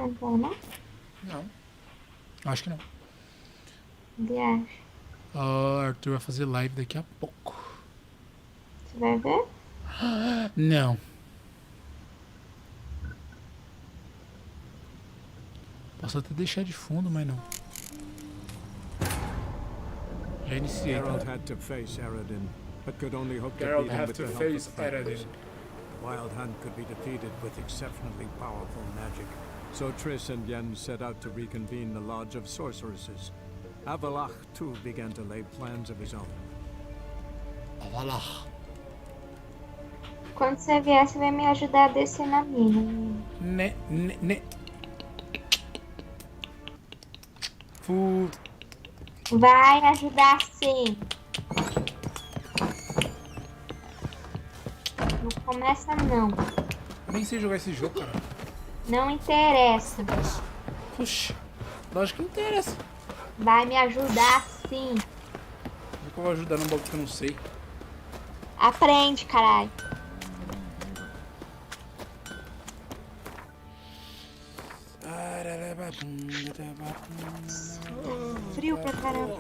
Então, não? Não. Acho que não. Viagem. Arthur vai fazer live daqui a pouco. Você vai ver? Não. Posso até deixar de fundo, mas não. Já iniciei. Geralt had to face Eredin, but could only hope to Geralt beat him have with to the help face of fighters. Eredin. The Wild Hunt could be defeated with exceptionally powerful magic. So Triss and Yen set out to reconvene the Lodge of Sorceresses. Avalach, too, began to lay plans of his own. Avalach. Quando você vier, você vai me ajudar a descer na mina. Ne. Vai ajudar sim. Não começa não. Nem sei jogar esse jogo, cara. Não interessa. Puxa, lógico que interessa. Vai me ajudar sim. Como é que eu vou ajudar num bagulho que eu não sei? Aprende, caralho. Frio pra caramba.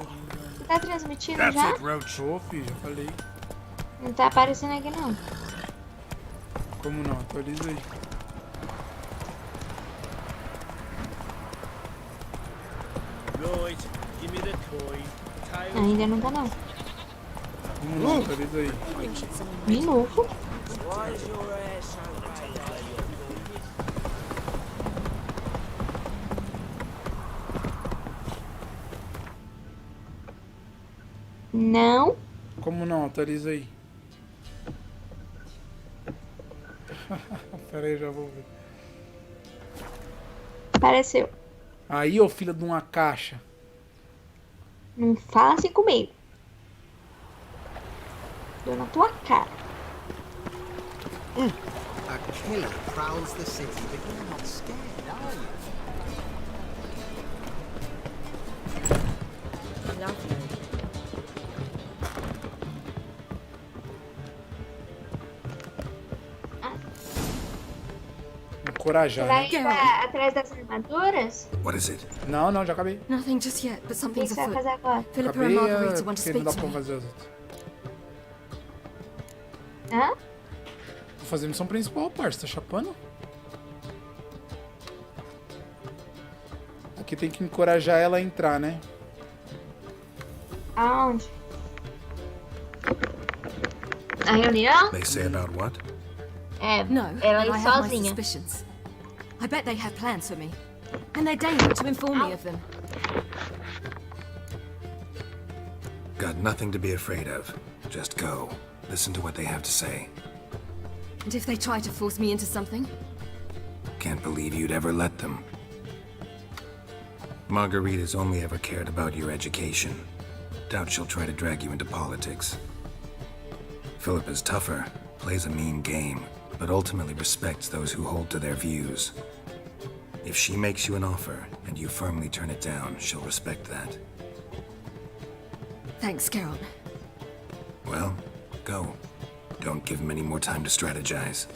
Você tá transmitindo já? Ô, filho, já falei. Não tá aparecendo aqui não. Como não? Atualiza aí. Right, give me the toy. Ainda não tá não. Como não? Atualiza aí. De novo. Why is your ass so Não. Como não? Atualiza aí. Pera aí, já vou ver. Apareceu. Aí, ô filha de uma caixa. Não fala assim comigo. Deu na tua cara. A killer prowls the city, but you're not scared, are you? Lovely. Encorajar, Vai né? pra atrás das armaduras? What is it? Não, já acabei. Nothing just yet, but O que something's você vai afoot. fazer agora? Philippa and Acabei Margarita want to porque não speak dá to pra me. fazer as outras. Hã? Vou fazer a missão principal, parça. Tá chapando? Aqui tem que encorajar ela a entrar, né? Aonde? A reunião? They say about what? É, No, ela and ir I have my sozinha. suspicions. I bet they have plans for me. And they're dying to inform me of them. Got nothing to be afraid of. Just go. Listen to what they have to say. And if they try to force me into something? Can't believe you'd ever let them. Margarita's only ever cared about your education. Doubt she'll try to drag you into politics. Philippa's tougher, plays a mean game, but ultimately respects those who hold to their views. If she makes you an offer, and you firmly turn it down, she'll respect that. Thanks, Geralt. Well, go. Don't give him any more time to strategize.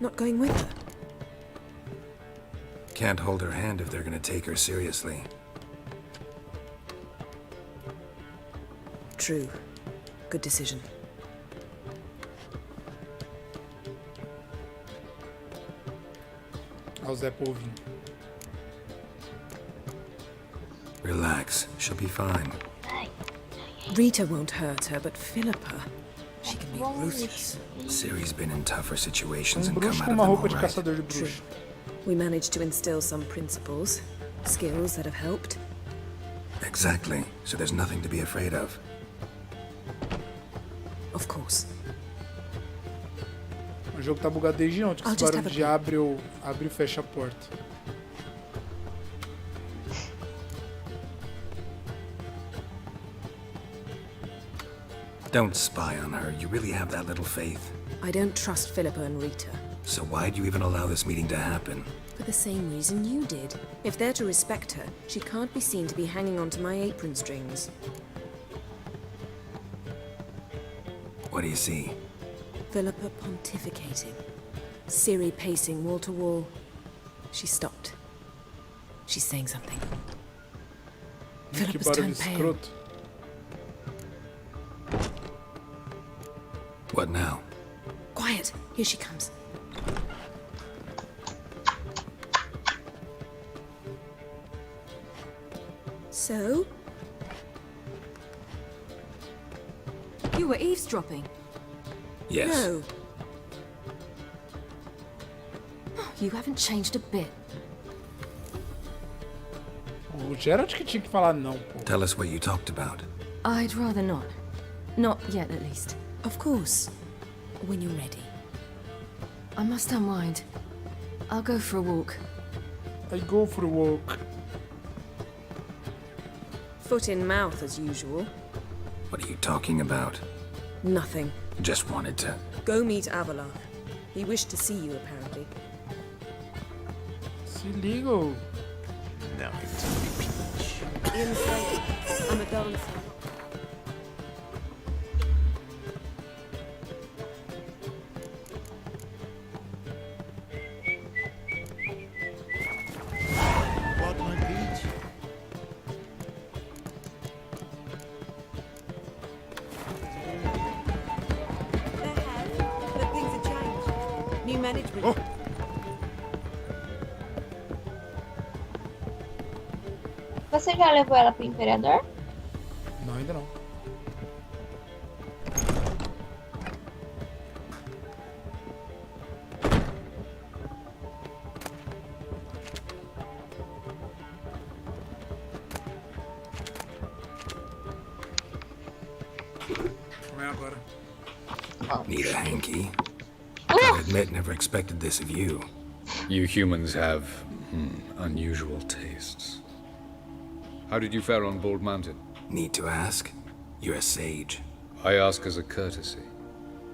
Not going with her? Can't hold her hand if they're gonna take her seriously. True. Good decision. Olha o Zé Polvinho. Relax, she'll be fine. Rita won't hurt her, but Philippa... She can be ruthless. Ciri's been in tougher situations Um and come bruxo out com of uma them roupa de all right. caçador de bruxo. We managed to instill some principles, skills that have helped. Exactly, so there's nothing to be afraid of. Of course. O jogo tá bugado desde ontem, com I'll esse just barulho have a de abre e fecha a porta. Don't spy on her, you really have that little faith. I don't trust Philippa and Rita. So why'd you even allow this meeting to happen? For the same reason you did. If they're to respect her, she can't be seen to be hanging onto my apron strings. What do you see? Philippa pontificating. Ciri pacing wall to wall. She stopped. She's saying something. Que Philippa's barulho turned pale. escroto. What now? Quiet! Here she comes. So? You were eavesdropping. Yes. No. You haven't changed a bit. O Geralt que tinha que falar não, pô. Tell us what you talked about. I'd rather not. Not yet, at least. Of course. When you're ready. I must unwind. I'll go for a walk. I go for a walk. Foot in mouth, as usual. What are you talking about? Nothing. Just wanted to... Go meet Avalon. He wished to see you, apparently. Se liga, ô. Inside. I'm a dancer. What might be? But things have changed. New management. Oh. Você já levou ela pro Imperador? Não, ainda não. Como é agora? Need a hanky? I admit, never expected this of you. You humans have unusual tastes. How did you fare on Bald Mountain? Need to ask? You're a sage. I ask as a courtesy.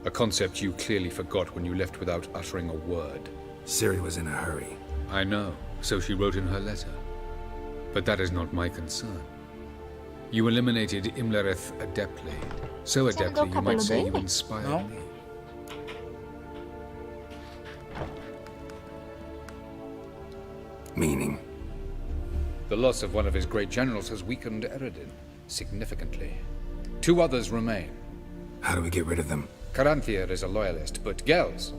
A concept you clearly forgot when you left without uttering a word. Ciri was in a hurry. I know, so she wrote in her letter. But that is not my concern. You eliminated Imlerith adeptly. So adeptly you might say you inspired No. me. Meaning? The loss of one of his great generals has weakened Eredin significantly. 2 others remain. How do we get rid of them? Caranthier is a loyalist, but Gels,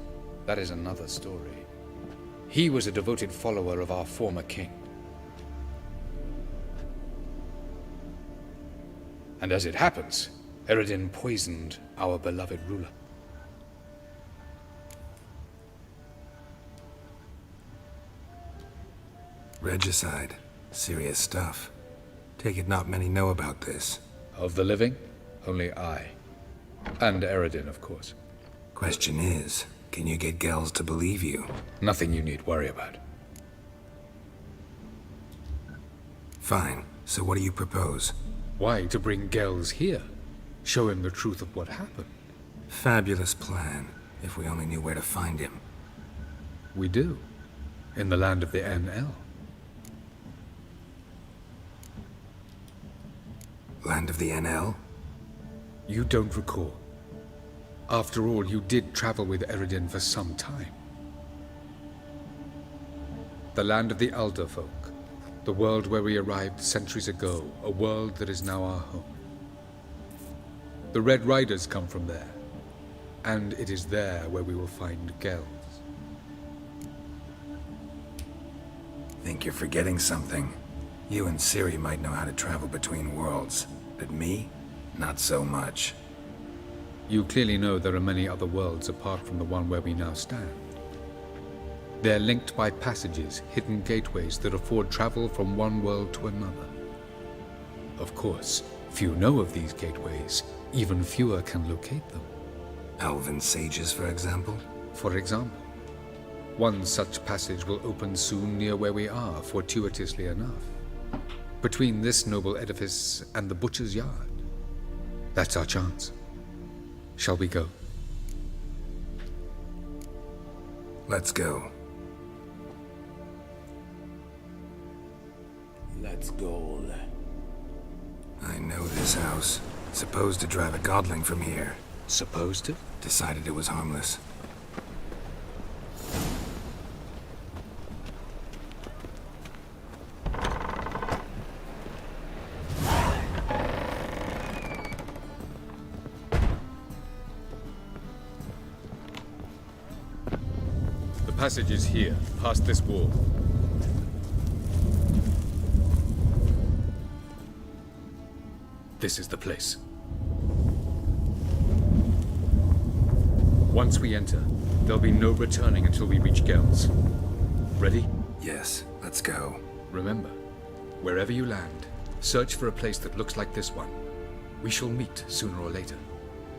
that is another story. He was a devoted follower of our former king. And as it happens, Eredin poisoned our beloved ruler. Regicide. Serious stuff. Take it not many know about this. Of the living, only I. And Eredin, of course. Question is, can you get Gels to believe you? Nothing you need worry about. Fine. So what do you propose? Why to bring Gels here? Show him the truth of what happened. Fabulous plan, if we only knew where to find him. We do. In the land of the NL. Land of the NL? You don't recall. After all, you did travel with Eredin for some time. The land of the Alder folk. The world where we arrived centuries ago. A world that is now our home. The Red Riders come from there. And it is there where we will find Gels. Think you're forgetting something. You and Ciri might know how to travel between worlds, but me? Not so much. You clearly know there are many other worlds apart from the one where we now stand. They're linked by passages, hidden gateways that afford travel from one world to another. Of course, few know of these gateways. Even fewer can locate them. Elven sages, for example? For example, one such passage will open soon near where we are, fortuitously enough. Between this noble edifice and the butcher's yard. That's our chance. Shall we go? Let's go. Let's go. I know this house. Supposed to drive a godling from here. Supposed to? Decided it was harmless. The passage is here, past this wall. This is the place. Once we enter, there'll be no returning until we reach Gels. Ready? Yes, let's go. Remember, wherever you land, search for a place that looks like this one. We shall meet sooner or later.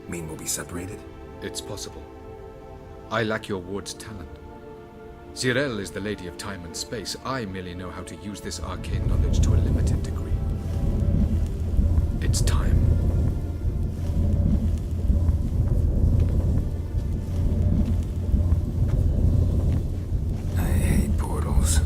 Mean we'll be separated? It's possible. I lack your ward's talent. Zirel is the lady of time and space. I merely know how to use this arcane knowledge to a limited degree. It's time. I hate portals.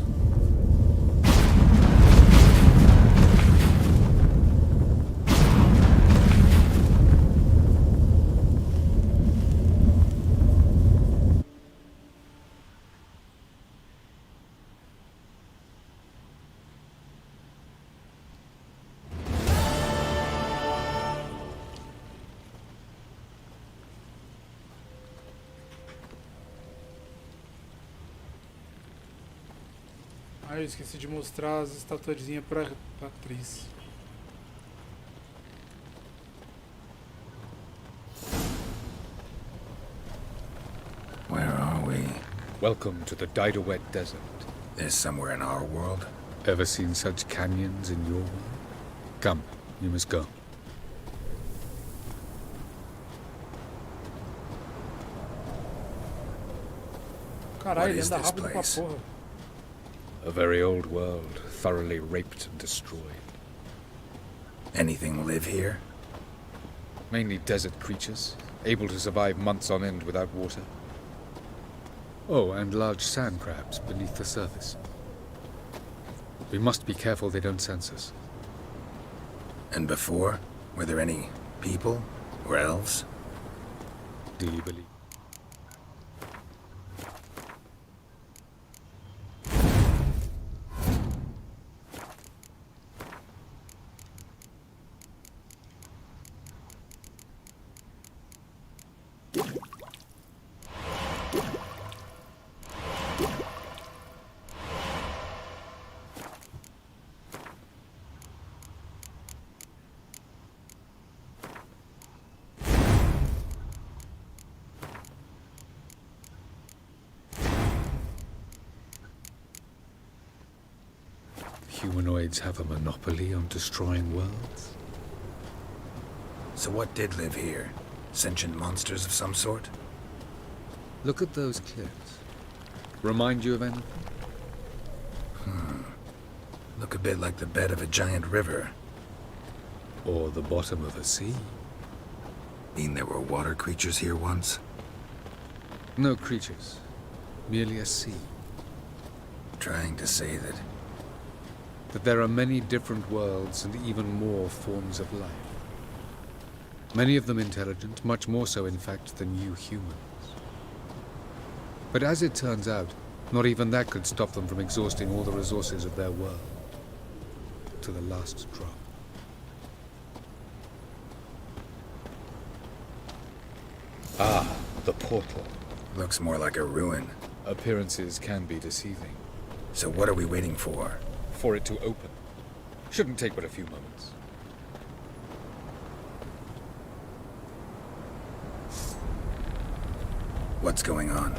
Ah, eu esqueci de mostrar as estatuazinhas pra atriz. Where are we? Welcome to the Didowet Desert. This somewhere in our world? Ever seen such canyons in your world? Come, you must go. Caralho, ele is anda this rápido pra place? porra. A very old world, thoroughly raped and destroyed. Anything live here? Mainly desert creatures, able to survive months on end without water. Oh, and large sand crabs beneath the surface. We must be careful they don't sense us. And before? Were there any people? Or elves? Do you believe? Humanoids have a monopoly on destroying worlds? So what did live here? Sentient monsters of some sort? Look at those cliffs. Remind you of anything? Look a bit like the bed of a giant river. Or the bottom of a sea? Mean there were water creatures here once? No creatures. Merely a sea. Trying to say that... That there are many different worlds and even more forms of life. Many of them intelligent, much more so in fact than you humans. But as it turns out, not even that could stop them from exhausting all the resources of their world. To the last drop. Ah, the portal. Looks more like a ruin. Appearances can be deceiving. So what are we waiting for? For it to open. Shouldn't take but a few moments. What's going on?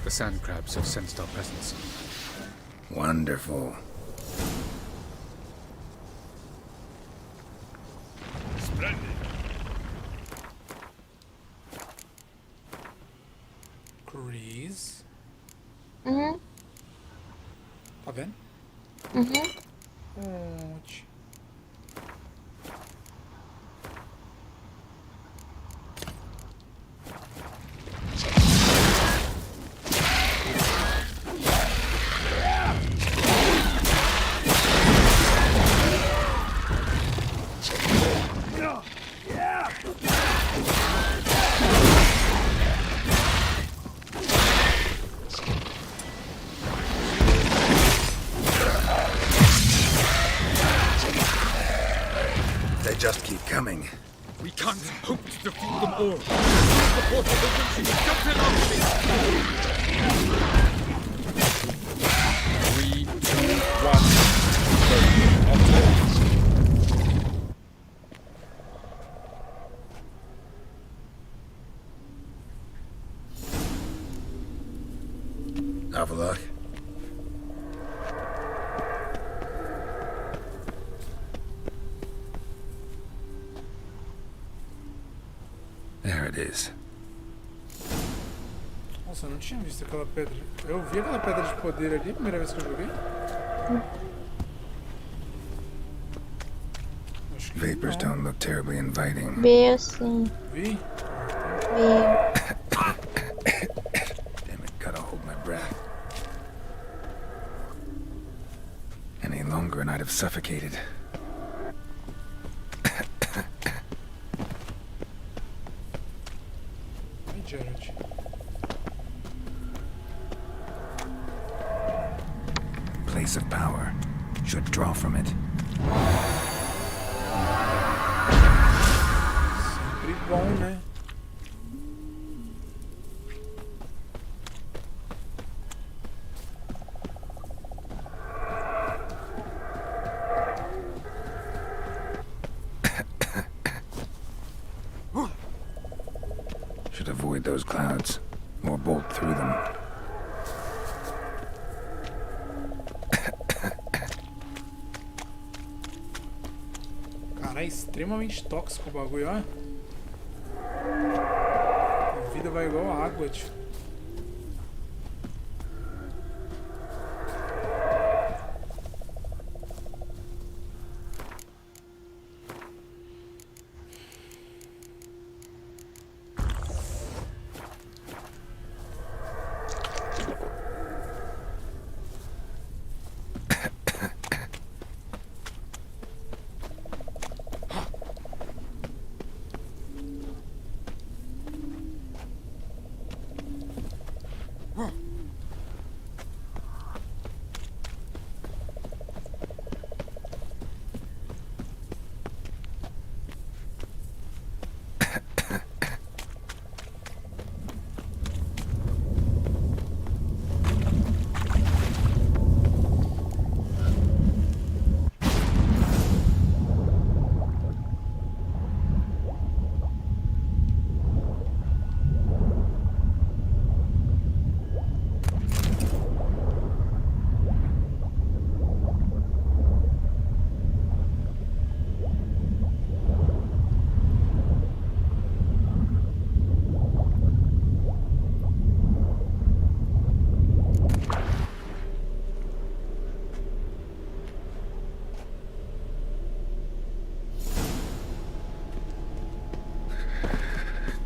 The sand crabs have sensed our presence. Wonderful. Chris. Uhum. Tá vendo? Uhum. Onde? just keep coming. We can't hope to defeat them all. The portal opens, jump in on me. 3, 2, 1. Avalok. There it is. Nossa, eu não tinha visto aquela pedra. Eu vi aquela pedra de poder ali a primeira vez que eu joguei. Acho que Vapors não. don't look terribly inviting. Veio sim. Vi? Veio. Damn it, gotta hold my breath. Any longer and I'd have suffocated. Ai, Jared. Place of power. Should draw from it. Sempre bom, né? Should avoid those clouds, or bolt through them. Cara, é extremamente tóxico o bagulho, ó. A vida vai igual a água, tio.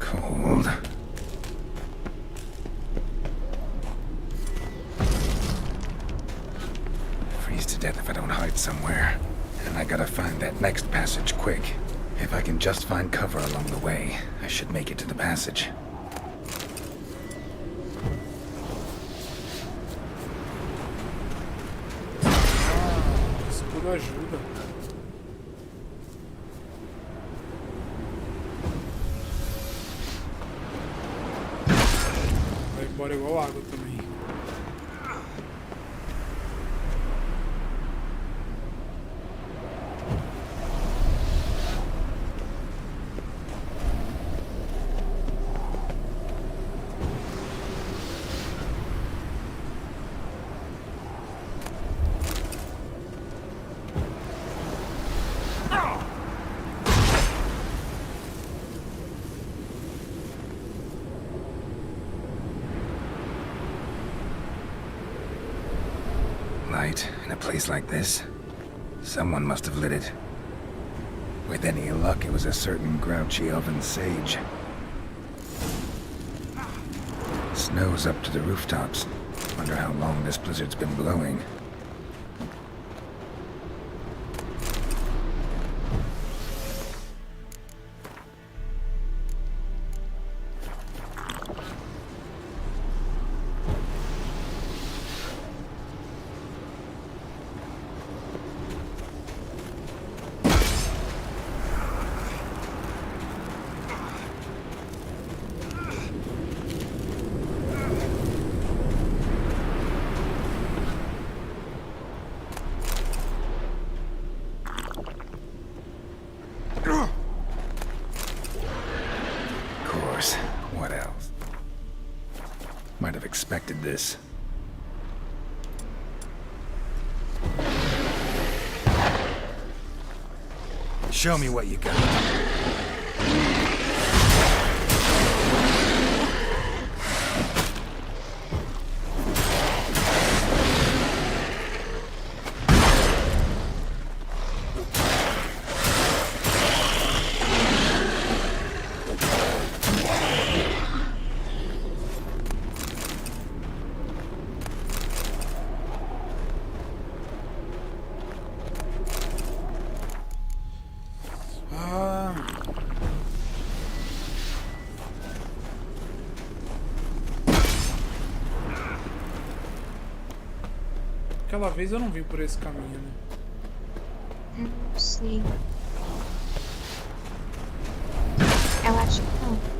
Cold. Freeze to death if I don't hide somewhere. And I gotta find that next passage quick. If I can just find cover along the way, I should make it to the passage. Escudo ajuda. Vai embora igual água também. Light in a place like this? Someone must have lit it. With any luck, it was a certain grouchy oven sage. Snow's up to the rooftops. Wonder how long this blizzard's been blowing. did this. Show me what you got. Aquela vez eu não vim por esse caminho, né? Eu não sei. Eu acho que não.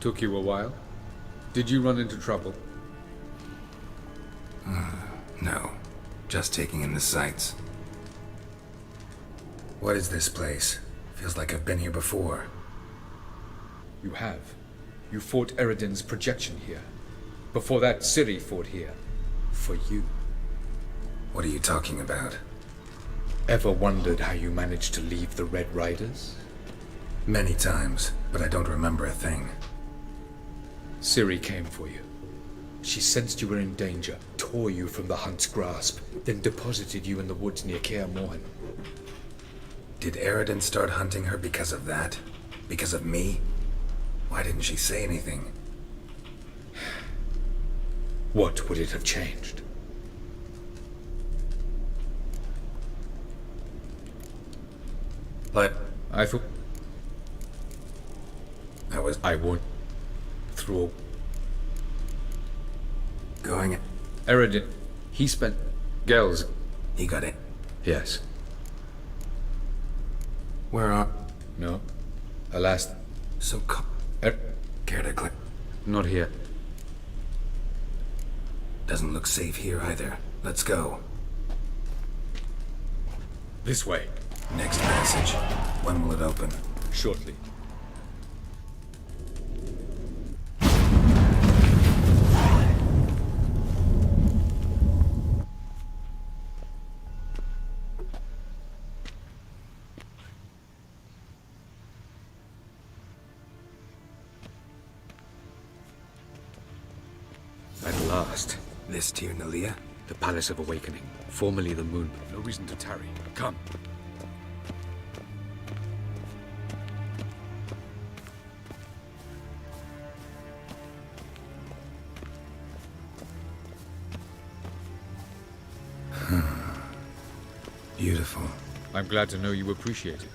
Took you a while? Did you run into trouble? No. Just taking in the sights. What is this place? Feels like I've been here before. You have. You fought Eridan's projection here. Before that, Ciri fought here. For you. What are you talking about? Ever wondered how you managed to leave the Red Riders? Many times, but I don't remember a thing. Ciri came for you. She sensed you were in danger, tore you from the Hunt's grasp, then deposited you in the woods near Kaer Morhen. Did Eridan start hunting her because of that? Because of me? Why didn't she say anything? What would it have changed? But I thought I won't through going. Eridan, he spent Gels. He got it. Yes. Where are? No. Alas. So care to click? Not here. Doesn't look safe here either. Let's go. This way. Next passage. When will it open? Shortly. At last. This Tyr Nalia? The Palace of Awakening, formerly the Moon. No reason to tarry. Come. Beautiful. I'm glad to know you appreciate it.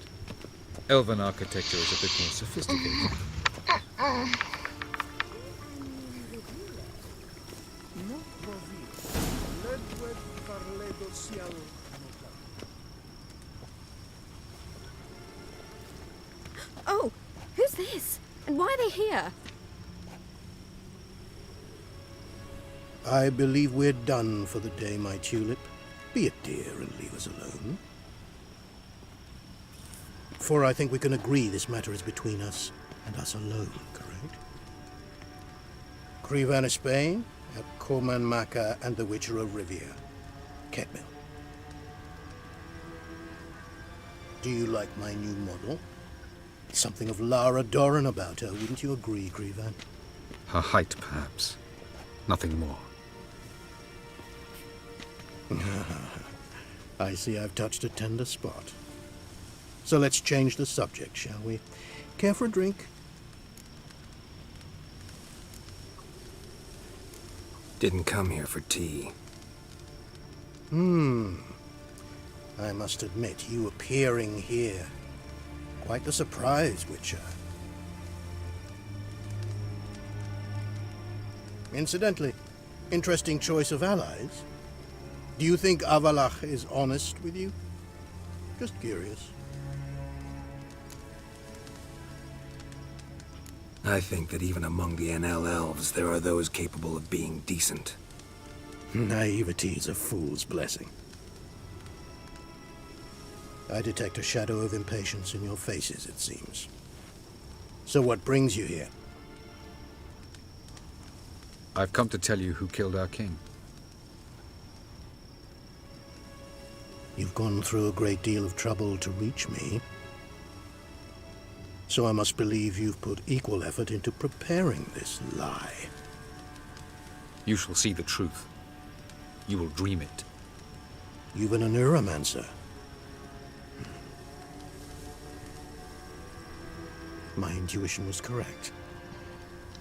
Elven architecture is a bit more sophisticated. Oh, who's this? And why are they here? I believe we're done for the day, my tulip. Be a dear and leave us alone. For I think we can agree this matter is between us and us alone, correct? Krivan Spain, at Corman Maka and the Witcher of Rivia. Ketmil. Do you like my new model? Something of Lara Doran about her, wouldn't you agree, Krivan? Her height, perhaps. Nothing more. I see I've touched a tender spot. So let's change the subject, shall we? Care for a drink? Didn't come here for tea. I must admit, you appearing here. Quite the surprise, Witcher. Incidentally, interesting choice of allies. Do you think Avalach is honest with you? Just curious. I think that even among the NL elves, there are those capable of being decent. Naivety is a fool's blessing. I detect a shadow of impatience in your faces, it seems. So what brings you here? I've come to tell you who killed our king. You've gone through a great deal of trouble to reach me. So I must believe you've put equal effort into preparing this lie. You shall see the truth. You will dream it. You've been a neuromancer. My intuition was correct.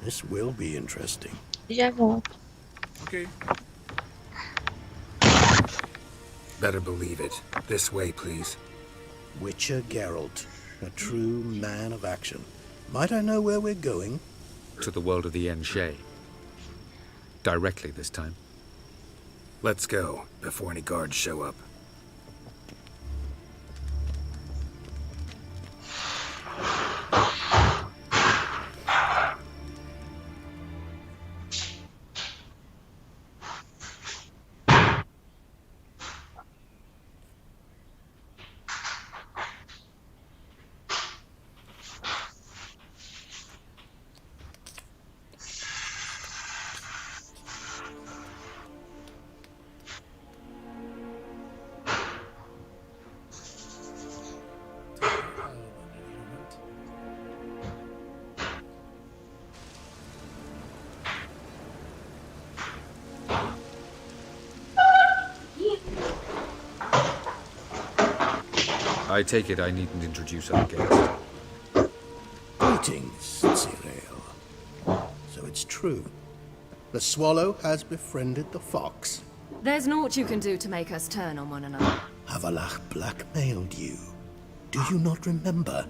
This will be interesting. Já volto. Ok. Better believe it. This way, please. Witcher Geralt, a true man of action. Might I know where we're going? To the world of the Enshe. Directly this time. Let's go, before any guards show up. I take it I needn't introduce our guest. Greetings, Cyril. So it's true. The swallow has befriended the fox. There's naught you can do to make us turn on one another. Avalach blackmailed you. Do you not remember?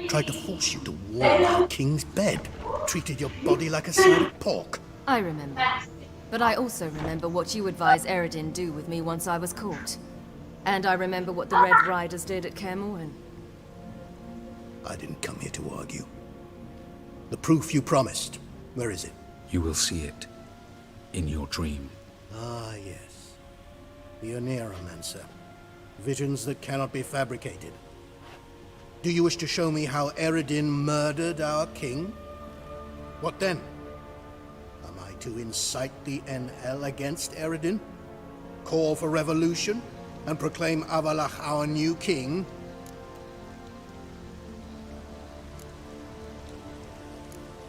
Tried to force you to warm our king's bed. Treated your body like a side of pork. I remember. But I also remember what you advised Eredin do with me once I was caught. And I remember what the Red Riders did at Kaer Morhen. I didn't come here to argue. The proof you promised. Where is it? You will see it. In your dream. Ah, yes. The Oneiromancer. Visions that cannot be fabricated. Do you wish to show me how Eredin murdered our king? What then? Am I to incite the NL against Eredin? Call for revolution? And proclaim Avalach our new king?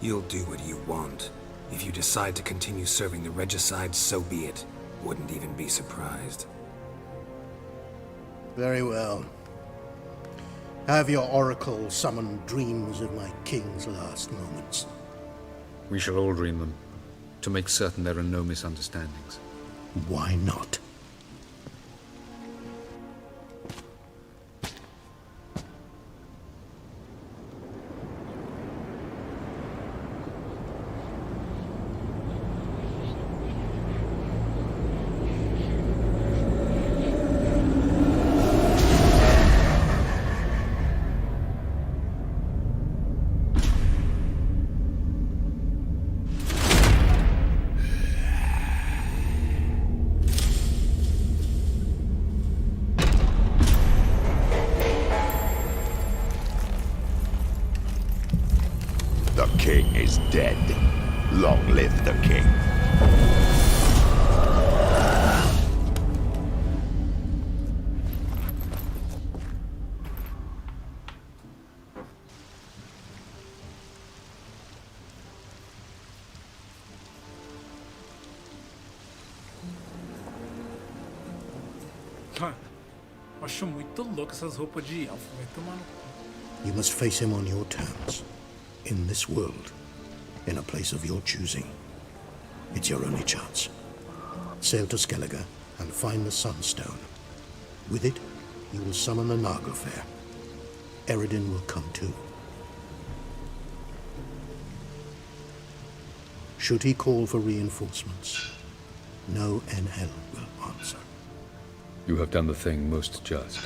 You'll do what you want. If you decide to continue serving the regicide, so be it. Wouldn't even be surprised. Very well. Have your oracle summon dreams of my king's last moments. We shall all dream them, to make certain there are no misunderstandings. Why not? The king is dead. Long live the king. Acho muito louco essas roupas de elfo, vai tomar no cu. You must face him on your terms. In this world. In a place of your choosing. It's your only chance. Sail to Skellige and find the Sunstone. With it, you will summon the Nagelfair. Eredin will come too. Should he call for reinforcements, no NL will answer. You have done the thing most just.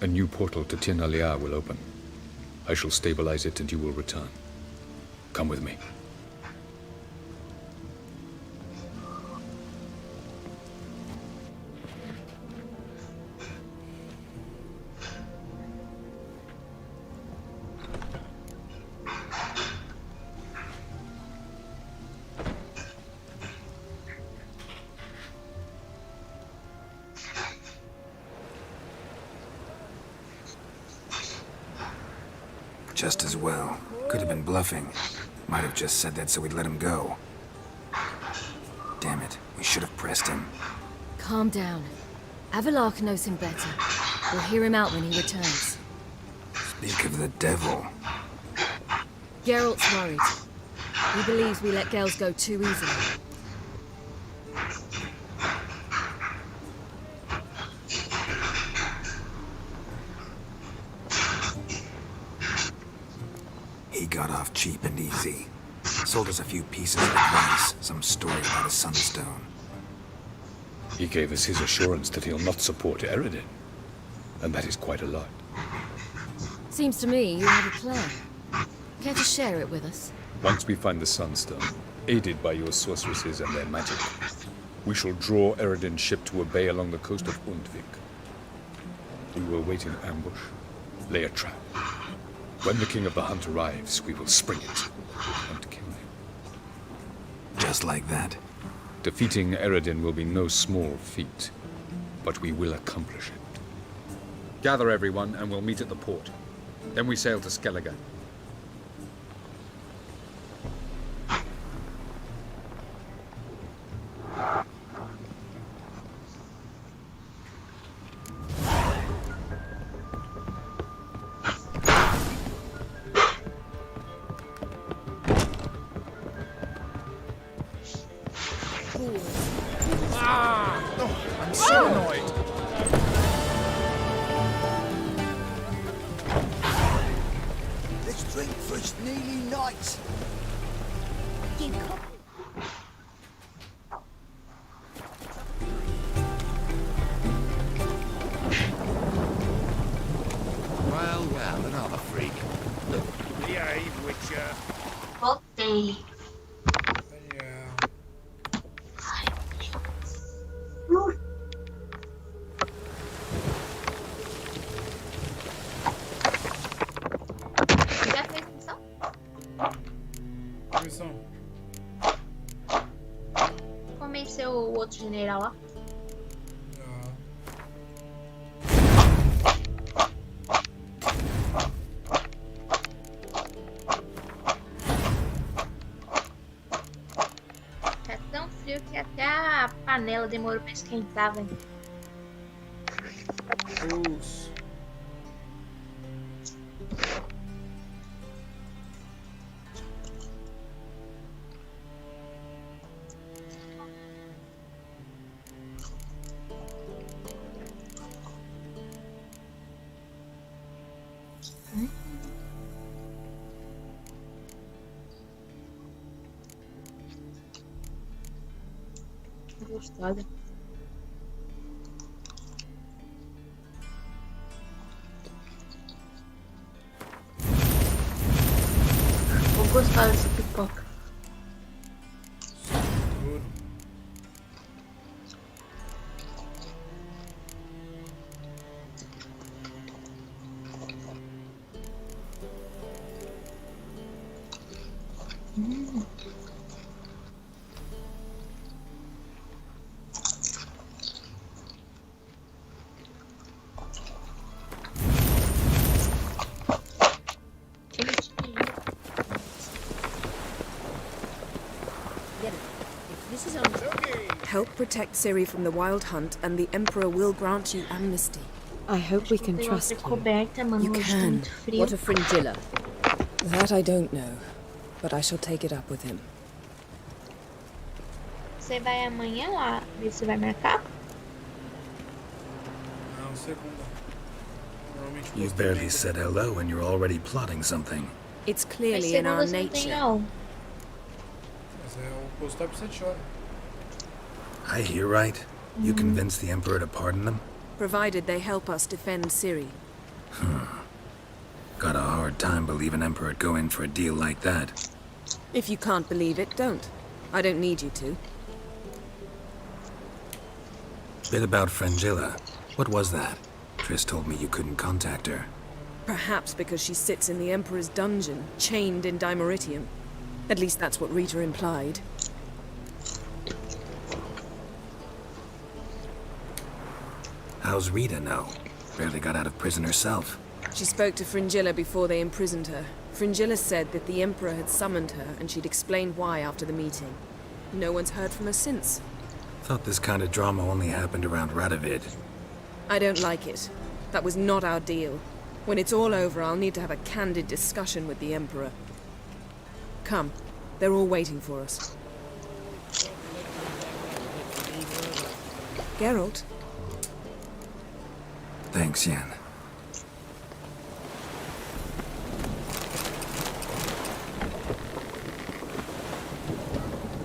A new portal to Tin Alia will open. I shall stabilize it and you will return. Come with me. Just as well. Could have been bluffing. Might have just said that so we'd let him go. Damn it, we should have pressed him. Calm down. Avalok knows him better. We'll hear him out when he returns. Speak of the devil. Geralt's worried. He believes we let girls go too easily. He got off cheap and easy. Sold us a few pieces of advice, some story about a sunstone. He gave us his assurance that he'll not support Eredin. And that is quite a lot. Seems to me you have a plan. Care to share it with us? Once we find the Sunstone, aided by your sorceresses and their magic, we shall draw Eredin's ship to a bay along the coast of Undvik. We will wait in ambush, lay a trap. When the King of the Hunt arrives, we will spring it and kill him. Just like that. Defeating Eredin will be no small feat, but we will accomplish it. Gather everyone and we'll meet at the port. Then we sail to Skellige. I'm so annoyed. Let's drink for it's nearly night. Well, well, another freak. Behave, Witcher. Voltei. Yeah. Já fez missão? Missão. Convenceu o outro general lá. Ah. Tá tão frio que até a panela demorou pra esquentar, velho. Os... Gostosa. Vou gostar dessa pipoca. Duro. Help protect Ciri from the Wild Hunt, and the Emperor will grant you amnesty. I hope we can Tem trust outra you. coberta, mano. You Hoje tá can. muito frio. What of Fringilla? That I don't know, but I shall take it up with him. Você vai amanhã lá? Ver se vai marcar? Não, segunda. Normalmente You posto barely domingo. said hello and you're already plotting something. It's Mas clearly in our segunda você não tem, nature. não. Mas é o postar pra 7 horas. I hear right. You convinced the Emperor to pardon them? Provided they help us defend Ciri. Got a hard time believing Emperor'd go in for a deal like that. If you can't believe it, don't. I don't need you to. Bit about Fringilla. What was that? Triss told me you couldn't contact her. Perhaps because she sits in the Emperor's dungeon, chained in Dimeritium. At least that's what Rita implied. How's Rita know? Barely got out of prison herself. She spoke to Fringilla before they imprisoned her. Fringilla said that the Emperor had summoned her, and she'd explained why after the meeting. No one's heard from her since. Thought this kind of drama only happened around Radovid. I don't like it. That was not our deal. When it's all over, I'll need to have a candid discussion with the Emperor. Come. They're all waiting for us. Geralt? Thanks, Yen.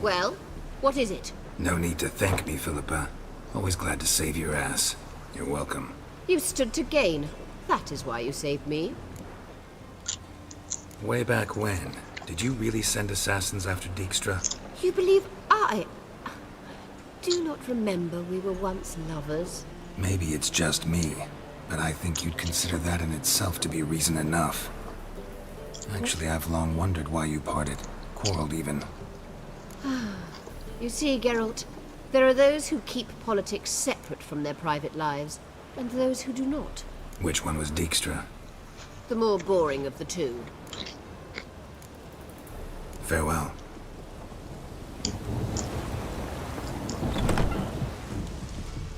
Well, what is it? No need to thank me, Philippa. Always glad to save your ass. You're welcome. You stood to gain. That is why you saved me. Way back when, did you really send assassins after Dijkstra? You believe I do not remember we were once lovers? Maybe it's just me, but I think you'd consider that in itself to be reason enough. Actually, I've long wondered why you parted. Quarreled even. You see, Geralt, there are those who keep politics separate from their private lives, and those who do not. Which one was Dijkstra? The more boring of the two. Farewell.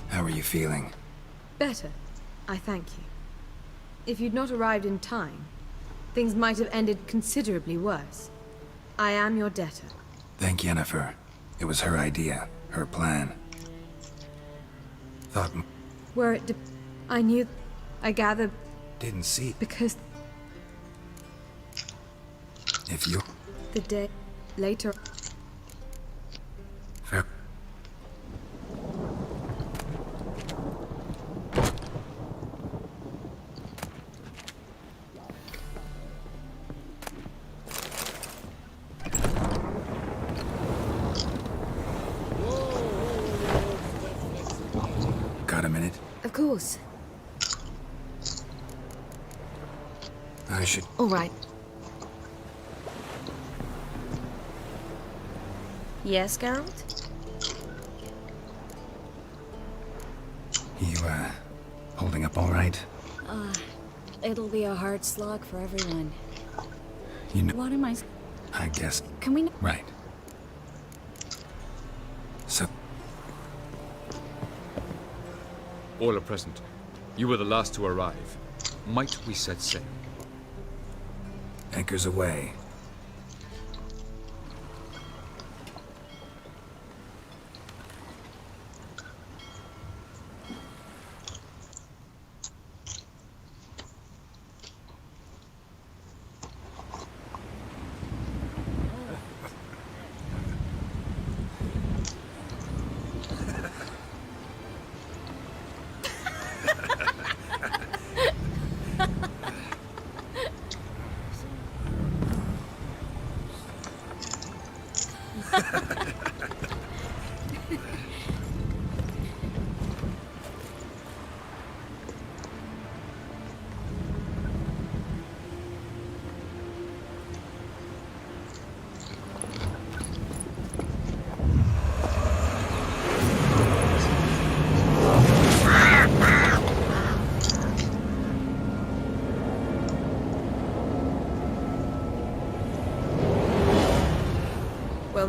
How are you feeling? Better, I thank you. If you'd not arrived in time, things might have ended considerably worse. I am your debtor. Thank Yennefer. It was her idea, her plan. Thought Were it I knew... I gathered... didn't see Because if you the day... later... fair. Got a minute? Of course. I should. All right. Yes, Geralt? You, holding up all right? It'll be a hard slog for everyone. You know, What am I... I guess. Can we... Right. So, All are present. You were the last to arrive. Might we set sail? anchors away.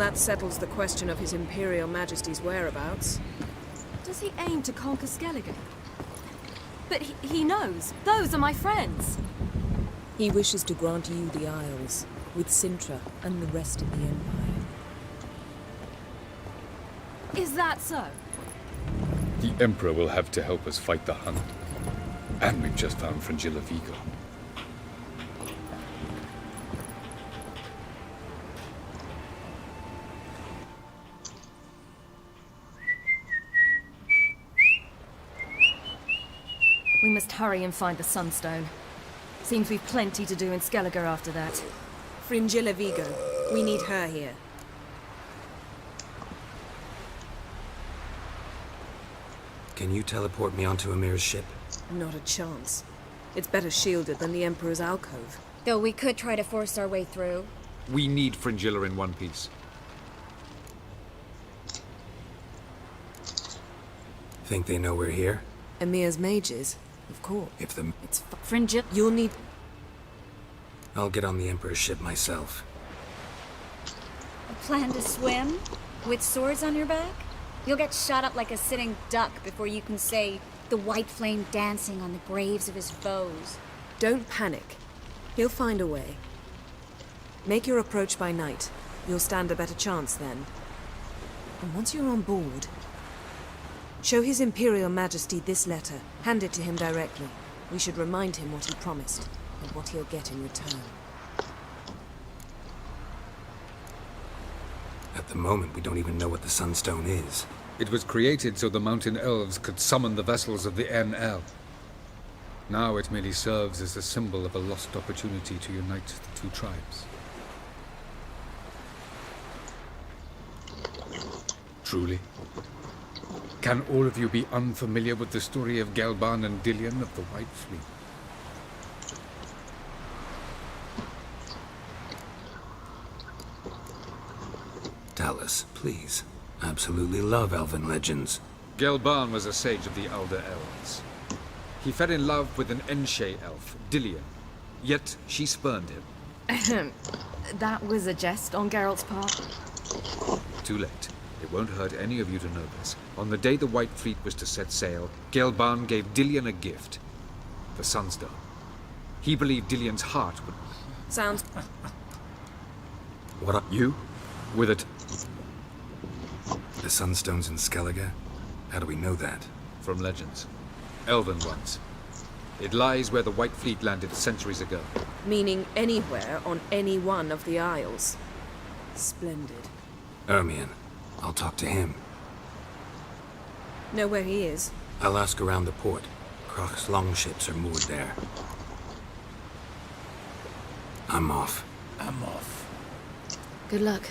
That settles the question of His Imperial Majesty's whereabouts. Does he aim to conquer Skellige? But he knows. Those are my friends. He wishes to grant you the Isles, with Sintra and the rest of the Empire. Is that so? The Emperor will have to help us fight the Hunt. And we've just found Fringilla Vigo. We must hurry and find the Sunstone. Seems we've plenty to do in Skellige after that. Fringilla Vigo. We need her here. Can you teleport me onto Amir's ship? Not a chance. It's better shielded than the Emperor's alcove. Though we could try to force our way through. We need Fringilla in one piece. Think they know we're here? Emir's mages, of course. If the... It's Fringilla. You'll need... I'll get on the Emperor's ship myself. A plan to swim? With swords on your back? You'll get shot up like a sitting duck before you can say, the white flame dancing on the graves of his foes. Don't panic. He'll find a way. Make your approach by night. You'll stand a better chance then. And once you're on board, show His Imperial Majesty this letter. Hand it to him directly. We should remind him what he promised, and what he'll get in return. At the moment, we don't even know what the Sunstone is. It was created so the Mountain Elves could summon the vessels of the NL. Now it merely serves as a symbol of a lost opportunity to unite the two tribes. Truly? Can all of you be unfamiliar with the story of Gelban and Dillion of the White Fleet? Tell us, please. Absolutely love elven legends. Gelban was a sage of the Elder Elves. He fell in love with an Enshe elf, Dillion. Yet she spurned him. That was a jest on Geralt's part. Too late. It won't hurt any of you to know this. On the day the White Fleet was to set sail, Gelban gave Dillion a gift. The Sunstone. He believed Dillion's heart would... Sounds... What are you? With it? The Sunstone's in Skellige? How do we know that? From legends. Elven ones. It lies where the White Fleet landed centuries ago. Meaning anywhere on any one of the Isles. Splendid. Ermion. I'll talk to him. Know where he is? I'll ask around the port. Croc's longships are moored there. I'm off. I'm off. Good luck.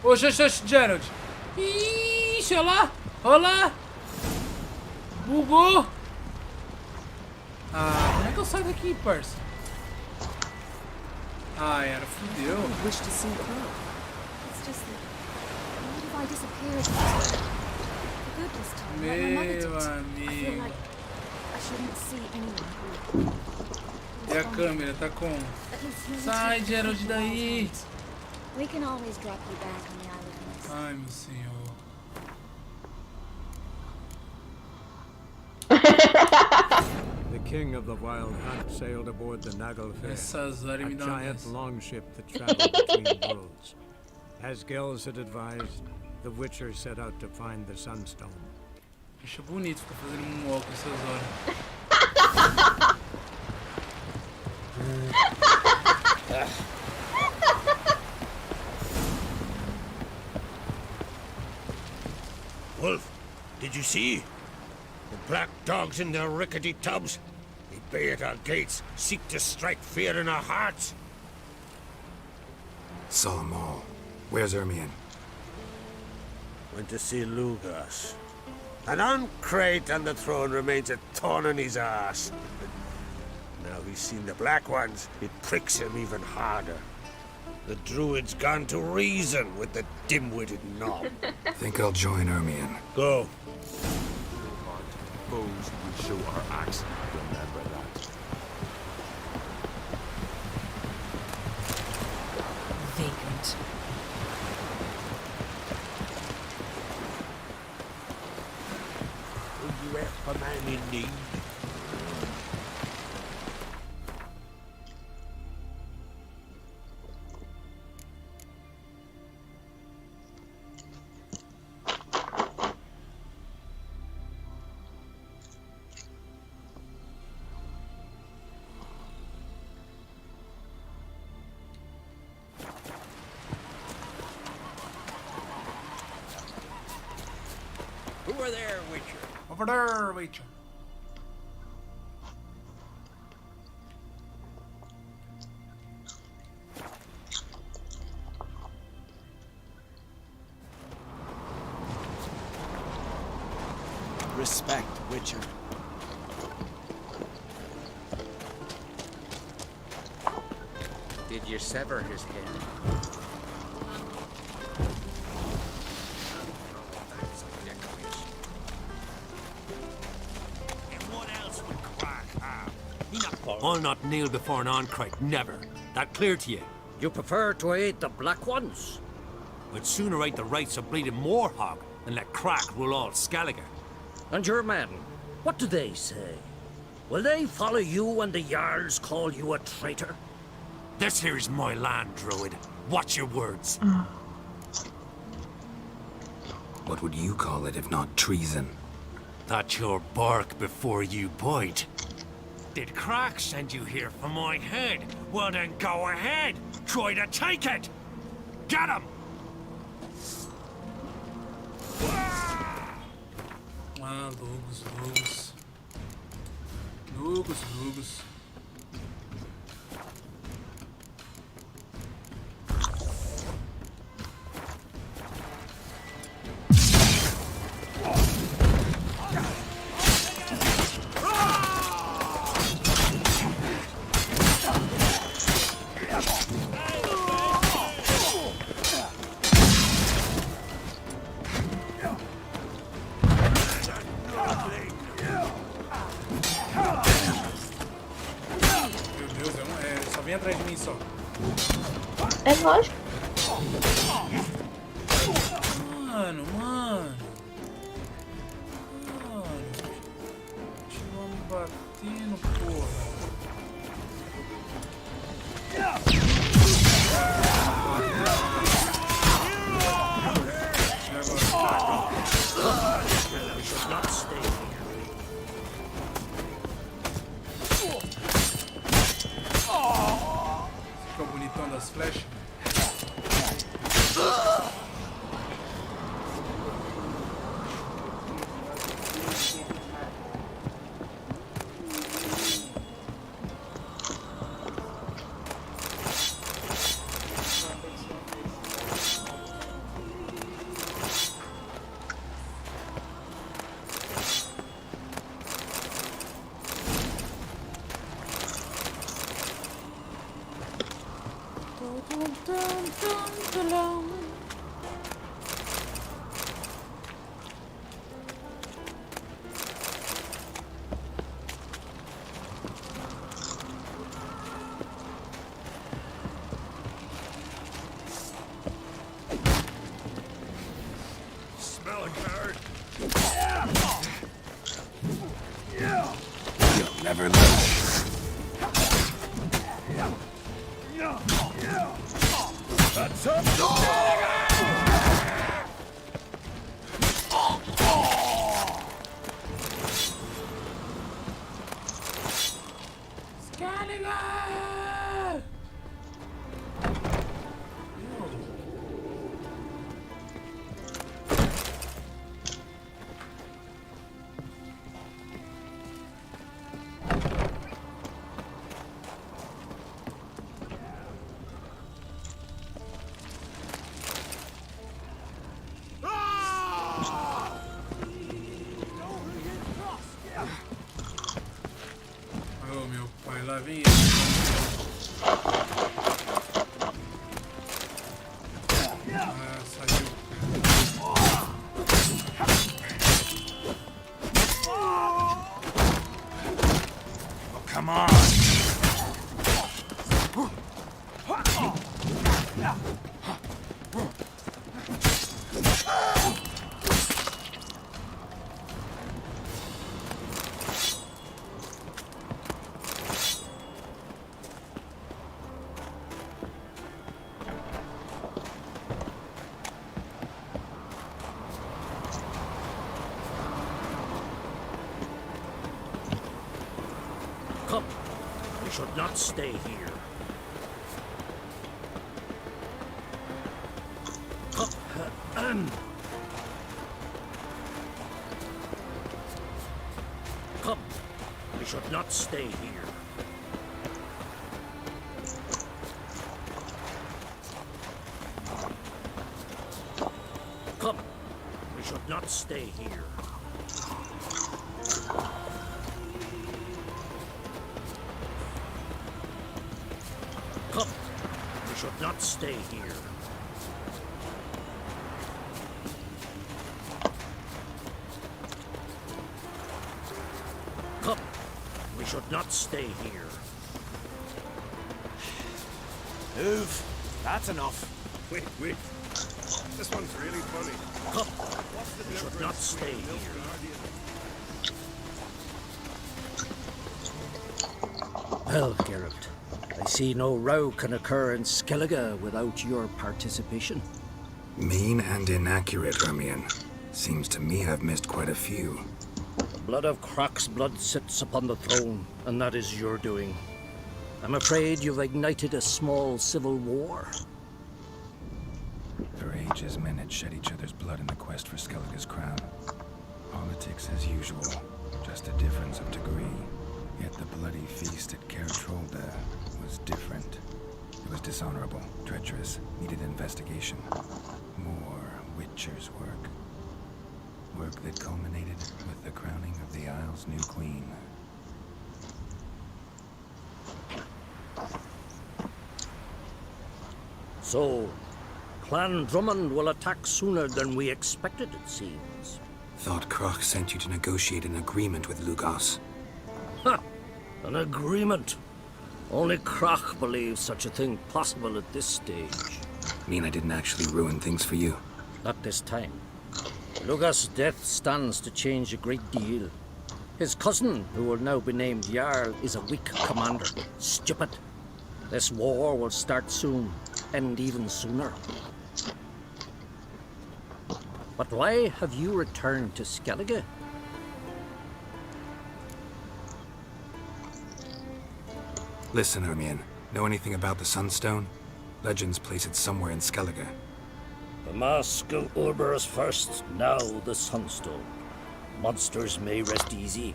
Oxe, Gerald. Ixi, olha lá. Olha lá. Bugou. Ah, como é que eu saio daqui, parça? Ah, era, fudeu. Wish to see Crow. It's just that... What if I disappear for good this time? Like my mother did. I feel like I shouldn't see anyone who... E a câmera tá com... Sai, Gerald, daí. We can always drop you back on the Isle of Mais. Ai, meu senhor. The king of the Wild Hunt sailed aboard the Naglfare, a giant longship that traveled between worlds. As Gels had advised, the Witcher set out to find the Sunstone. Bicho bonito, fica fazendo um walk essas horas. Wolf, did you see? The black dogs in their rickety tubs. They bay at our gates, seek to strike fear in our hearts. Saw them all. Where's Ermion? Went to see Lugas. An uncrate on the throne remains a thorn in his ass. Now he's seen the Black Ones, it pricks him even harder. The druid's gone to reason with the dim-witted knob. Think I'll join Ermion. Go. Bows we'll shoot our axe. Remember that. Vagrant. Will you help a man in need? Over there, Witcher. Over there, Witcher. Respect, Witcher. Did you sever his head? I'll not kneel before an Oncrite, never. That clear to you? You prefer to aid the Black Ones? I'd sooner aid the rights of bleeding Moorhog than let Crack rule all Skellige. And your men, what do they say? Will they follow you when the Jarls call you a traitor? This here is my land, Druid. Watch your words. What would you call it if not treason? That's your bark before you bite. Did Crack send you here for my head? Well then go ahead! Try to take it! Get him! Ah, Lugos. Lugos. Vem atrás de mim só. É lógico. Mano. Continua me batendo, porra. Fica bonitão das flechas. Smell it, Barrett. You'll never learn. That's up! Come, we should not stay here. Come, we should not stay here. Come, we should not stay here. Come, we should not stay here. Come, we should not stay here. Move. That's enough. Wait. This one's really funny. Come, we should not stay here. Well, Geralt, I see no row can occur in Skellige without your participation. Mean and inaccurate, Hermione. Seems to me I've missed quite a few. The blood of Croc's blood sits upon the throne, and that is your doing. I'm afraid you've ignited a small civil war. For ages, men had shed each other's blood in the quest for Skellige's crown. Politics as usual, just a difference of degree. Yet the bloody feast at Caer Trolda was different. It was dishonorable, treacherous, needed investigation. More Witcher's work. Work that culminated with the crowning of the Isle's new queen. So, Clan Drummond will attack sooner than we expected, it seems. Thought Croc sent you to negotiate an agreement with Lugos. Ha! An agreement. Only Croc believes such a thing possible at this stage. Mean I didn't actually ruin things for you? Not this time. Lugos' death stands to change a great deal. His cousin, who will now be named Jarl, is a weak commander. Stupid. This war will start soon, end even sooner. But why have you returned to Skellige? Listen, Hermione. Know anything about the Sunstone? Legends place it somewhere in Skellige. The mask of Urberus first, now the Sunstone. Monsters may rest easy.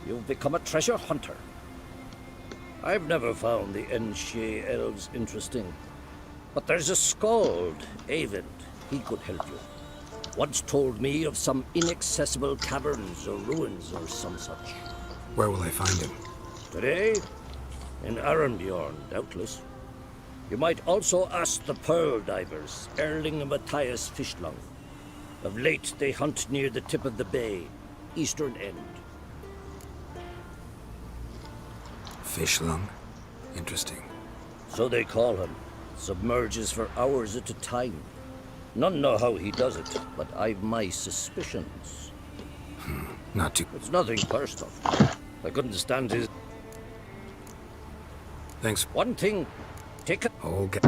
You've become a treasure hunter. I've never found the Enshe elves interesting. But there's a skald, Avind. He could help you. Once told me of some inaccessible caverns or ruins or some such. Where will I find him? Today? In Arenbjorn, doubtless. You might also ask the pearl divers, Erling and Matthias Fishlung. Of late, they hunt near the tip of the bay, eastern end. Fishlung? Interesting. So they call him. Submerges for hours at a time. None know how he does it, but I've my suspicions. Not too... It's nothing personal. I couldn't stand his... Thanks. One thing, take it... Okay.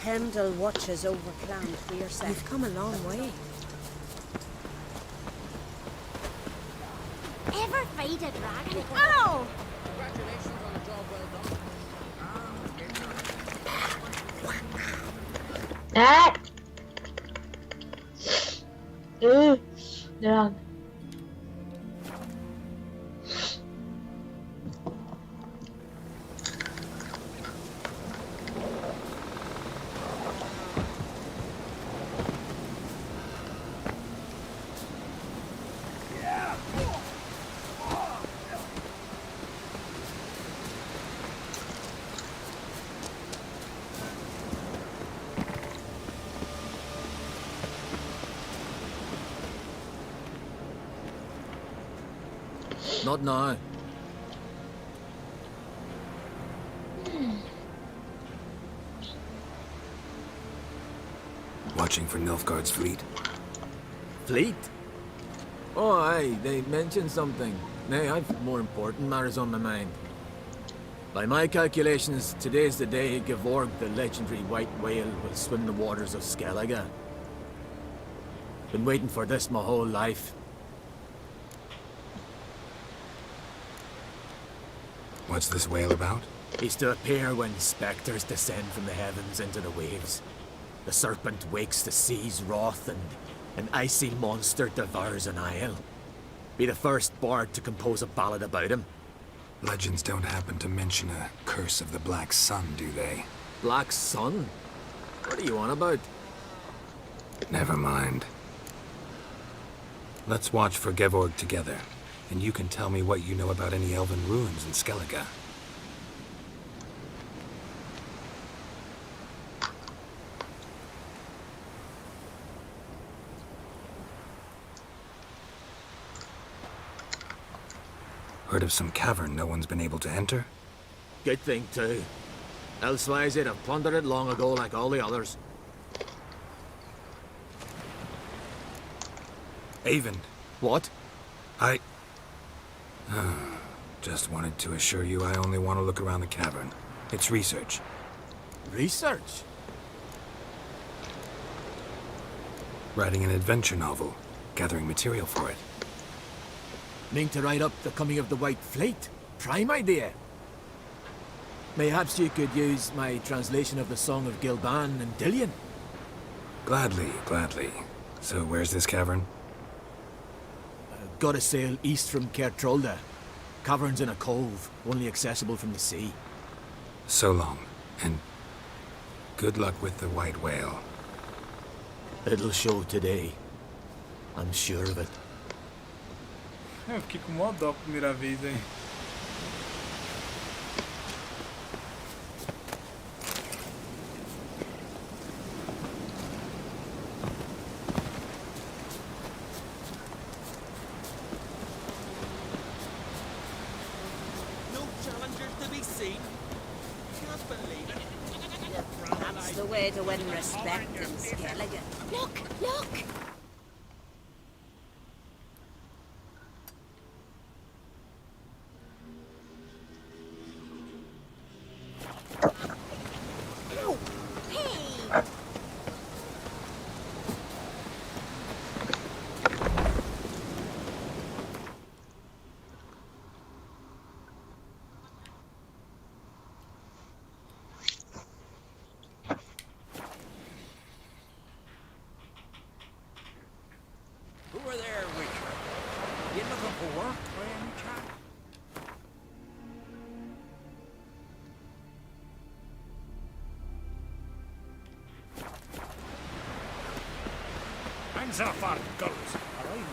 Pendle watches over Clan Fierce. You've come a long way. Ever fight a dragon? Oh! Congratulations on a job well done. Drag. Not now. Watching for Nilfgaard's fleet? Fleet? Oh, aye, they mentioned something. Nay, I've more important matters on my mind. By my calculations, today's the day Gevorg, the legendary white whale, will swim the waters of Skellige. Been waiting for this my whole life. What's this whale about? He's to appear when spectres descend from the heavens into the waves. The serpent wakes the sea's wrath, and an icy monster devours an isle. Be the first bard to compose a ballad about him. Legends don't happen to mention a curse of the Black Sun, do they? Black Sun? What are you on about? Never mind. Let's watch for Gevorg together, and you can tell me what you know about any elven ruins in Skellige. Heard of some cavern no one's been able to enter? Good thing, too. Elsewise, they'd have plundered it long ago like all the others. Avon. What? I... Just wanted to assure you I only want to look around the cavern. It's research. Research? Writing an adventure novel. Gathering material for it. Mean to write up the coming of the White Fleet? Prime idea. Mayhaps you could use my translation of the Song of Gilban and Dillion? Gladly, gladly. So where's this cavern? Gotta sail east from Kertrolda. Cavern's in a cove, only accessible from the sea. So long, and good luck with the white whale. It'll show today. I'm sure of it. Eu fiquei com mó dó a primeira vez aí. No challengers to be seen. Can't believe it. That's the way to win respect in Skellige. Look! Look! Who are there, Witcher? You looking for work by any chance? Hands off our guns, alright?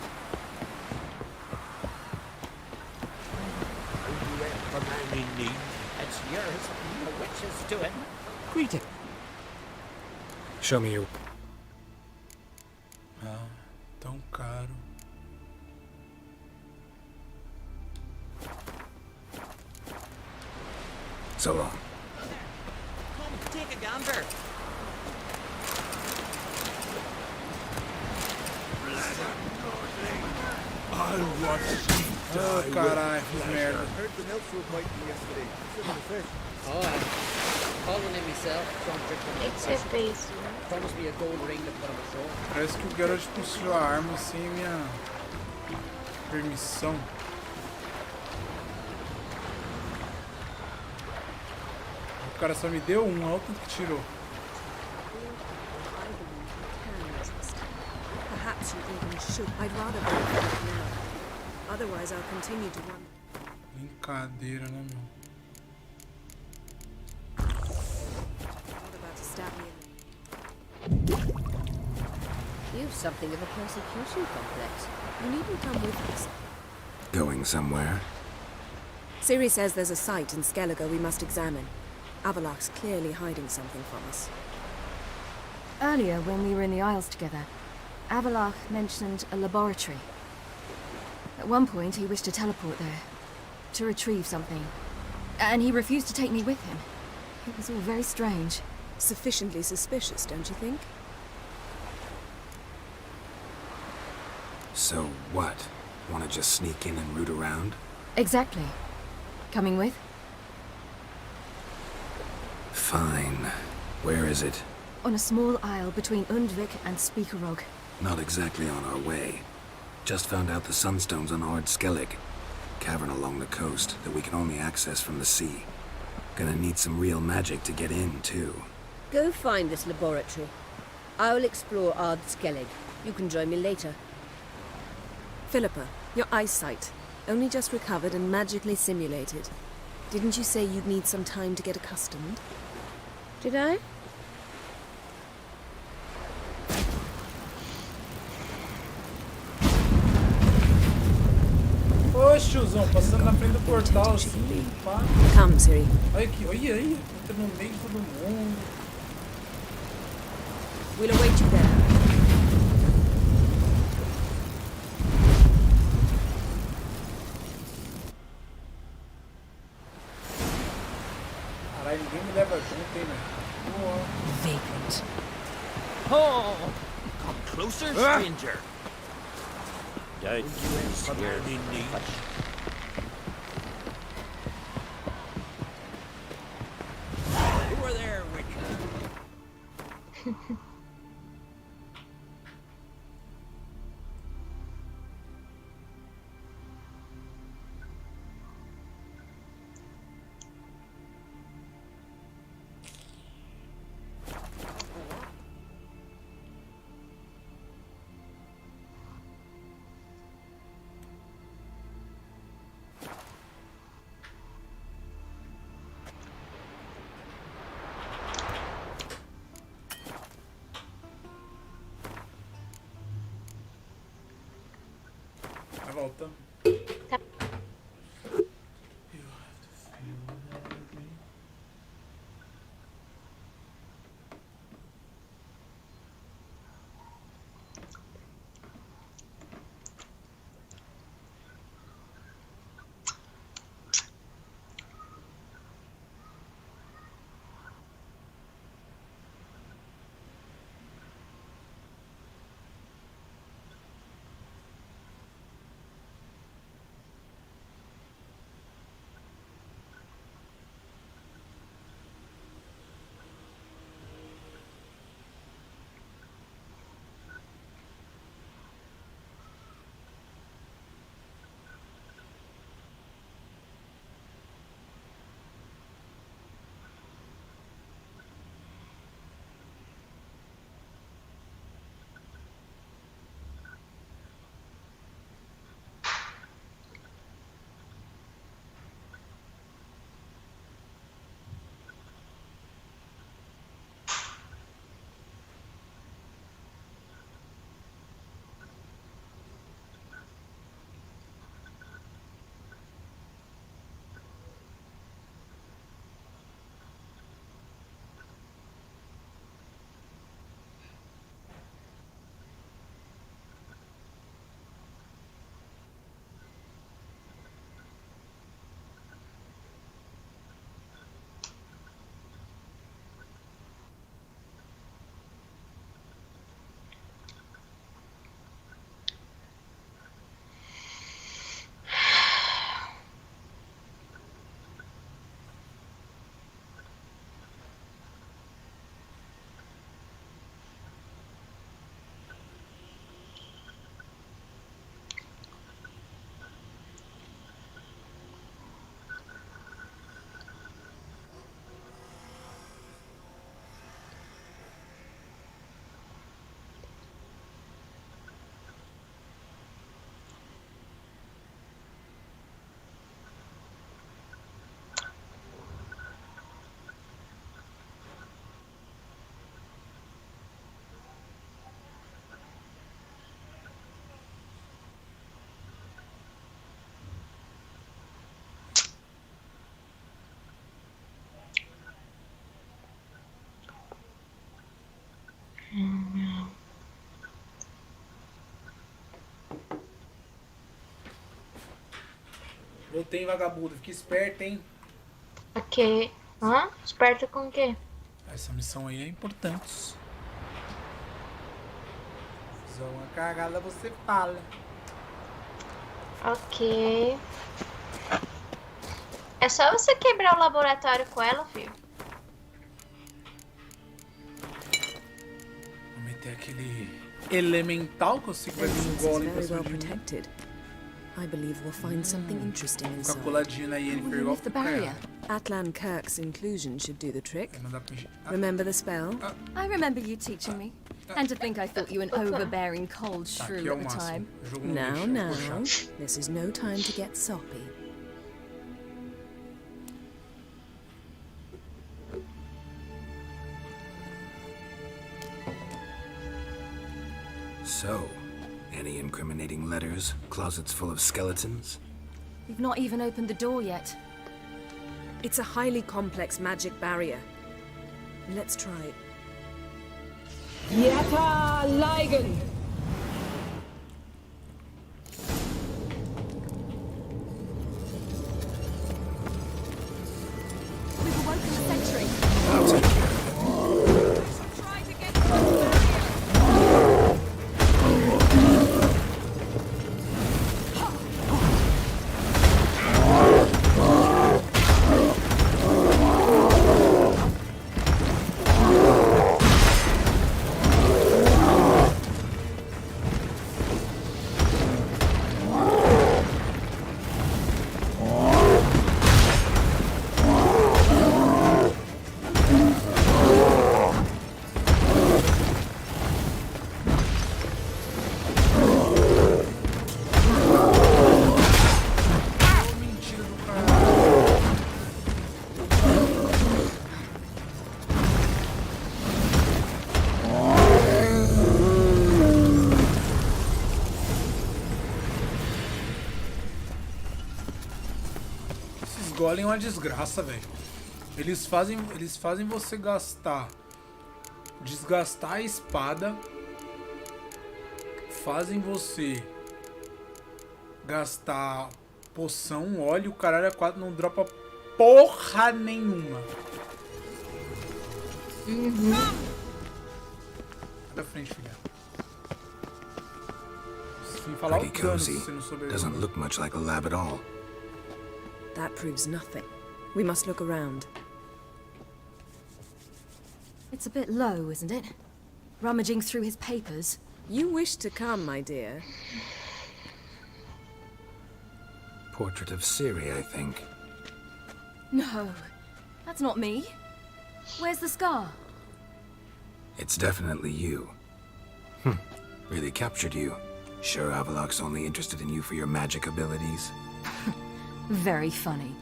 How do you help a man in need? It's yours, and the witch's to it. Greeting. Show me your... Ah, tão caro. So long. Come, take a gander. I'll watch you die. Oh, caralho, fiz merda. Heard the milk were biting yesterday. Swimming the fish. Oh, calling in myself, John Drickman. It's a base. Promised me a gold ring to put on my shoulder. Parece que o Geralt puxou a arma sem minha permissão. O cara só me deu um, olha o tanto que tirou. Perhaps you even should. I'd rather go for it now. Otherwise, I'll continue to wonder. Brincadeira, né, meu? Not about to stab me in You've something of a persecution complex. the... You needn't come with us. Going somewhere? Ciri says there's a site in Skellige we must examine. Avalach's clearly hiding something from us. Earlier, when we were in the Isles together, Avalach mentioned a laboratory. At one point, he wished to teleport there, to retrieve something. And he refused to take me with him. It was all very strange. Sufficiently suspicious, don't you think? So what? Want to just sneak in and root around? Exactly. Coming with? Fine. Where is it? On a small isle between Undvik and Speakerog. Not exactly on our way. Just found out the sunstone's on Ard Skellig. Cavern along the coast that we can only access from the sea. Gonna need some real magic to get in, too. Go find this laboratory. I'll explore Ard Skellig. You can join me later. Philippa, your eyesight. Only just recovered and magically simulated. Didn't you say you'd need some time to get accustomed? Did I? Oxe, tiozão, passando na frente do portal assim, pá. Come, Ciri. Olha aqui, olha aí, entra no meio de todo mundo. We'll await you there. Caralho, ninguém me leva junto, hein, velho. Vagrant. Oh! Come closer, stranger. Don't you scare me, Who are there, Witcher? Volta. Voltei, vagabundo. Fica esperto, hein? Ok. Hã? Esperto com o quê? Essa missão aí é importante. Se fizer uma cagada, você fala. Ok. É só você quebrar o laboratório com ela, filho. Vou meter aquele elemental que eu sei que vai vir um golem pra cima de mim. Protected. I believe we'll find something interesting Ficar inside. coladinho na Yennefer igual the barrier. Atlan Kirk's inclusion should do the trick. Não dá pra... Remember the spell? I remember you teaching me. And to think I thought you an overbearing cold shrew Aqui é o at the máximo. time. O jogo não Now, deixa, now. eu vou puxar. This is no time to get soppy. So, any incriminating letters? Closets full of skeletons? You've not even opened the door yet. It's a highly complex magic barrier. Let's try. Yata Ligen! We've awoken the sentry. I'll take care of it. Try to get through the barrier. Golem é uma desgraça, velho. Eles fazem você desgastar a espada, fazem você gastar poção, óleo, caralho, a 4 não dropa porra nenhuma. Sai da frente, filha. Sem falar Pretty o dano cozy. se você não souber. Doesn't look much like a lab at all. That proves nothing. We must look around. It's a bit low, isn't it? Rummaging through his papers. You wish to come, my dear. Portrait of Ciri, I think. No, that's not me. Where's the scar? It's definitely you. Really captured you. Sure Avalok's only interested in you for your magic abilities? Very funny.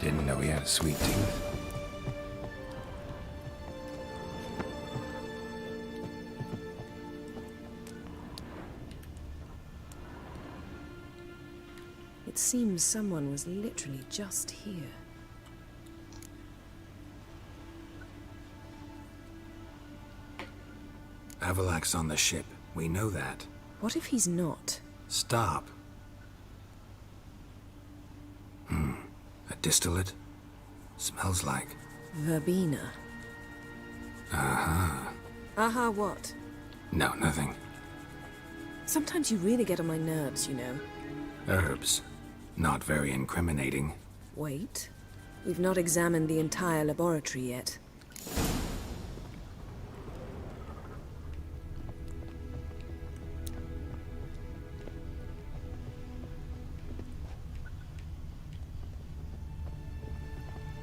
Didn't know he had a sweet tooth. It seems someone was literally just here. Avalok's on the ship. We know that. What if he's not? Stop. A distillate? Smells like... Verbena. Uh-huh. Aha, what? No, nothing. Sometimes you really get on my nerves, you know. Herbs. Not very incriminating. Wait. We've not examined the entire laboratory yet.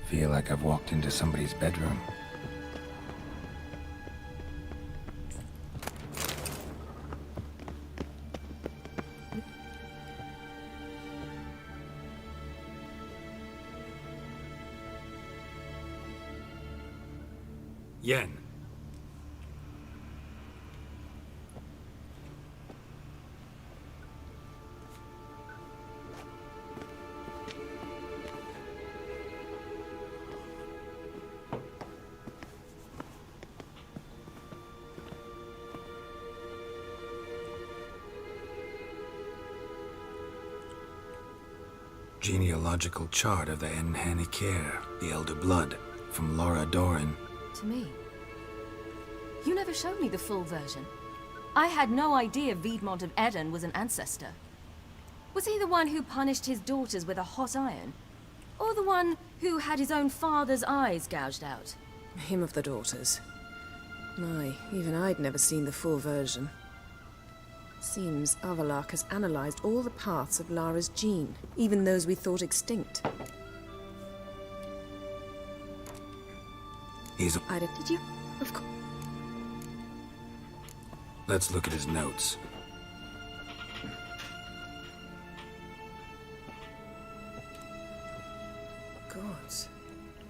Feel like I've walked into somebody's bedroom. Yen. Genealogical chart of the Enhanikir, the Elder Blood, from Laura Doran. To me. You never showed me the full version. I had no idea Viedmont of Eden was an ancestor. Was he the one who punished his daughters with a hot iron? Or the one who had his own father's eyes gouged out? Him of the daughters. My, even I'd never seen the full version. Seems Avalak has analyzed all the parts of Lara's gene, even those we thought extinct. Did you? Of course. Let's look at his notes. Gods.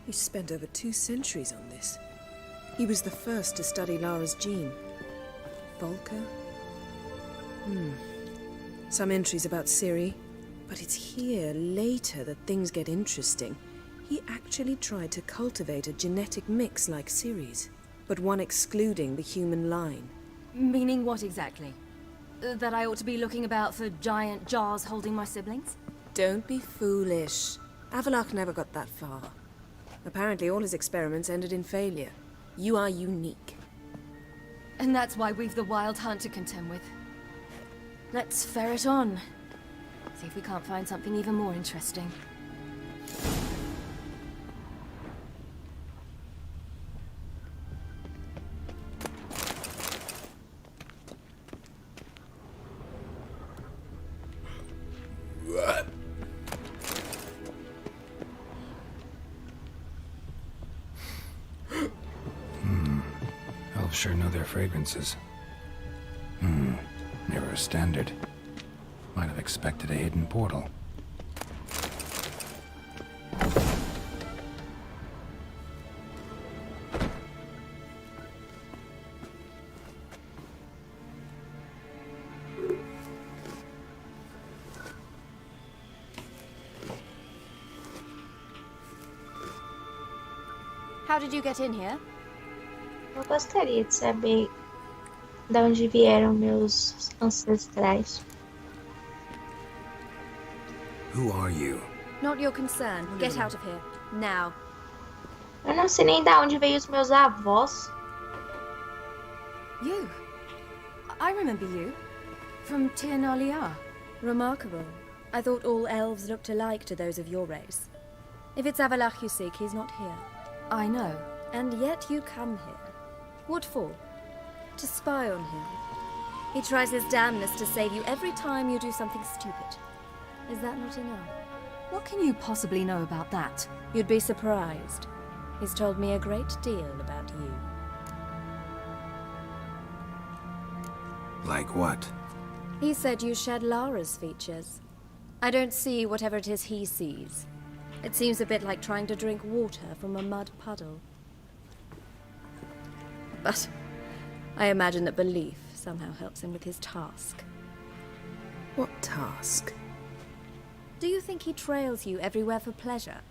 He spent over 2 centuries on this. He was the first to study Lara's gene. Volker? Some entries about Ciri, but it's here, later, that things get interesting. He actually tried to cultivate a genetic mix like Ciri's, but one excluding the human line. Meaning what exactly? That I ought to be looking about for giant jars holding my siblings? Don't be foolish. Avalak never got that far. Apparently all his experiments ended in failure. You are unique. And that's why we've the Wild Hunt to contend with. Let's ferret on. See if we can't find something even more interesting. Elves sure know their fragrances. Never a standard. Might have expected a hidden portal. How did you get in here? Eu gostaria de saber de onde vieram meus ancestrais. Who are you? Not your concern. Get out of here. Now. Eu não sei nem de onde veio os meus avós. You? I remember you. From Tir Nalia. Remarkable. I thought all elves looked alike to those of your race. If it's Avalach you seek, he's not here. I know. And yet you come here. What for? To spy on him. He tries his damnedest to save you every time you do something stupid. Is that not enough? What can you possibly know about that? You'd be surprised. He's told me a great deal about you. Like what? He said you shared Lara's features. I don't see whatever it is he sees. It seems a bit like trying to drink water from a mud puddle. But I imagine that belief somehow helps him with his task. What task? Do you think he trails you everywhere for pleasure?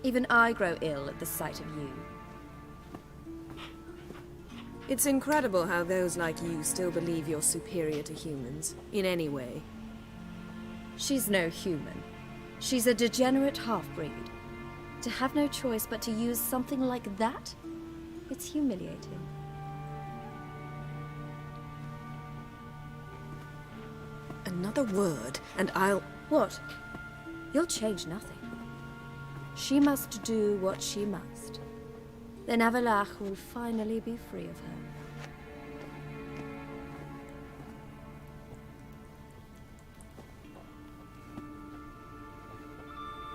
Even I grow ill at the sight of you. It's incredible how those like you still believe you're superior to humans, in any way. She's no human. She's a degenerate half-breed. To have no choice but to use something like that? It's humiliating. Another word, and I'll... What? You'll change nothing. She must do what she must. Then Avalach will finally be free of her.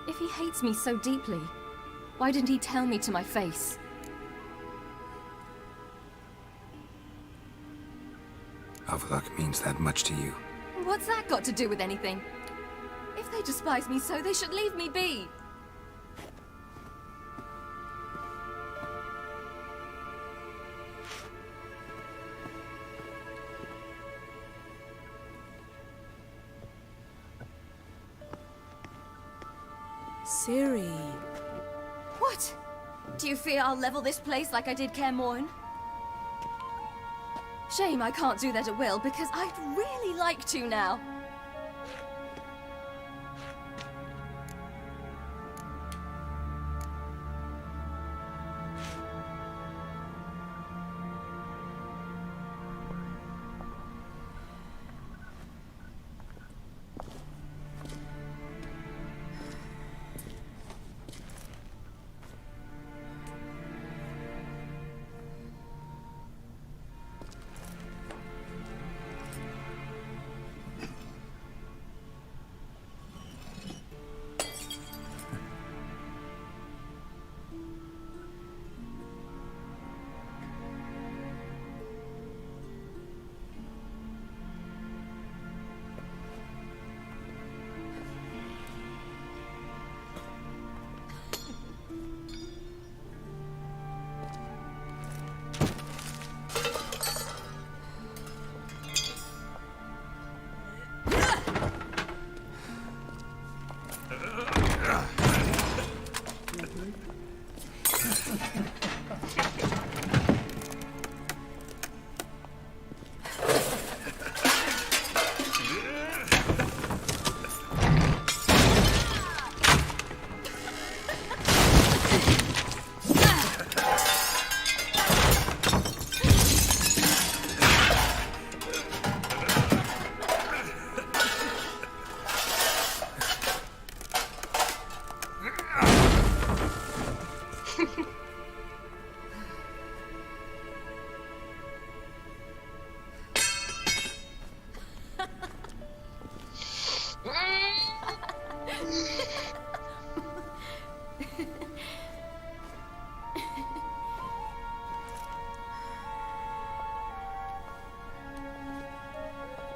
If he hates me so deeply, why didn't he tell me to my face? Avalok means that much to you. What's that got to do with anything? If they despise me so, they should leave me be. Ciri. What? Do you fear I'll level this place like I did Kaer Morhen? Shame I can't do that at will, because I'd really like to now.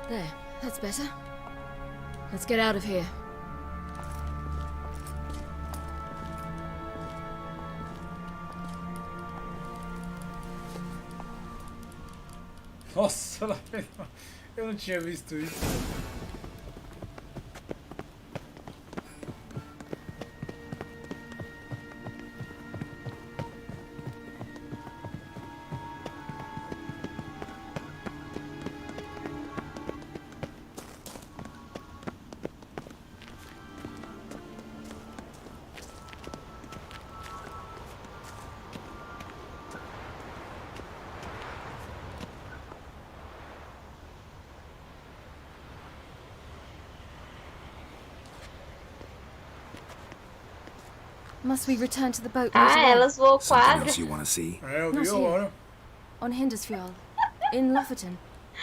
There, that's better. Let's get out of here. Nossa, eu não tinha visto isso. Must we return to the boat? Elas voam Something quadra. else you want to see? Not here. On Hindersfjord, in Lofoten.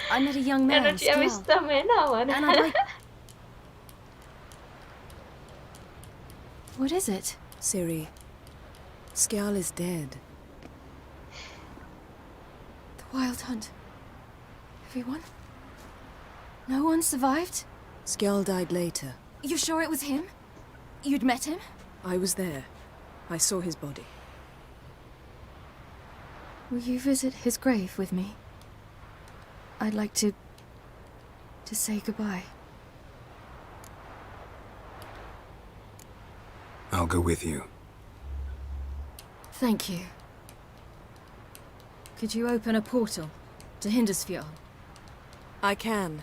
I met a young Eu man, não tinha visto Skjal. também não, Ana. And I'd like... What is it? Ciri, Skjal is dead. The Wild Hunt. Everyone? No one survived? Skjal died later. You sure it was him? You'd met him? I was there. I saw his body. Will you visit his grave with me? I'd like to say goodbye. I'll go with you. Thank you. Could you open a portal to Hindersfjord? I can.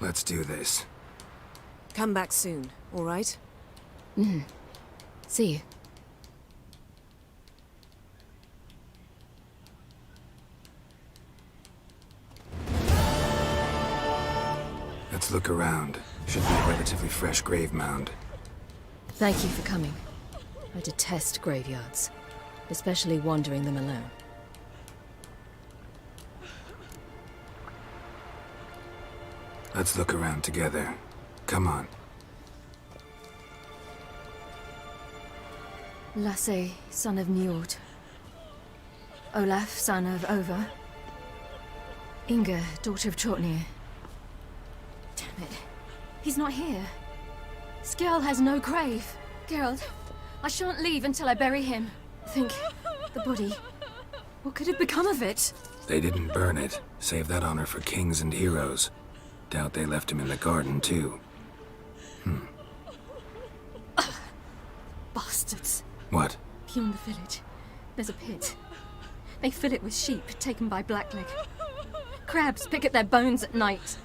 Let's do this. Come back soon, all right? See you. Let's look around. Should be a relatively fresh grave mound. Thank you for coming. I detest graveyards, especially wandering them alone. Let's look around together. Come on. Lasse, son of Njord. Olaf, son of Over. Inga, daughter of Trotnir. Damn it. He's not here. Skjal has no grave. Geralt, I shan't leave until I bury him. Think, the body. What could have become of it? They didn't burn it. Save that honor for kings and heroes. Doubt they left him in the garden, too. Bastards. What? Beyond the village, there's a pit. They fill it with sheep taken by Blackleg. Crabs pick at their bones at night.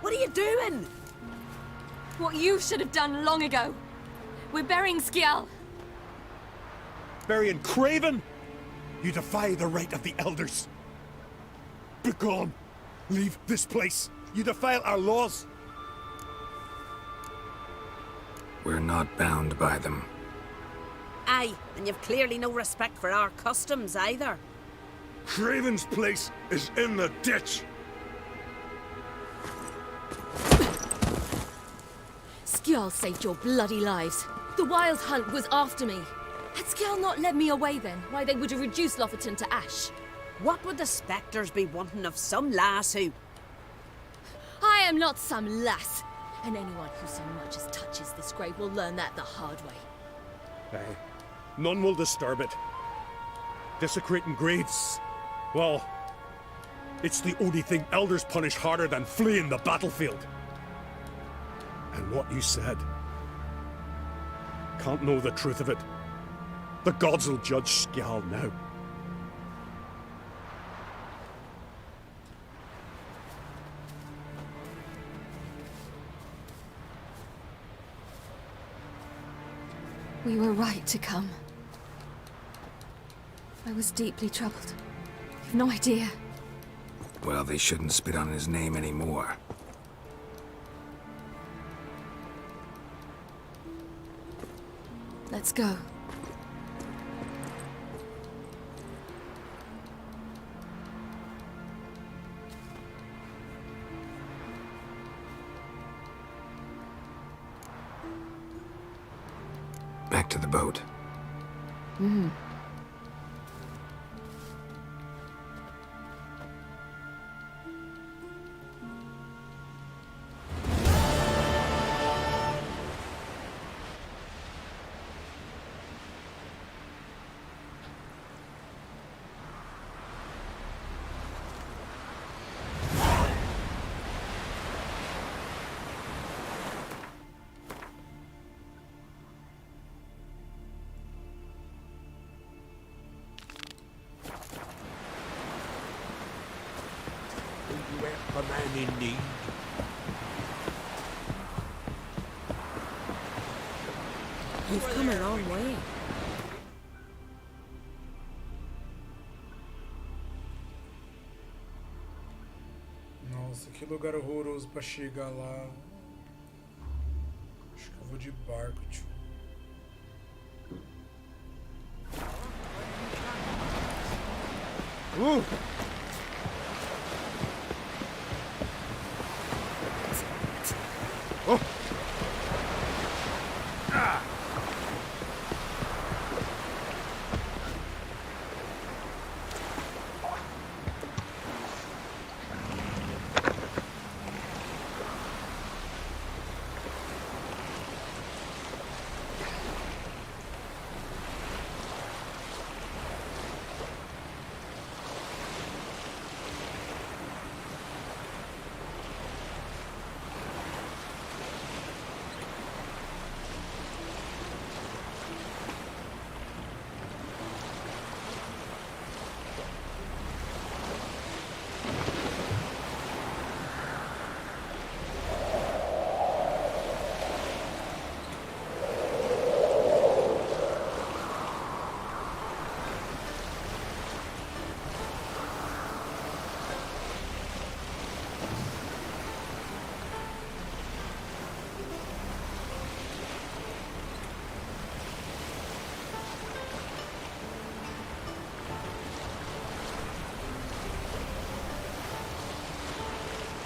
What are you doing? What you should have done long ago. We're burying Skjal. Burying Craven? You defy the right of the elders. Begone! Leave this place! You defile our laws! We're not bound by them. Aye, and you've clearly no respect for our customs either. Craven's place is in the ditch! Skjall saved your bloody lives. The Wild Hunt was after me. Had Skjall not led me away then, why they would have reduced Lofoten to ash. What would the spectres be wanting of some lass who... I am not some lass, and anyone who so much as touches this grave will learn that the hard way. Aye. None will disturb it. Desecrating graves. Well, it's the only thing elders punish harder than fleeing the battlefield. And what you said. Can't know the truth of it. The gods will judge Skjall now. We were right to come. I was deeply troubled. You've no idea. Well, they shouldn't spit on his name anymore. Let's go. Back to the boat. Mm. A man in need. You've come a long way. Nossa, que lugar horroroso pra chegar lá. Acho que eu vou de barco, tio.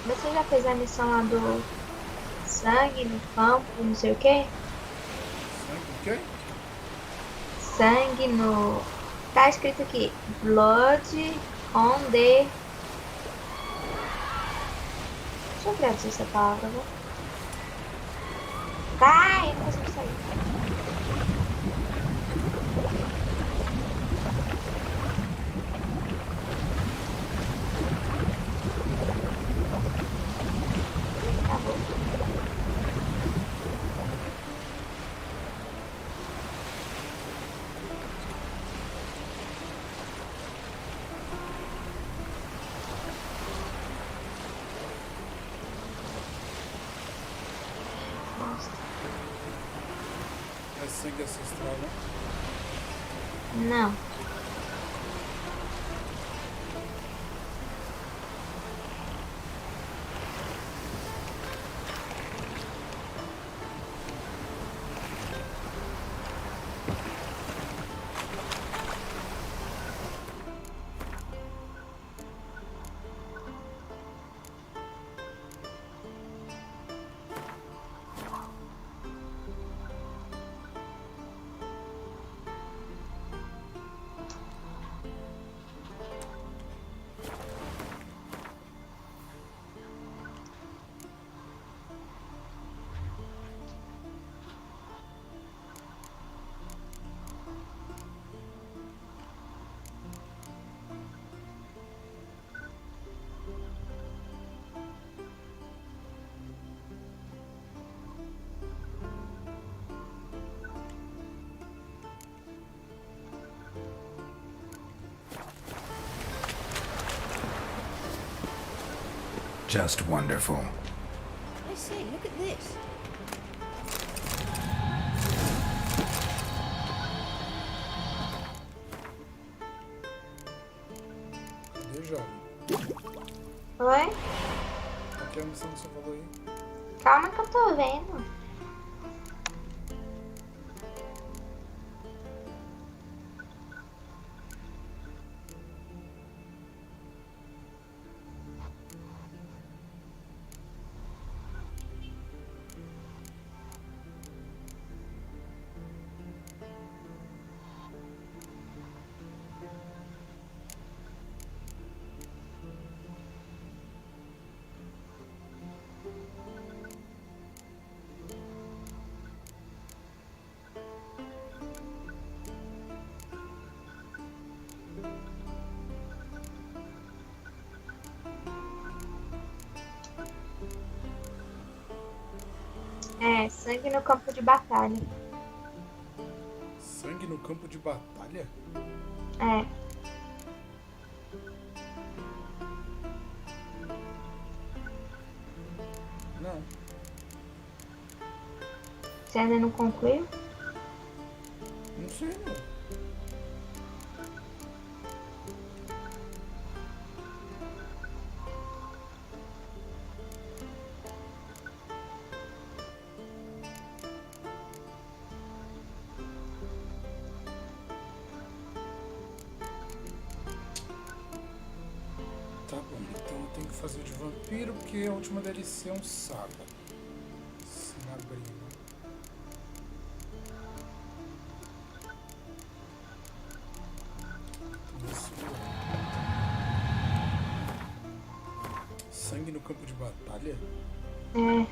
Você já fez a missão lá do sangue no campo, não sei o que? Sangue o quê? Sangue no... Tá escrito aqui. Blood on the... Deixa eu traduzir essa palavra, vou. Ai, não consigo sair. É sangue ancestral, né? Não. Just wonderful. I say, look at this. Cadê, jovem? Oi? Qual que é a missão que você falou aí? Calma que eu tô vendo. É, sangue no campo de batalha. Sangue no campo de batalha? É. Não. Você ainda não concluiu? Não sei, não. Tá bom, então eu tenho que fazer de vampiro porque a última DLC é um saco. Se não abrir, né? Sangue no campo de batalha? É.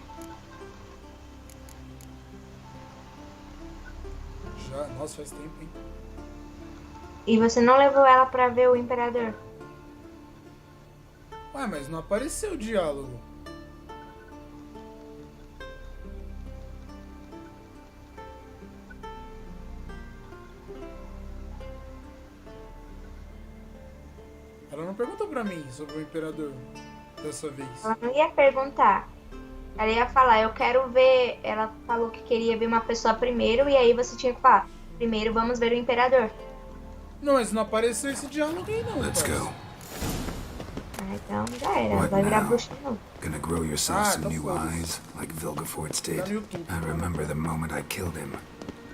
Já? Nossa, faz tempo, hein? E você não levou ela pra ver o Imperador? Ué, mas não apareceu o diálogo. Ela não perguntou pra mim sobre o Imperador dessa vez. Ela não ia perguntar. Ela ia falar, eu quero ver. Ela falou que queria ver uma pessoa primeiro, e aí você tinha que falar, primeiro vamos ver o Imperador. Não, mas não apareceu esse diálogo aí não. Let's parça. go. Ah, então já era. Ela What vai virar now? bruxa de novo. Gonna grow yourself some tá new foda-se. eyes, like Vilgefortz did. Tá no YouTube. I remember the moment I killed him.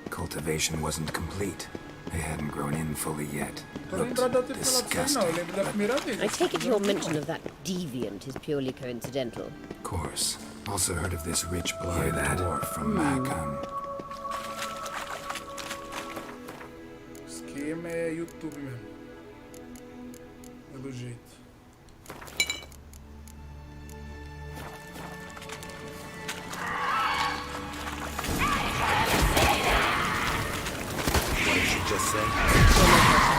Cultivation wasn't complete. They hadn't grown in fully yet. Tô Looked lembrado de eu ter falado isso aí, disgusting. não. Eu lembro da primeira vez. I take it your mention of that deviant is purely coincidental. Of course. Also heard of this rich blood dwarf from Macon. O esquema é YouTube mesmo. Pelo jeito. What did she just say?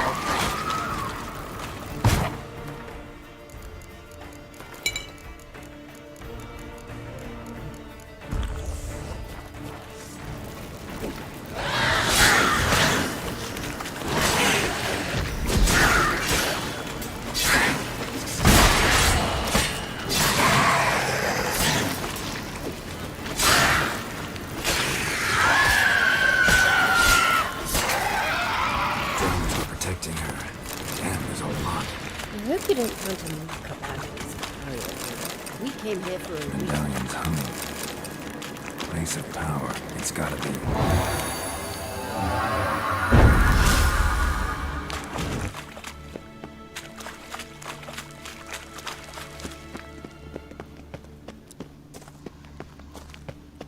Drones were protecting her. Damn, there's a lot. I hope you don't count a markup out of this carrier. We came here for a reason. Medallion's humming. Place of power. It's gotta be.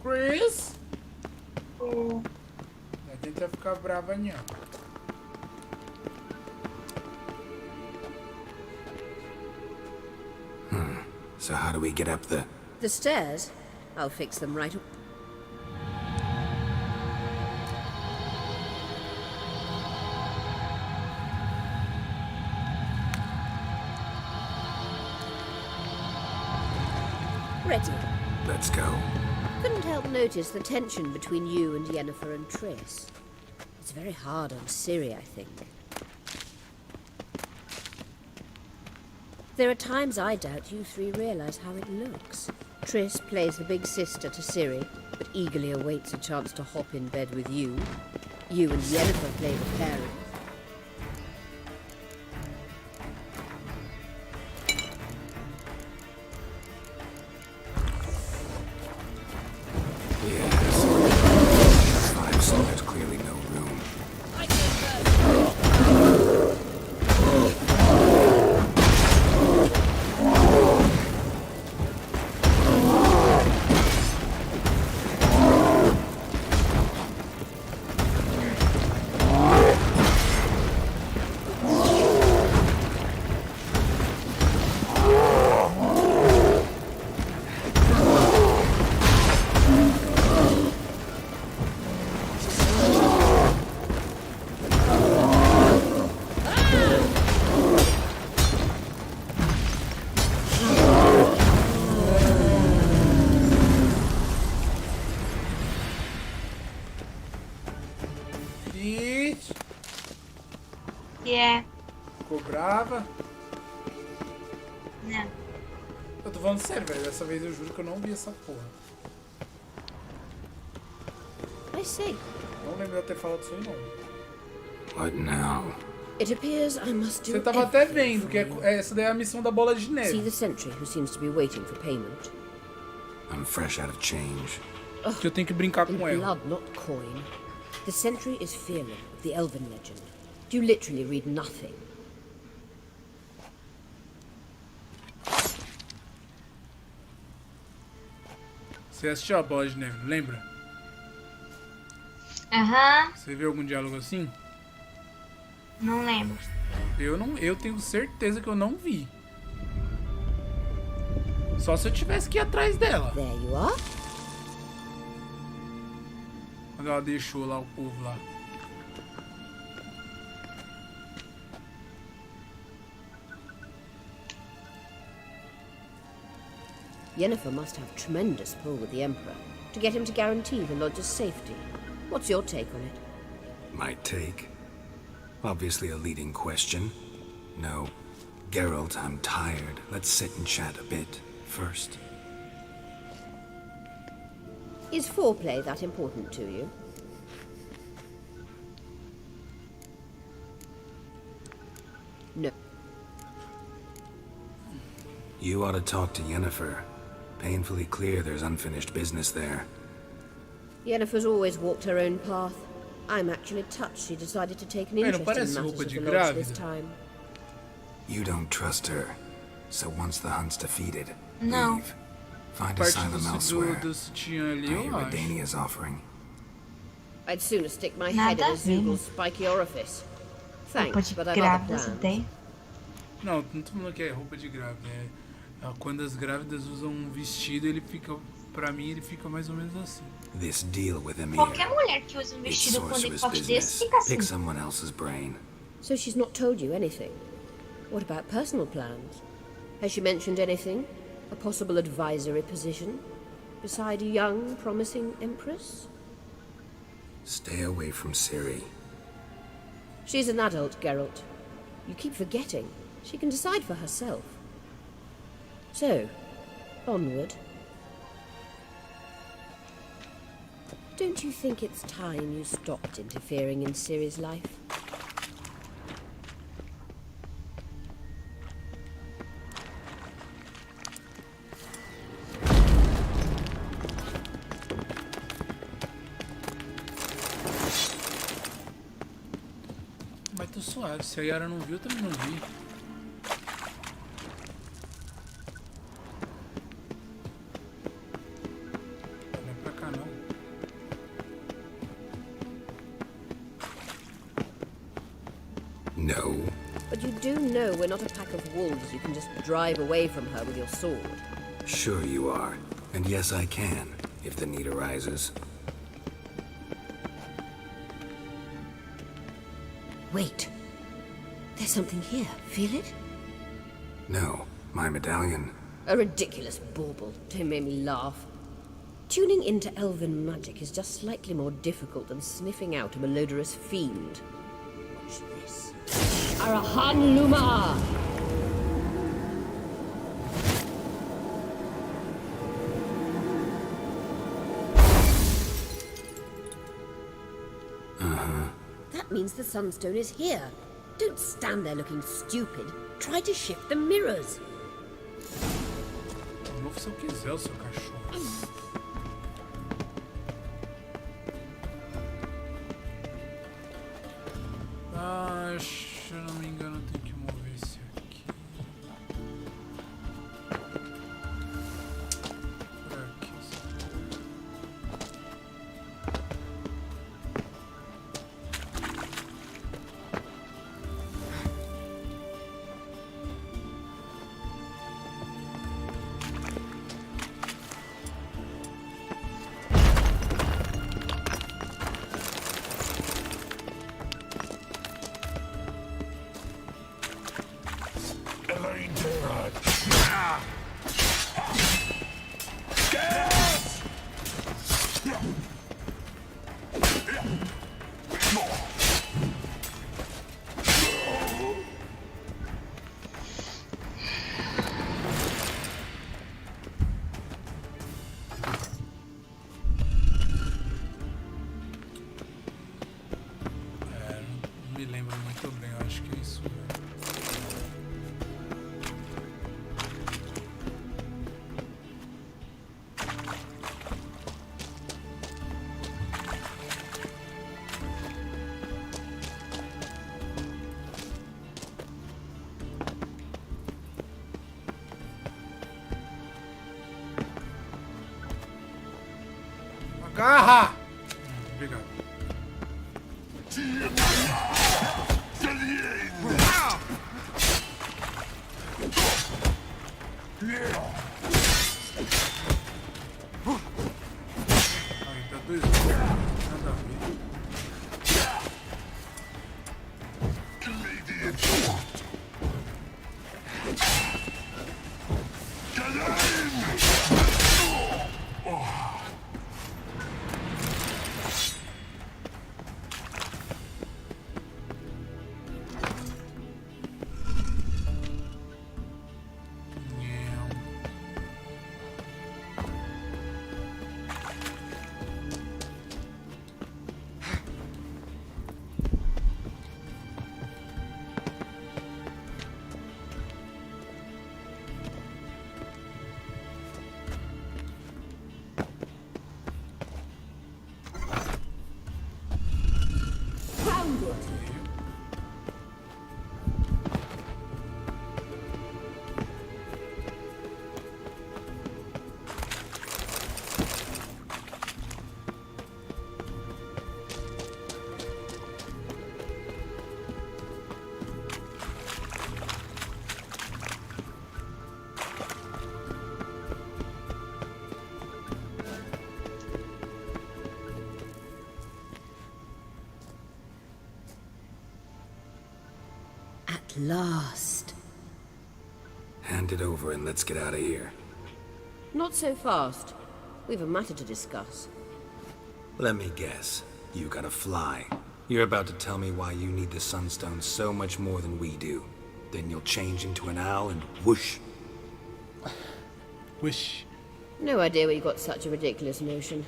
Chris? Vai tentar ficar brava, não. So how do we get up the... The stairs? I'll fix them right away. Ready. Let's go. Couldn't help notice the tension between you and Yennefer and Triss. It's very hard on Ciri, I think. There are times I doubt you three realize how it looks. Triss plays the big sister to Ciri, but eagerly awaits a chance to hop in bed with you. You and Yennefer play the parents. Yes. 5, so there's clearly no room. Ficou brava? Não. Eu tô falando sério, velho. Dessa vez eu juro que eu não vi essa porra. I see. Não lembro de eu ter falado isso aí, não. What now? It appears I must do Você tava até vendo que essa daí é a missão da bola de neve. See the sentry who seems to be waiting for payment. I'm fresh out of change. Que eu tenho que brincar com ela. Blood, not coin. The sentry is Fearlin of the Elven legend. You literally read nothing. Você assistiu a bola de neve, lembra? Aham. Você viu algum diálogo assim? Não lembro. Eu tenho certeza que eu não vi. Só se eu tivesse que ir atrás dela. There you are. Quando ela deixou lá o povo lá. Yennefer must have tremendous pull with the Emperor to get him to guarantee the Lodge's safety. What's your take on it? My take? Obviously a leading question. No. Geralt, I'm tired. Let's sit and chat a bit first. Is foreplay that important to you? No. You ought to talk to Yennefer. Painfully clear there's unfinished business there. Yennefer's always walked her own path. I'm actually touched she decided to take an interest in matters of the Lodge this time. You don't trust her. So once the hunt's defeated, No. leave. Find asylum elsewhere. I hear Redania's offering. I'd sooner stick my head in a Zoogal's spiky orifice. Thanks, but I've other plans. Não, não tô falando que é roupa de grávida. Quando as grávidas usam um vestido, ele fica, pra mim, ele fica mais ou menos assim. This deal with Emir. Qualquer mulher que use um vestido com decote desse fica assim. Pick someone else's brain. So she's not told you anything? What about personal plans? Has she mentioned anything? A possible advisory position? Beside a young, promising empress? Stay away from Ciri. She's an adult, Geralt. You keep forgetting. She can decide for herself. So, onward. Don't you think it's time you stopped interfering in Ciri's life? Mas tô suave, se a Yara não viu, eu também não vi. Não é pra cá não. No. But you do know we're not a pack of wolves you can just drive away from her with your sword. Sure you are. And yes, I can, if the need arises. Wait. There's something here. Feel it? No. My medallion. A ridiculous bauble. Don't make me laugh. Tuning into elven magic is just slightly more difficult than sniffing out a malodorous fiend. Watch this. Arahan Luma! That means the Sunstone is here. Don't stand there looking stupid. Try to shift the mirrors. Move se eu quiser, o seu cachorro. Se eu não me engano, tem que mover esse aqui. Por aqui. Me lembro muito bem, eu acho que é isso mesmo. Agarra! Obrigado. Ai, tá dois nada a ver. At last. Hand it over and let's get out of here. Not so fast. We've a matter to discuss. Let me guess. You gotta fly. You're about to tell me why you need the Sunstone so much more than we do. Then you'll change into an owl and whoosh. Whoosh. No idea where you got such a ridiculous notion.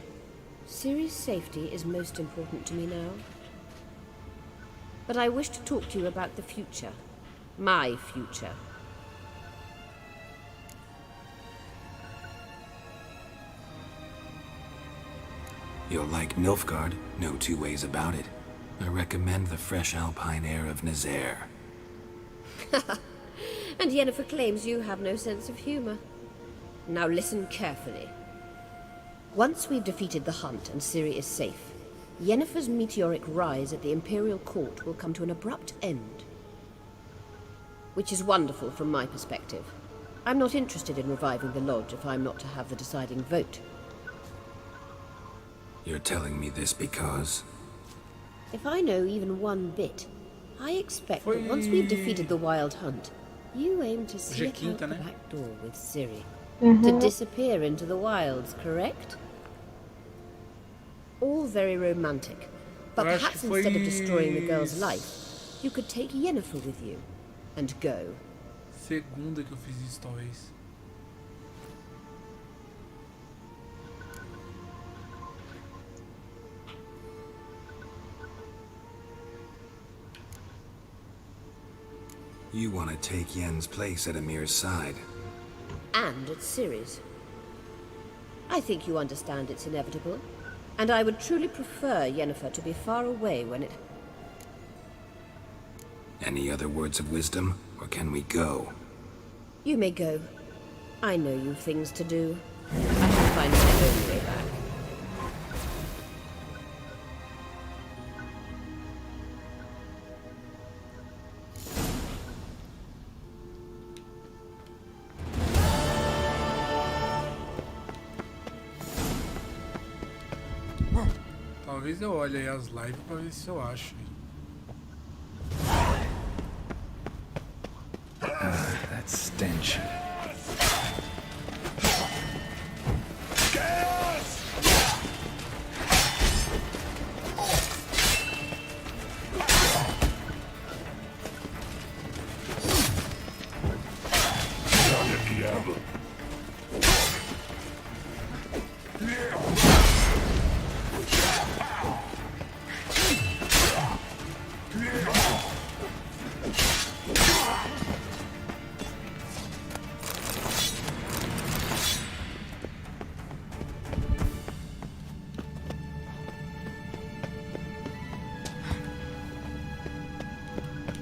Ciri's safety is most important to me now. But I wish to talk to you about the future. My future. You'll like Nilfgaard, no two ways about it. I recommend the fresh alpine air of Nazaire. And Yennefer claims you have no sense of humor. Now listen carefully. Once we've defeated the hunt and Ciri is safe, Yennefer's meteoric rise at the Imperial Court will come to an abrupt end. Which is wonderful from my perspective. I'm not interested in reviving the Lodge if I'm not to have the deciding vote. You're telling me this because... If I know even one bit, I expect that once we've defeated the Wild Hunt, you aim to slip out the back door with Ciri. To disappear into the wilds, correct? All very romantic. But perhaps instead of destroying the girl's life, you could take Yennefer with you and go. Segunda que eu fiz isso, talvez. You want to take Yen's place at Emir's side. And at Ciri's. I think you understand it's inevitable, and I would truly prefer Yennefer to be far away when it... Any other words of wisdom, or can we go? You may go. I know you've things to do. I can find my own way back. Talvez eu olhe aí as lives pra ver se eu acho. That stench.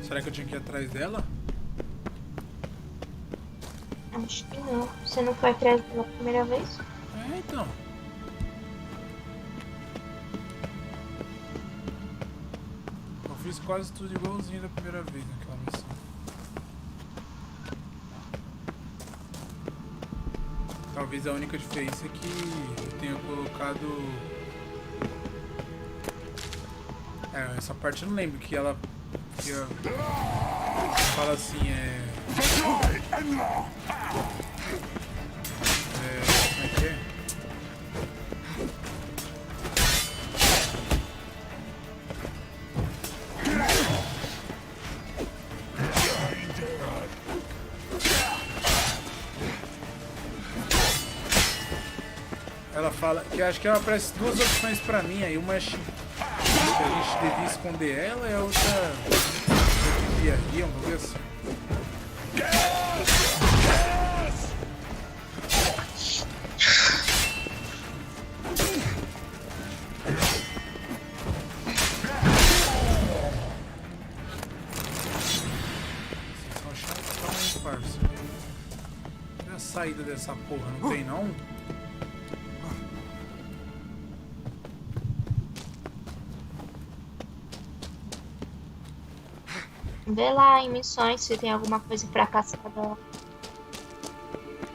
Será que eu tinha que ir atrás dela? Acho que não. Você não foi atrás pela primeira vez? É, então. Eu fiz quase tudo igualzinho da primeira vez naquela missão. Talvez a única diferença é que eu tenha colocado... essa parte eu não lembro, que ela... fala assim, como é que é? Ela fala que acho que ela aparece duas opções pra mim, aí uma é que a gente devia esconder ela e a outra eu devia rir, vamos ver assim. Vocês são chatão, hein, parça? Cadê a saída dessa porra? Não tem não? Vê lá em missões se tem alguma coisa pra caçar dela.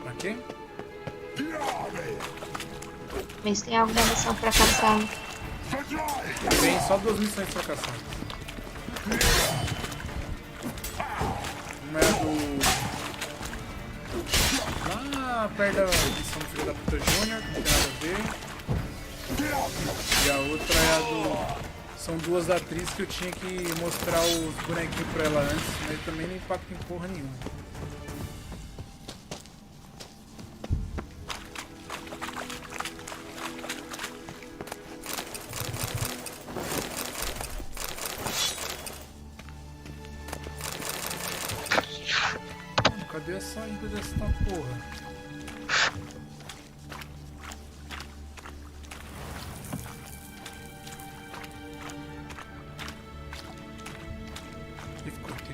Pra quê? Vê se tem alguma missão pra caçar. Tem só 2 missões pra caçar. Uma é do... lá perto da missão do filho da puta Júnior, que não tem nada a ver. E a outra é a do... São 2 atrizes que eu tinha que mostrar os bonequinhos pra ela antes, mas também não impacta em porra nenhuma. Cadê a saída dessa porra?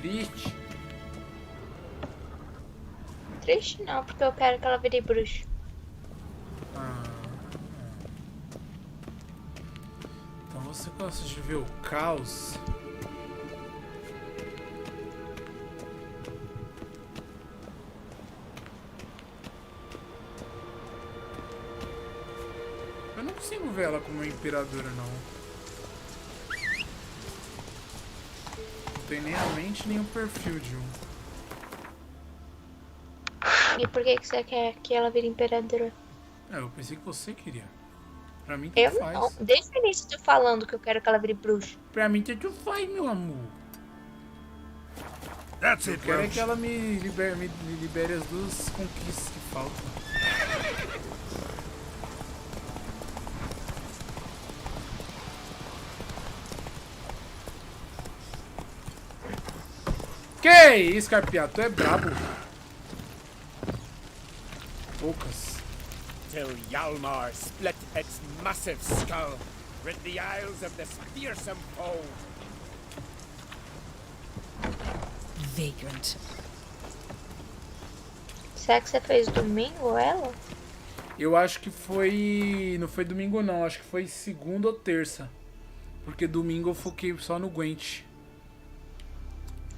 Triste? Triste não, porque eu quero que ela vire bruxa. Então você gosta de ver o caos? Eu não consigo ver ela como uma imperadora, não. Não tem nem a mente nem o perfil de um. E por que você quer que ela vire imperadora? Eu pensei que você queria. Pra mim Eu tanto faz. não. Desde o início tô falando que eu quero que ela vire bruxa. Pra mim tanto faz, meu amor. Eu quero é que ela me libere as 2 conquistas que faltam. Que isso, Carpiato? Tu é brabo. Poucas. Till Yalmar split its massive skull, rid the isles of this fearsome foe. Vagrant. Será que você fez domingo, ela? Eu acho que foi... Não foi domingo, não. Acho que foi segunda ou terça. Porque domingo eu foquei só no Gwent.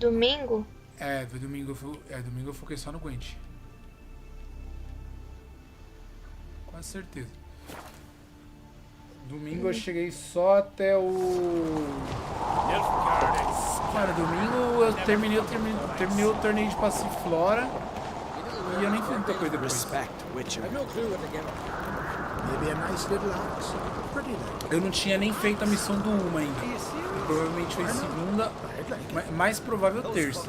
Domingo? É, foi domingo. Domingo eu foquei só no Gwent. Quase certeza. Domingo eu cheguei só até o... Cara, domingo eu terminei o torneio de Passiflora. E eu nem fiz muita coisa depois. Eu não tinha nem feito a missão do Uma ainda. Provavelmente foi segunda, mais provável terça.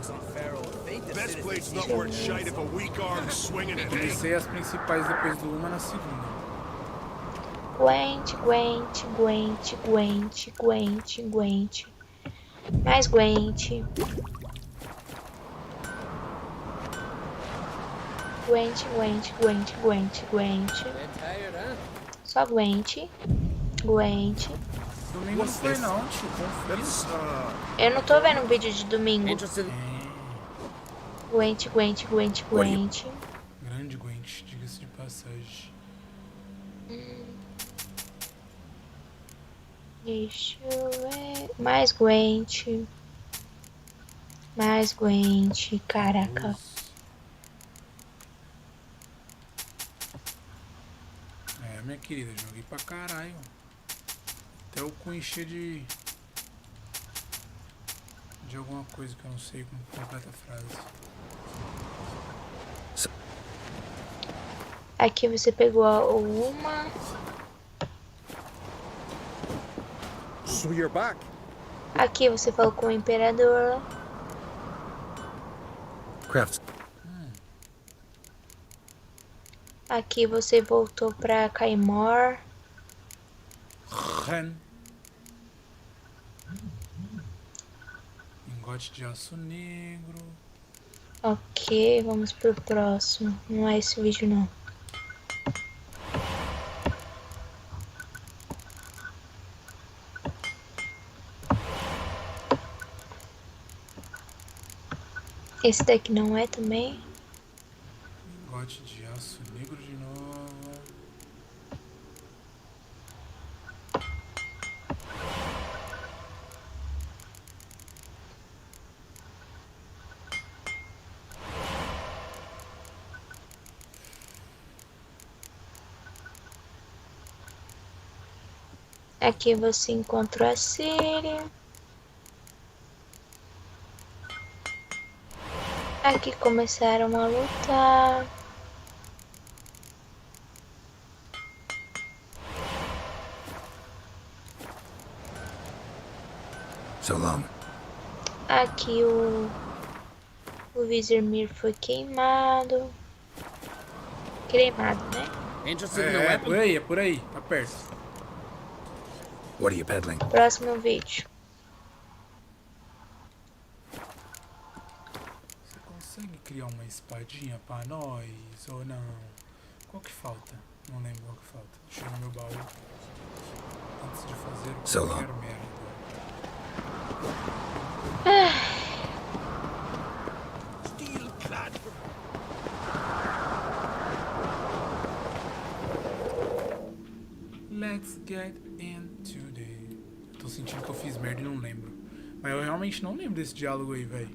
Comecei as principais depois do Uma na segunda. Gwent. Mais Gwent. Gwent. Só Gwent. Domingo não foi não, tio. Confia. Eu não tô vendo um vídeo de domingo. Gwent. Grande Gwent, diga-se de passagem. Deixa eu ver. Mais Gwent. Caraca. É, minha querida, joguei pra caralho. Até o cu encher de alguma coisa que eu não sei como completa a frase. Aqui você pegou uma. So you're back. Aqui você falou com o Imperador. Crafts. Aqui você voltou pra Kaimor. Lingote de aço negro. Ok, vamos pro próximo. Não é esse vídeo não. Esse daqui não é também? Lingote de aço negro de novo. Aqui você encontrou a Síria. Aqui começaram a lutar. So long. Aqui o Vizirmir foi queimado. Cremado, né? É por aí, tá perto. What are you peddling? Próximo vídeo. Você consegue criar uma espadinha pra nós ou não? Qual que falta? Não lembro qual que falta. Deixa eu ver no meu baú. Antes de fazer qualquer merda. Let's get into the... Tô sentindo que eu fiz merda e não lembro. Mas eu realmente não lembro desse diálogo aí, velho.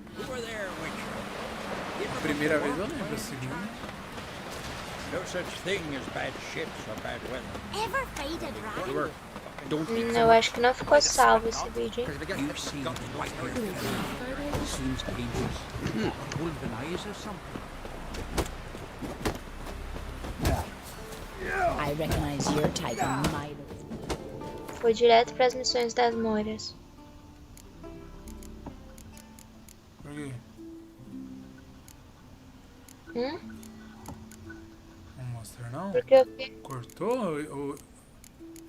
A primeira vez eu lembro, a segunda... No such thing as bad ships or bad weather. Ever faded, right? Eu acho que não ficou salvo esse vídeo, hein? You've seen white seems dangerous. Golden eyes or something. I recognize your type of might. Foi direto para as missões das Moiras. Por quê? Não mostra não? Porque eu... Cortou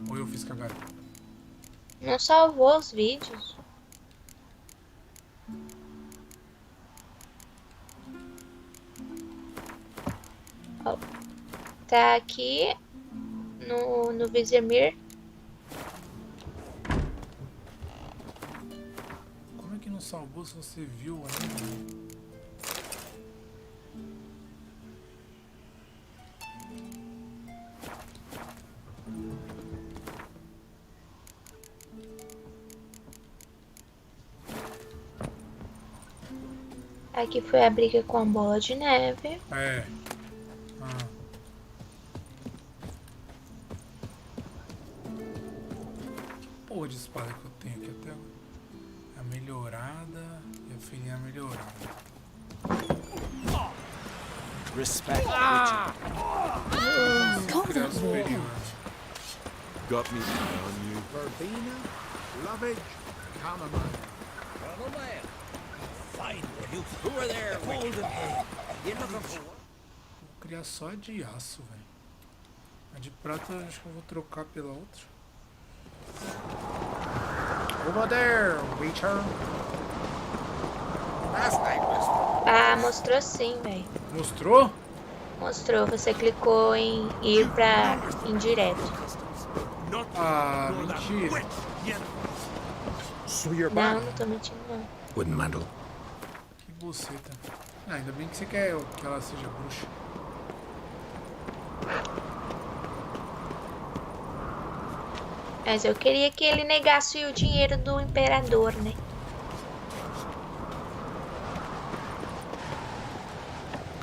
ou eu fiz cagada? Não salvou os vídeos. Ó, tá aqui no Vizimir. Como é que não salvou se você viu ali? Aqui foi a briga com a bola de neve. É. Ah. Porra de espada que eu tenho aqui até agora. A melhorada e a fininha melhorada. Respect. Superior. Got me on you. Verbena, lovage, chamomile. Chamomile. Fine, will you? Who are there? Hold it. You looking for what? Vou criar só a de aço, velho. A de prata acho que eu vou trocar pela outra. Over there, Witcher. Ah, mostrou sim, velho. Mostrou? Mostrou. Você clicou em ir pra indireto. Ah, mentira. Não, não tô mentindo, não. Wouldn't meddle. Que buceta. Ah, ainda bem que você quer que ela seja bruxa. Mas eu queria que ele negasse o dinheiro do imperador, né?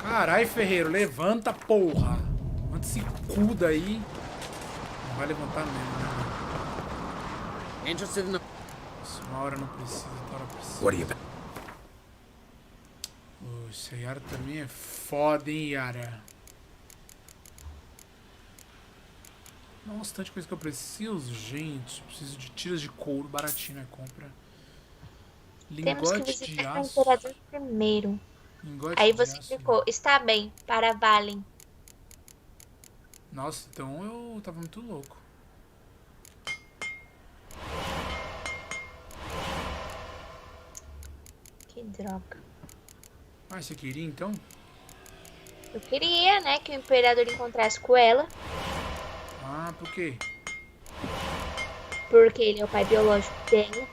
Carai, Ferreiro, levanta, porra. Levanta esse cu daí. Não vai levantar mesmo, né? Interested in the... Uma hora não precisa, outra hora precisa. What do you... Essa Yara também é foda, hein, Yara? Nossa, tanta coisa que eu preciso, gente. Preciso de tiras de couro, baratinho, né? Compra. Temos que Lingote de visitar o aço. imperador primeiro. Lingote Aí de você aço. clicou, está bem, para Valen. Nossa, então eu tava muito louco. Que droga. Ah, você queria então? Eu queria, né, que o imperador encontrasse com ela. Ah, por quê? Porque ele é o pai biológico dela.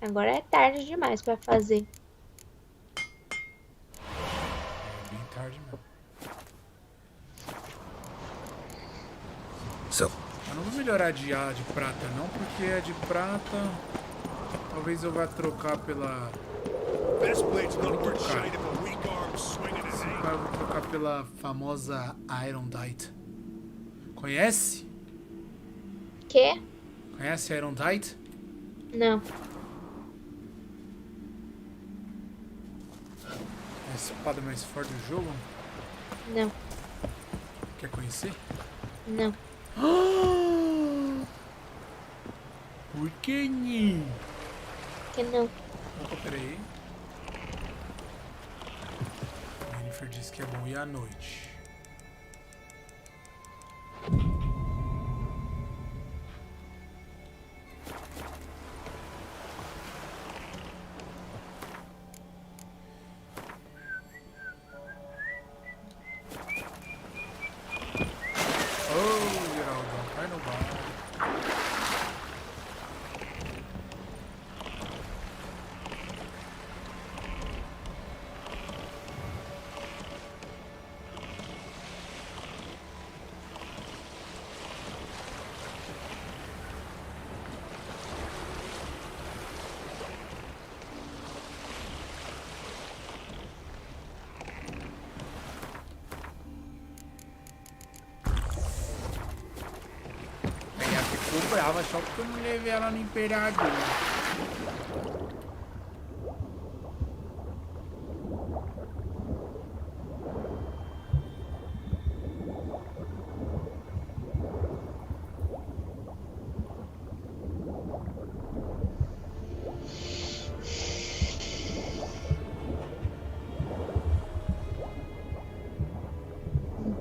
Agora é tarde demais pra fazer. É bem tarde mesmo. So, Eu não vou melhorar de prata não, porque a de prata talvez eu vá trocar pela... Muito caro. Eu vou trocar pela famosa Irondite. Conhece? Quê? Conhece a Irondite? Não. É a espada mais forte do jogo? Não. Quer conhecer? Não. Por que não? Que não. Opa, peraí. A Jennifer disse que é bom ir à noite. Oh, Geraldão, vai no bar. Brava só porque eu não levei ela no imperador.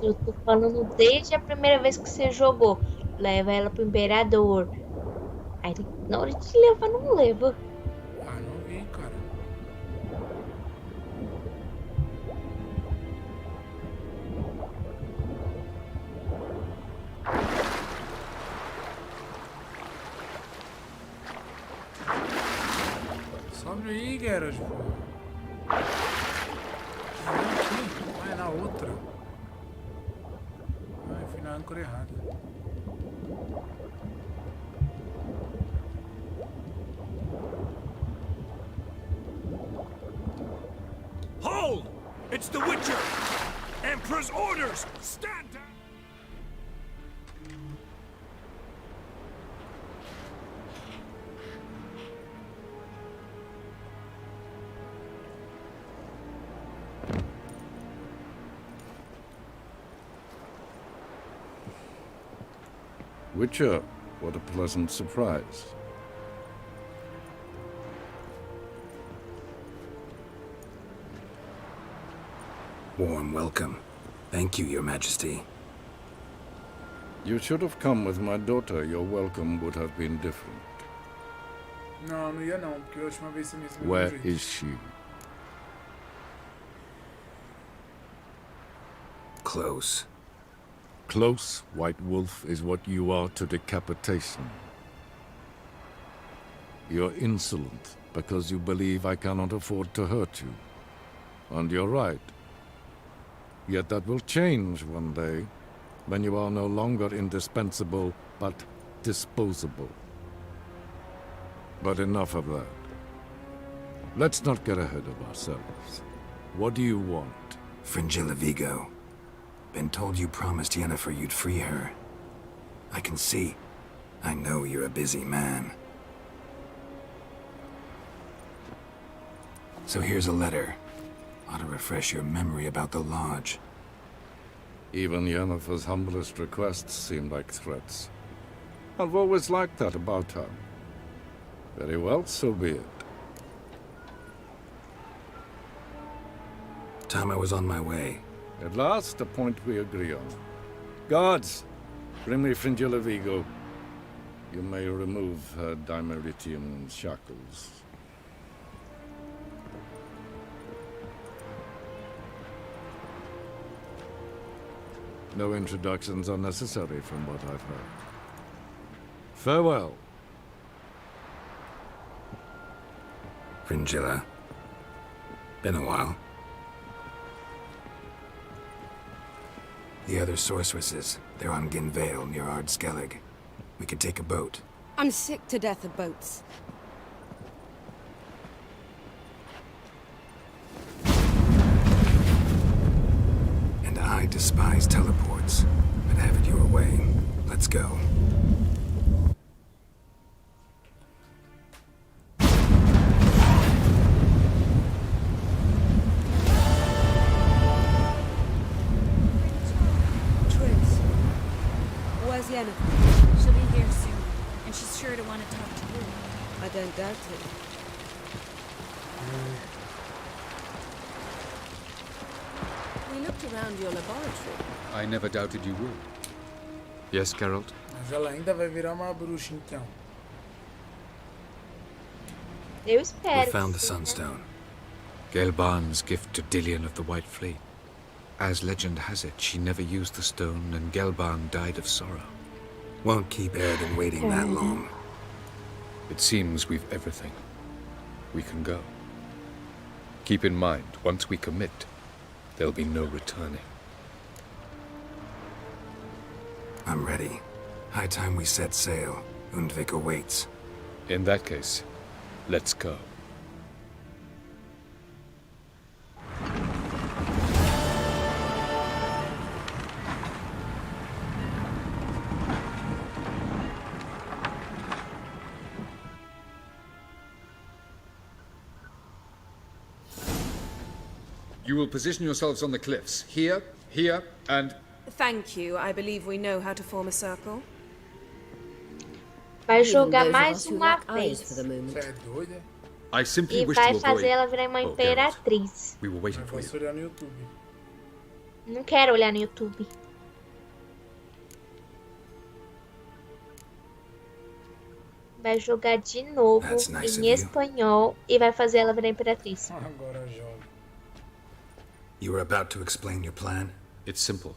Eu tô falando desde a primeira vez que você jogou. Leva ela pro imperador. Aí na hora de levar, não leva. Ah, não vi, cara. que era, tipo? Aqui? Ah, é na outra. Ah, eu fui na âncora errada. Hold! It's the Witcher! Emperor's orders! Stand down! Witcher, what a pleasant surprise. Warm welcome. Thank you, Your Majesty. You should have come with my daughter. Your welcome would have been different. Não, não ia não, porque a última vez você me ensinou. Where is she? Close. Close, White Wolf, is what you are to decapitation. You're insolent because you believe I cannot afford to hurt you. And you're right. Yet that will change one day, when you are no longer indispensable, but disposable. But enough of that. Let's not get ahead of ourselves. What do you want? Fringilla Vigo. Been told you promised Yennefer you'd free her. I can see. I know you're a busy man. So here's a letter. Ought to refresh your memory about the Lodge. Even Yennefer's humblest requests seem like threats. I've always liked that about her. Very well, so be it. Time I was on my way. At last, a point we agree on. Guards, bring me Fringilla Vigo. You may remove her Dimeritium shackles. No introductions are necessary from what I've heard. Farewell. Fringilla. Been a while. The other sorceresses, they're on Ginvale near Ard-Skellig. We could take a boat. I'm sick to death of boats. And I despise teleports. But have it your way. Let's go. Yennefer. She'll be here soon, and she's sure to want to talk to you. I don't doubt it. We looked around your laboratory. I never doubted you would. Yes, Geralt? Mas ela ainda vai virar uma bruxa, então. Eu espero. We found the que sim, Sunstone. Gelban's gift to Dillion of the White Fleet. As legend has it, she never used the stone, and Gelban died of sorrow. Won't keep Eredin waiting that long. It seems we've everything. We can go. Keep in mind, once we commit, there'll be no returning. I'm ready. High time we set sail. Undvik awaits. In that case, let's go. You will position yourselves on the cliffs. Here, here, and... Thank you. I believe we know how to form a circle. Vai jogar mais uma vez. Você é doida? I simply E wish vai to fazer avoid... ela virar uma imperatriz. We were waiting for you. Posso olhar no YouTube. Não quero olhar no YouTube. Vai jogar de novo nice em espanhol e vai fazer ela virar imperatriz. Agora joga. You were about to explain your plan? It's simple.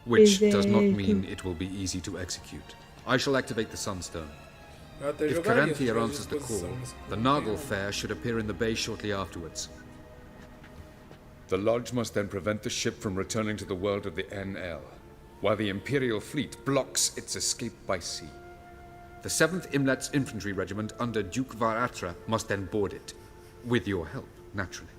Which does not mean it will be easy to execute. I shall activate the Sunstone. Eu até If jogaria se Caranthir tivesse answers the disposição, call, mas the Nargle Fair should appear in the bay shortly afterwards. The Lodge must then prevent the ship from returning to the world of the NL, while the Imperial fleet blocks its escape by sea. The 7th Imlet's Infantry Regiment under Duke Varatra must then board it. With your help, naturally.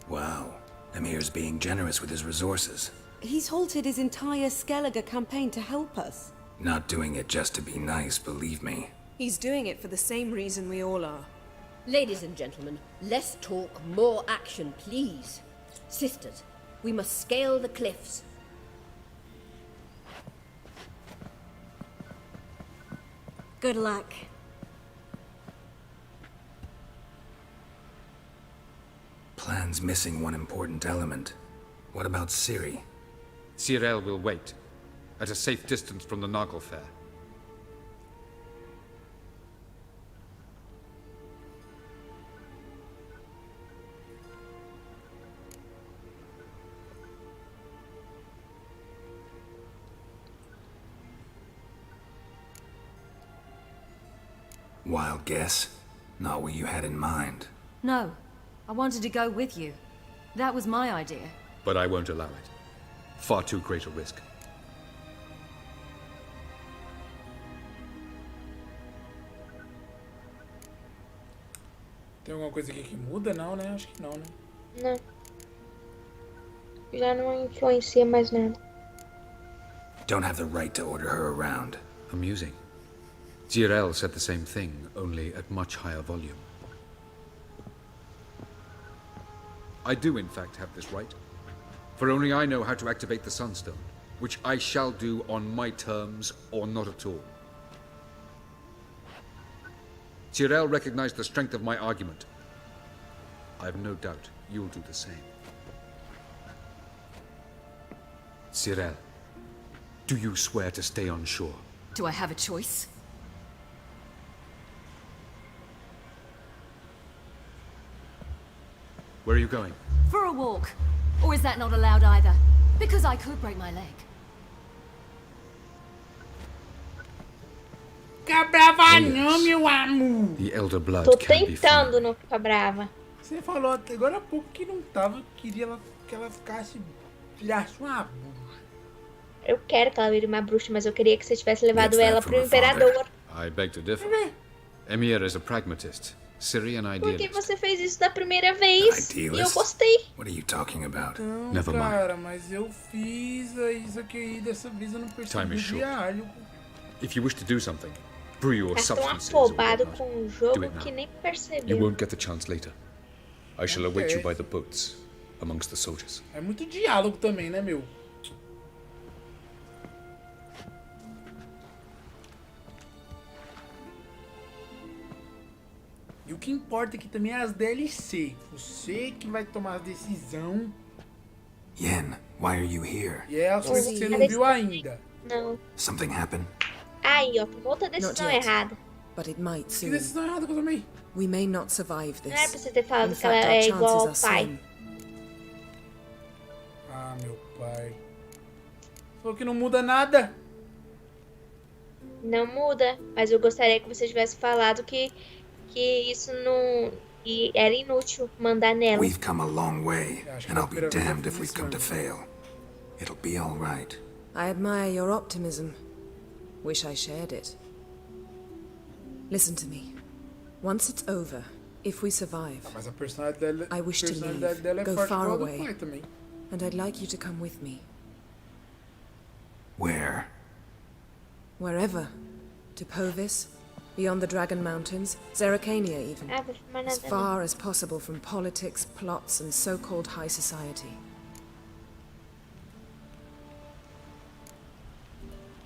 Wow. Emir's being generous with his resources. He's halted his entire Skellige campaign to help us. Not doing it just to be nice, believe me. He's doing it for the same reason we all are. Ladies and gentlemen, less talk, more action, please. Sisters, we must scale the cliffs. Good luck. Plan's missing one important element. What about Ciri? Cyril will wait, at a safe distance from the Nargle Fair. Wild guess? Not what you had in mind. No, I wanted to go with you. That was my idea. But I won't allow it. Far too great a risk. Tem alguma coisa aqui que muda? Não, né? Acho que não, né? Não. Já não influencia mais nada. Don't have the right to order her around. Amusing. Cyril said the same thing, only at much higher volume. I do, in fact, have this right. For only I know how to activate the Sunstone, which I shall do on my terms or not at all. Cyril recognized the strength of my argument. I have no doubt you'll do the same. Cyril, do you swear to stay on shore? Do I have a choice? Where are you going? For a walk. Or is that not allowed either? Because I could break my leg. Fica brava não, meu amor. The elder blood Tô can be tentando não ficar brava. Você falou até agora há pouco que não tava, queria que ela ficasse, filhasse uma bruxa. Eu quero que ela vire uma bruxa, mas eu queria que você tivesse levado Gets that ela from pro her imperador. I beg to differ. Emir is a pragmatist. Ciri an Porque idealist. você fez isso da primeira vez e eu Idealist? gostei. What are you talking about? Não, Never mind. cara, mas eu fiz isso aqui dessa vez eu não percebi Time o is short. diário. If you wish to do something, brew your Tá tão substances or afobado whatnot. com o Do jogo it now. que nem You percebeu. won't get the chance later. I shall await Okay. you by the boats, amongst the soldiers. É muito diálogo também, né, meu? E o que importa aqui também é as DLC. Você que vai tomar a decisão. Yen, why are you here? E é as coisas que você não viu ainda. Não. Something happened? Aí, ó, tomou outra decisão Not yet. errada. But it might Que soon. decisão errada que eu tomei? We may not survive Não era this. pra você ter falado In que ela fact, é our igual ao chances are pai. slim. Ah, meu pai. Falou que não muda nada. Não muda, mas eu gostaria que você tivesse falado que isso não... E era inútil mandar nela. We've come a long way, acho que and é a I'll be primeira vez damned que eu if fiz we've come to isso fail. It'll be all right. I admire your optimism. Wish I shared it. Listen to me. Once it's over, if we survive, Mas a personalidade dela, I wish to personalidade leave, dela é go forte far igual a do away. pai também. and I'd like you to come with me. Where? Wherever. To Povis, beyond the Dragon Mountains, Zeracania even. As far as possible from politics, plots, and so-called high society.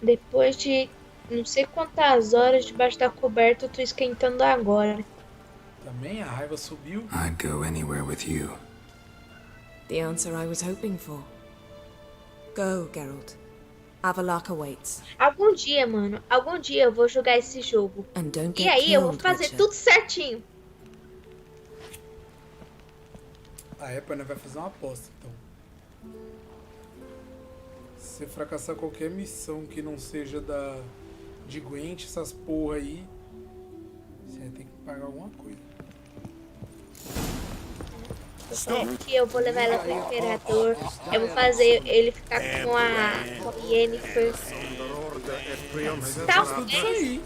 Depois de não sei quantas horas debaixo da coberta, eu tô esquentando agora. Também a raiva subiu. I'd go anywhere with you. The answer I was hoping for. Go, Geralt. Avalok awaits. Algum dia, mano, algum dia eu vou jogar esse jogo. And don't E get aí eu vou killed, fazer Witcher. tudo certinho. Ah, é, pai, nós vai fazer uma aposta, então. Se você fracassar qualquer missão que não seja de Gwent, essas porra aí, você vai ter que pagar alguma coisa. Eu falo que eu vou levar ela pro Imperador. Eu vou fazer ele ficar com a Yennefer. Talvez. Talvez eu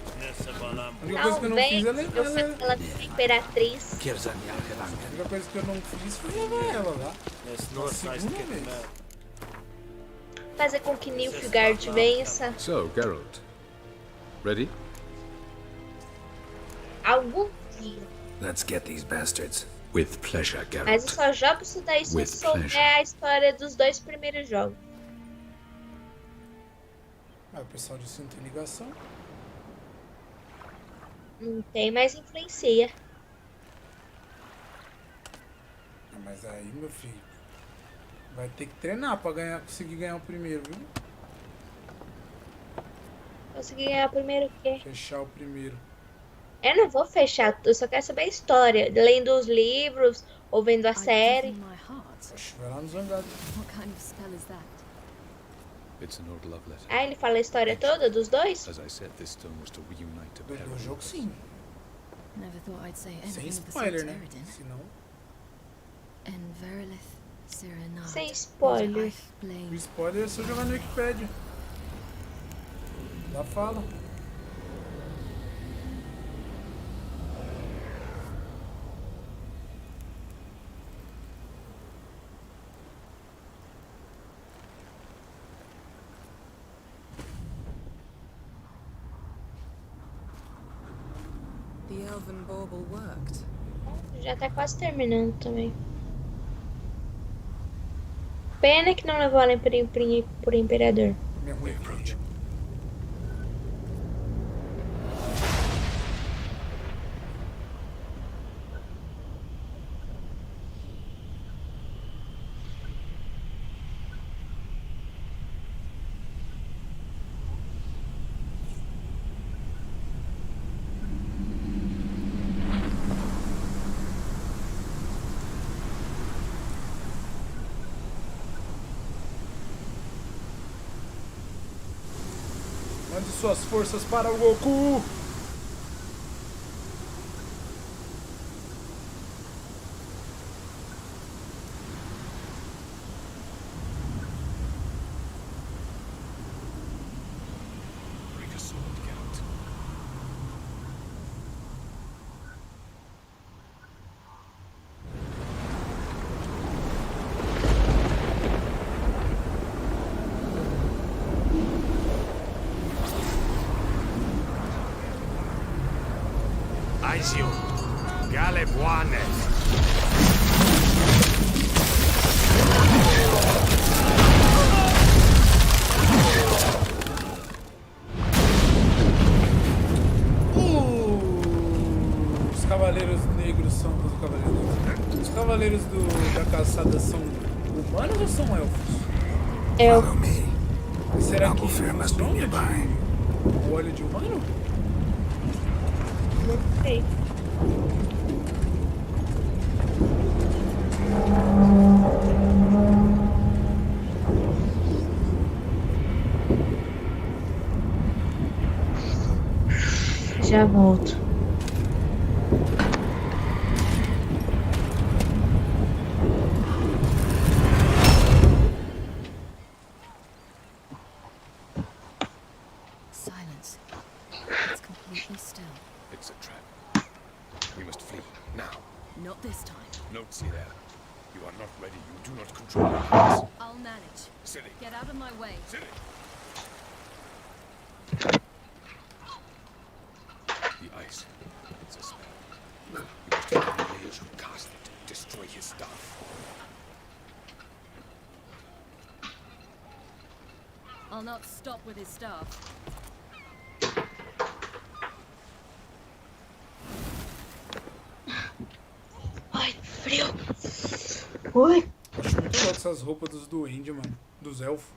faça ela com a Imperatriz. A única coisa que eu não fiz foi levar ela lá. Segunda vez. Fazer com que Nilfgaard vença. So, Geralt, ready? Algum dia. Let's get these bastards. With pleasure, Geralt. Mas eu só jogo isso daí se eu souber a história dos 2 primeiros jogos. Ah, o pessoal disse que não tem ligação. Não tem, mas influencia. Ah, mas aí, meu filho, vai ter que treinar pra conseguir ganhar o primeiro, viu? Conseguir ganhar o primeiro o quê? Fechar o primeiro. Eu não vou fechar, eu só quero saber a história. Lendo os livros ou vendo a série. Oxe, vai lá no Zangado. Ah, ele fala a história toda dos dois? Do jogo, sim. Sem spoiler, né? Senão... Sem spoiler. O spoiler é só jogar no Wikipedia. Lá fala. The elven bauble worked. Já tá quase terminando também. Pena que não levou ela por Imperador. Mande suas forças para o Goku! Aizio, Galebuanes. Os cavaleiros negros são os cavaleiros negros. Os cavaleiros da caçada são humanos ou são elfos? Elfos. E será que funciona o olho de humano? Não sei. Já volto. Silence. It's completely still. It's a trap. We must flee, now. Not this time. Note, see there. You are not ready. You do not control your powers. I'll manage. Silly. Get out of my way. Silly. The ice. It's a spell. You must find the mage who cast it. Destroy his stuff. I'll not stop with his staff. Ai, frio. Ui. Acho muito louco essas roupas dos duendes, mano. Dos elfos.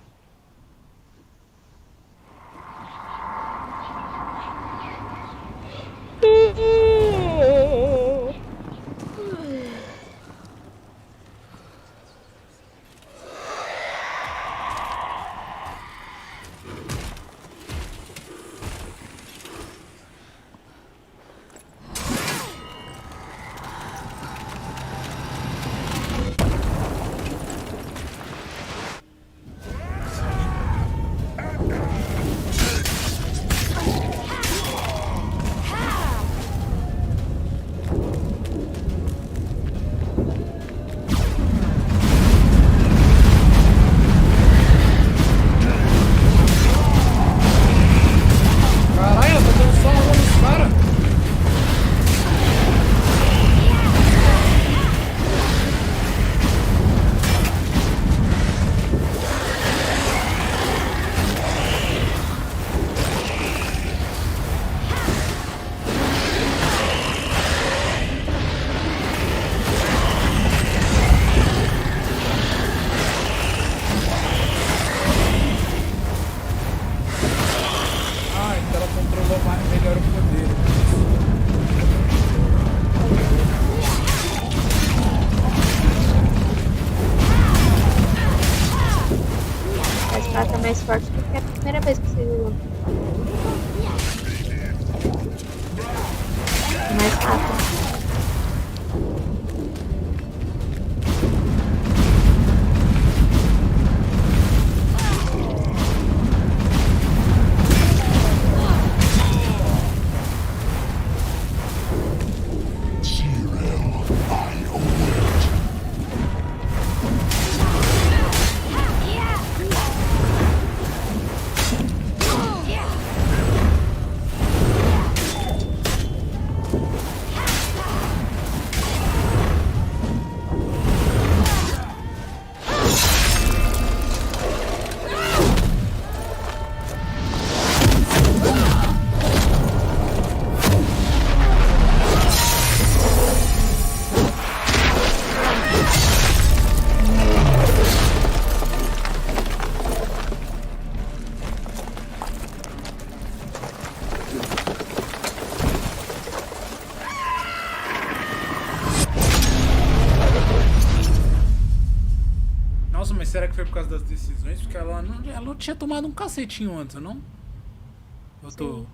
mais forte do que a primeira vez que você jogou. Mais rápido. Nossa, mas será que foi por causa das decisões? Porque ela não tinha tomado um cacetinho antes, não? Eu tô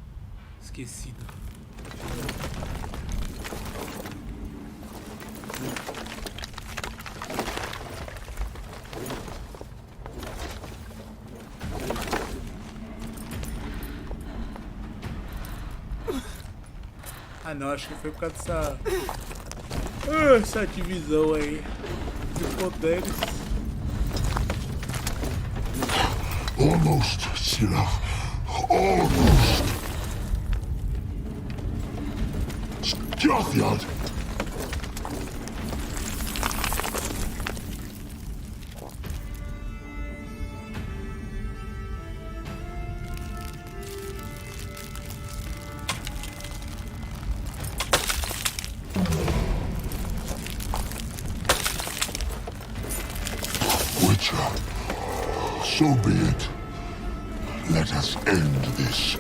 esquecido. Ah não, acho que foi por causa essa divisão aí de poderes. Almost, Sirach. Almost. Scathard. Witcher, so be it. Let us end this.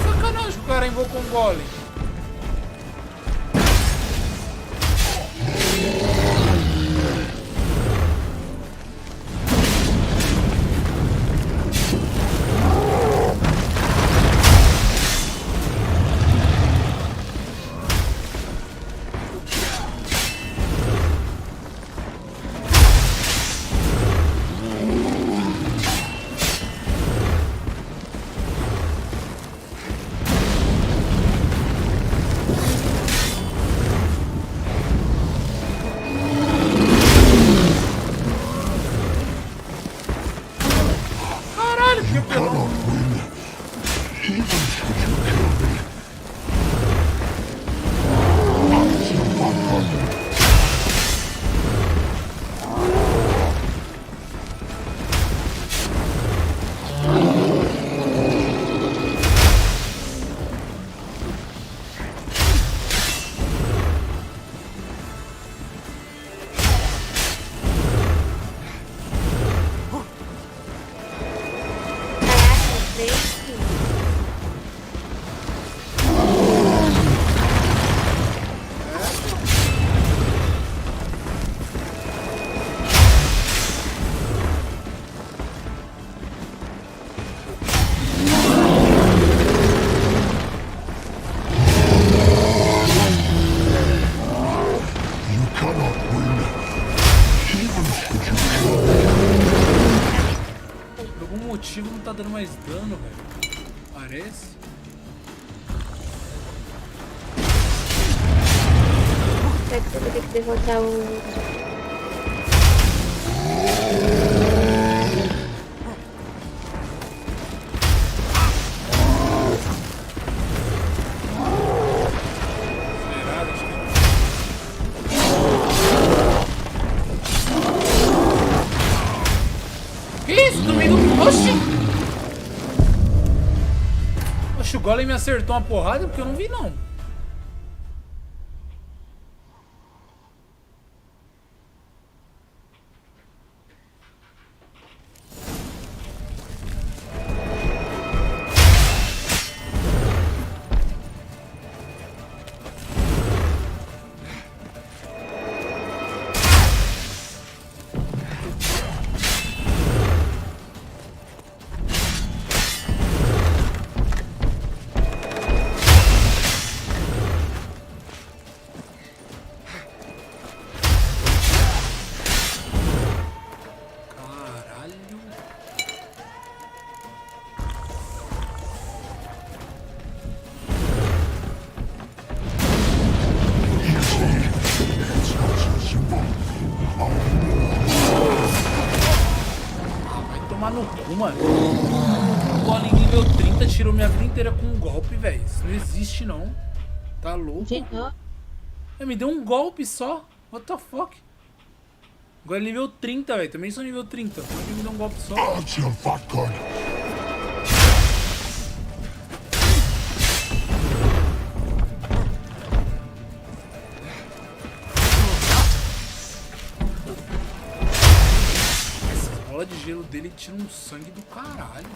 Sacanagem, o cara invocou um golem. Não tá dando mais dano, velho. Parece. Será que eu vou ter que derrotar o... Que isso? No meio do... Oxi! Oxi, o Golem me acertou uma porrada porque eu não vi, não. Tomar no cu, mano. O Golem nível 30 tirou minha vida inteira com um golpe, velho. Isso não existe, não. Tá louco? Me deu um golpe só. What the fuck? Agora é nível 30, velho. Também sou nível 30. Só que me deu um golpe só. A bola de gelo dele tira um sangue do caralho.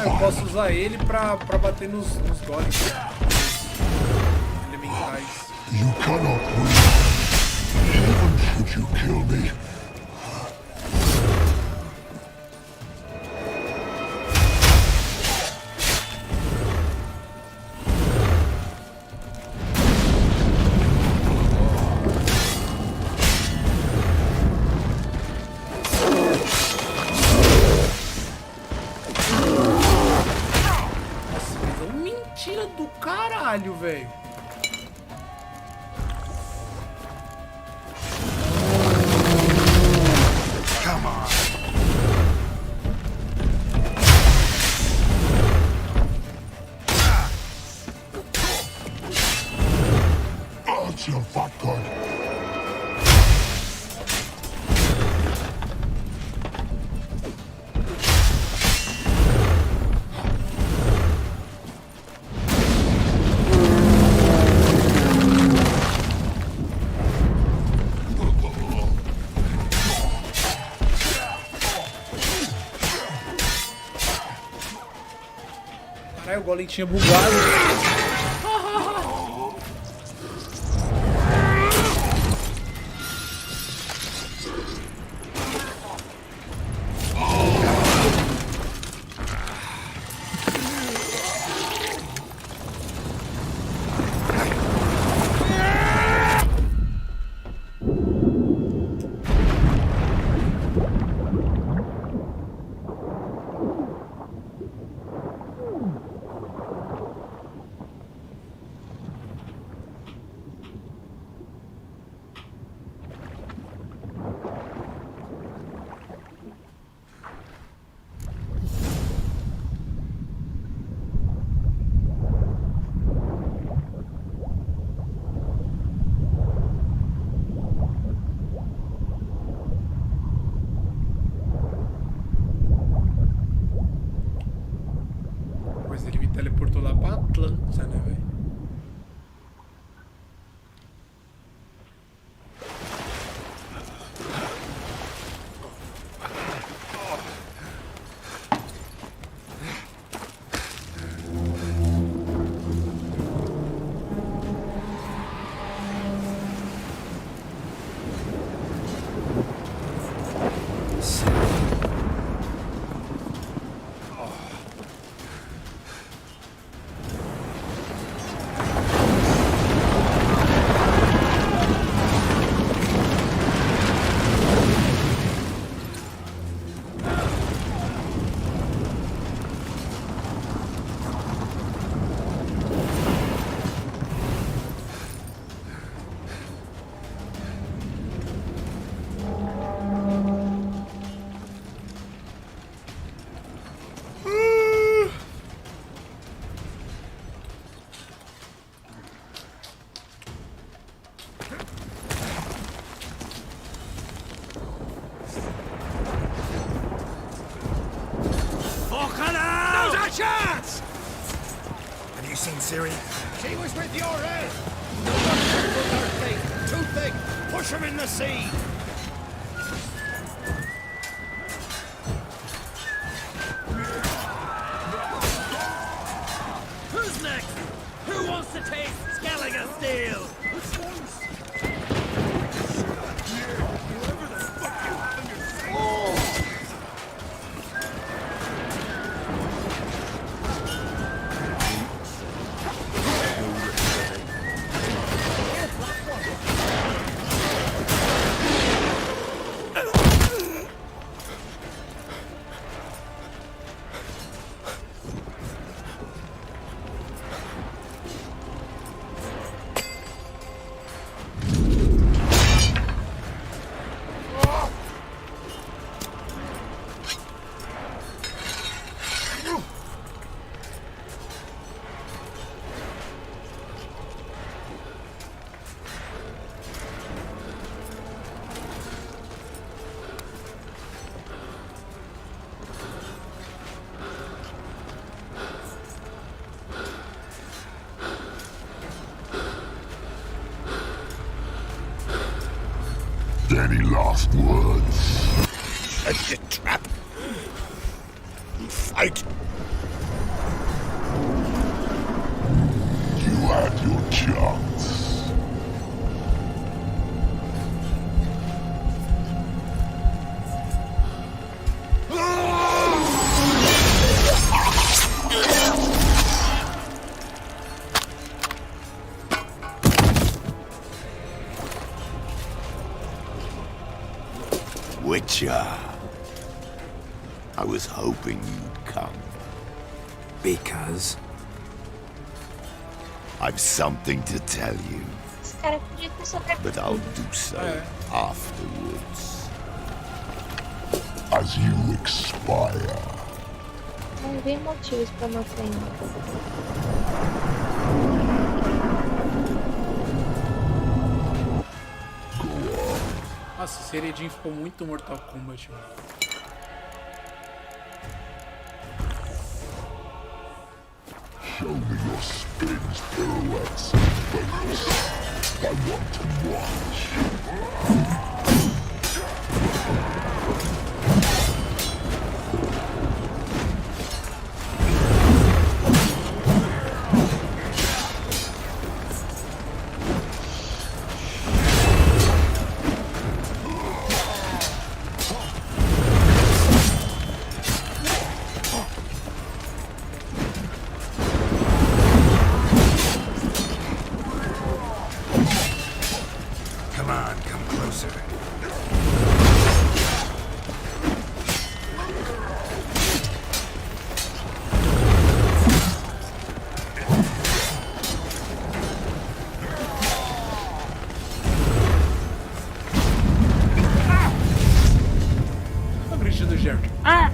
Eu posso usar ele pra bater nos golems elementais. You cannot win, even should you kill me. Mentira do caralho, velho. Come on. That's your fat gun. Caralho, o Golem tinha bugado. is with your head! No one can put our fate. Too thick! Push him in the sea! Who's next? Who wants to taste Skelliger Steel? Any last words? Set the trap. Fight. You had your chance. Witcher. I was hoping you'd come. Because? I've something to tell you, Esse cara podia ter sobre... but I'll do so afterwards. As you expire. Não vi motivos pra matar ainda. Nossa, esse Heredin ficou muito Mortal Kombat, mano. Show me your spins, pirouettes, and feints. I want to watch. Come on, come closer. A brecha do Geralt. Ah!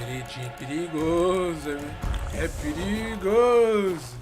Heredin é perigoso, é perigoso.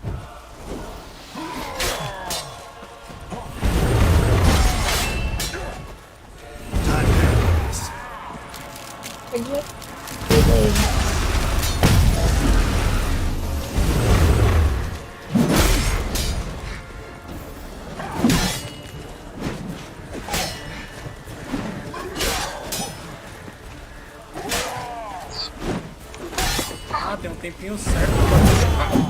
Ah, tem um tempinho certo pra jogar.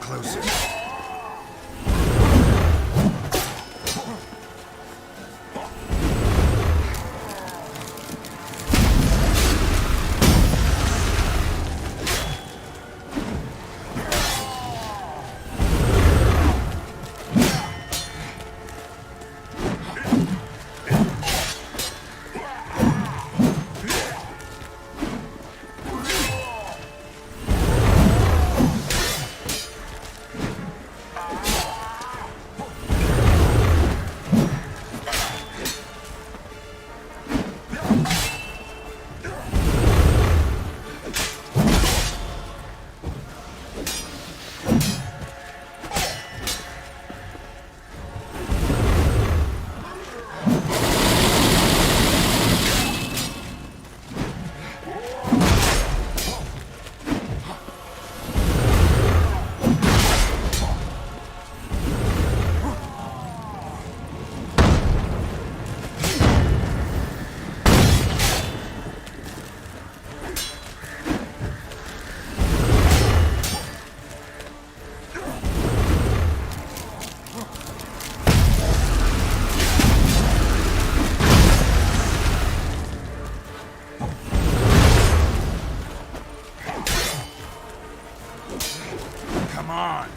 closer. Come on.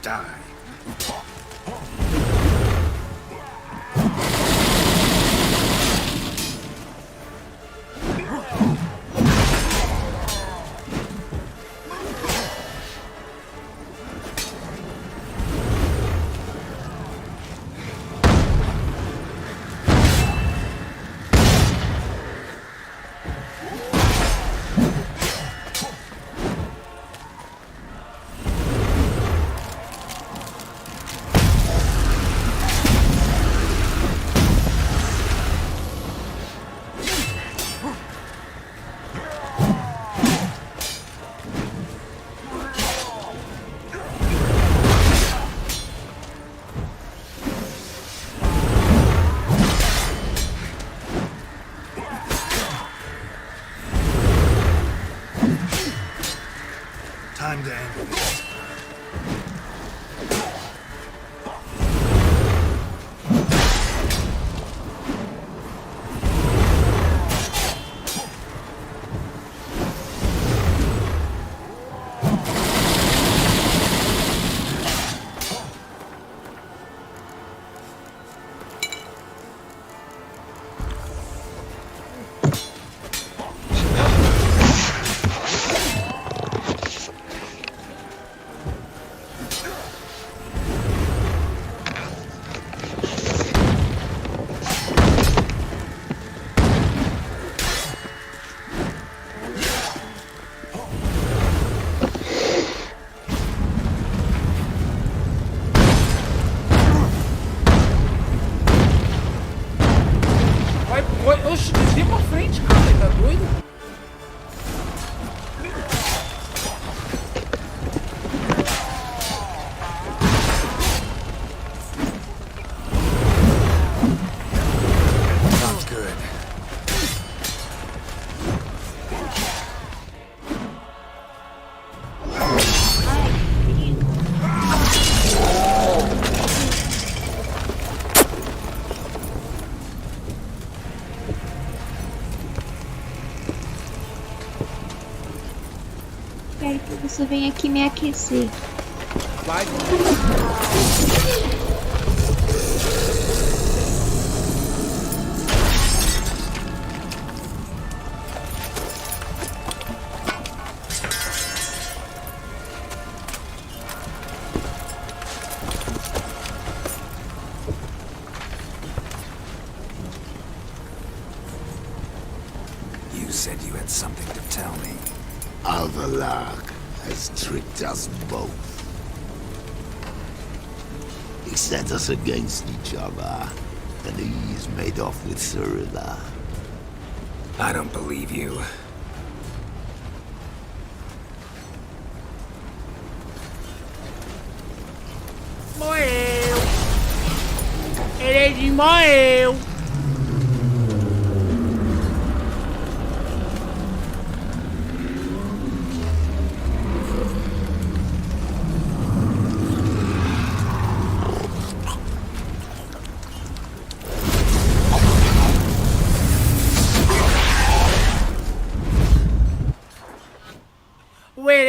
Die. Time to end this. Oxe, desvia pra frente, cara. Tá doido? Not good. Quero que você venha aqui me aquecer. Vai. You said you had something to tell me. Alvalag has tricked us both. He set us against each other, and he's made off with Cyrilla. I don't believe you. Morreu! Ele morreu!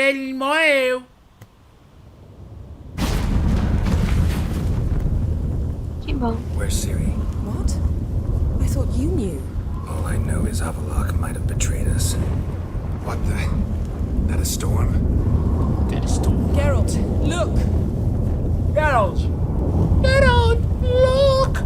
Ele morreu! Where's Ciri? What? I thought you knew. All I know is Avalok might have betrayed us. What the? That a storm? That a storm. Geralt, look! Geralt! Geralt, look!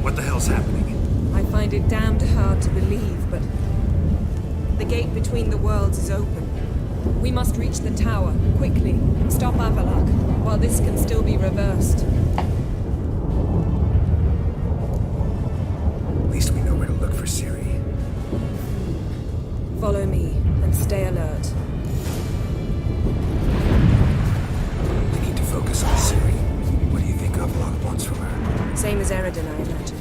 What the hell's happening? I find it damned hard to believe, but the gate between the worlds is open. We must reach the tower, quickly. Stop Avalok, while this can still be reversed. At least we know where to look for Ciri. Follow me, and stay alert. We need to focus on Ciri. What do you think Avalok wants from her? Same as Eridan, I imagine.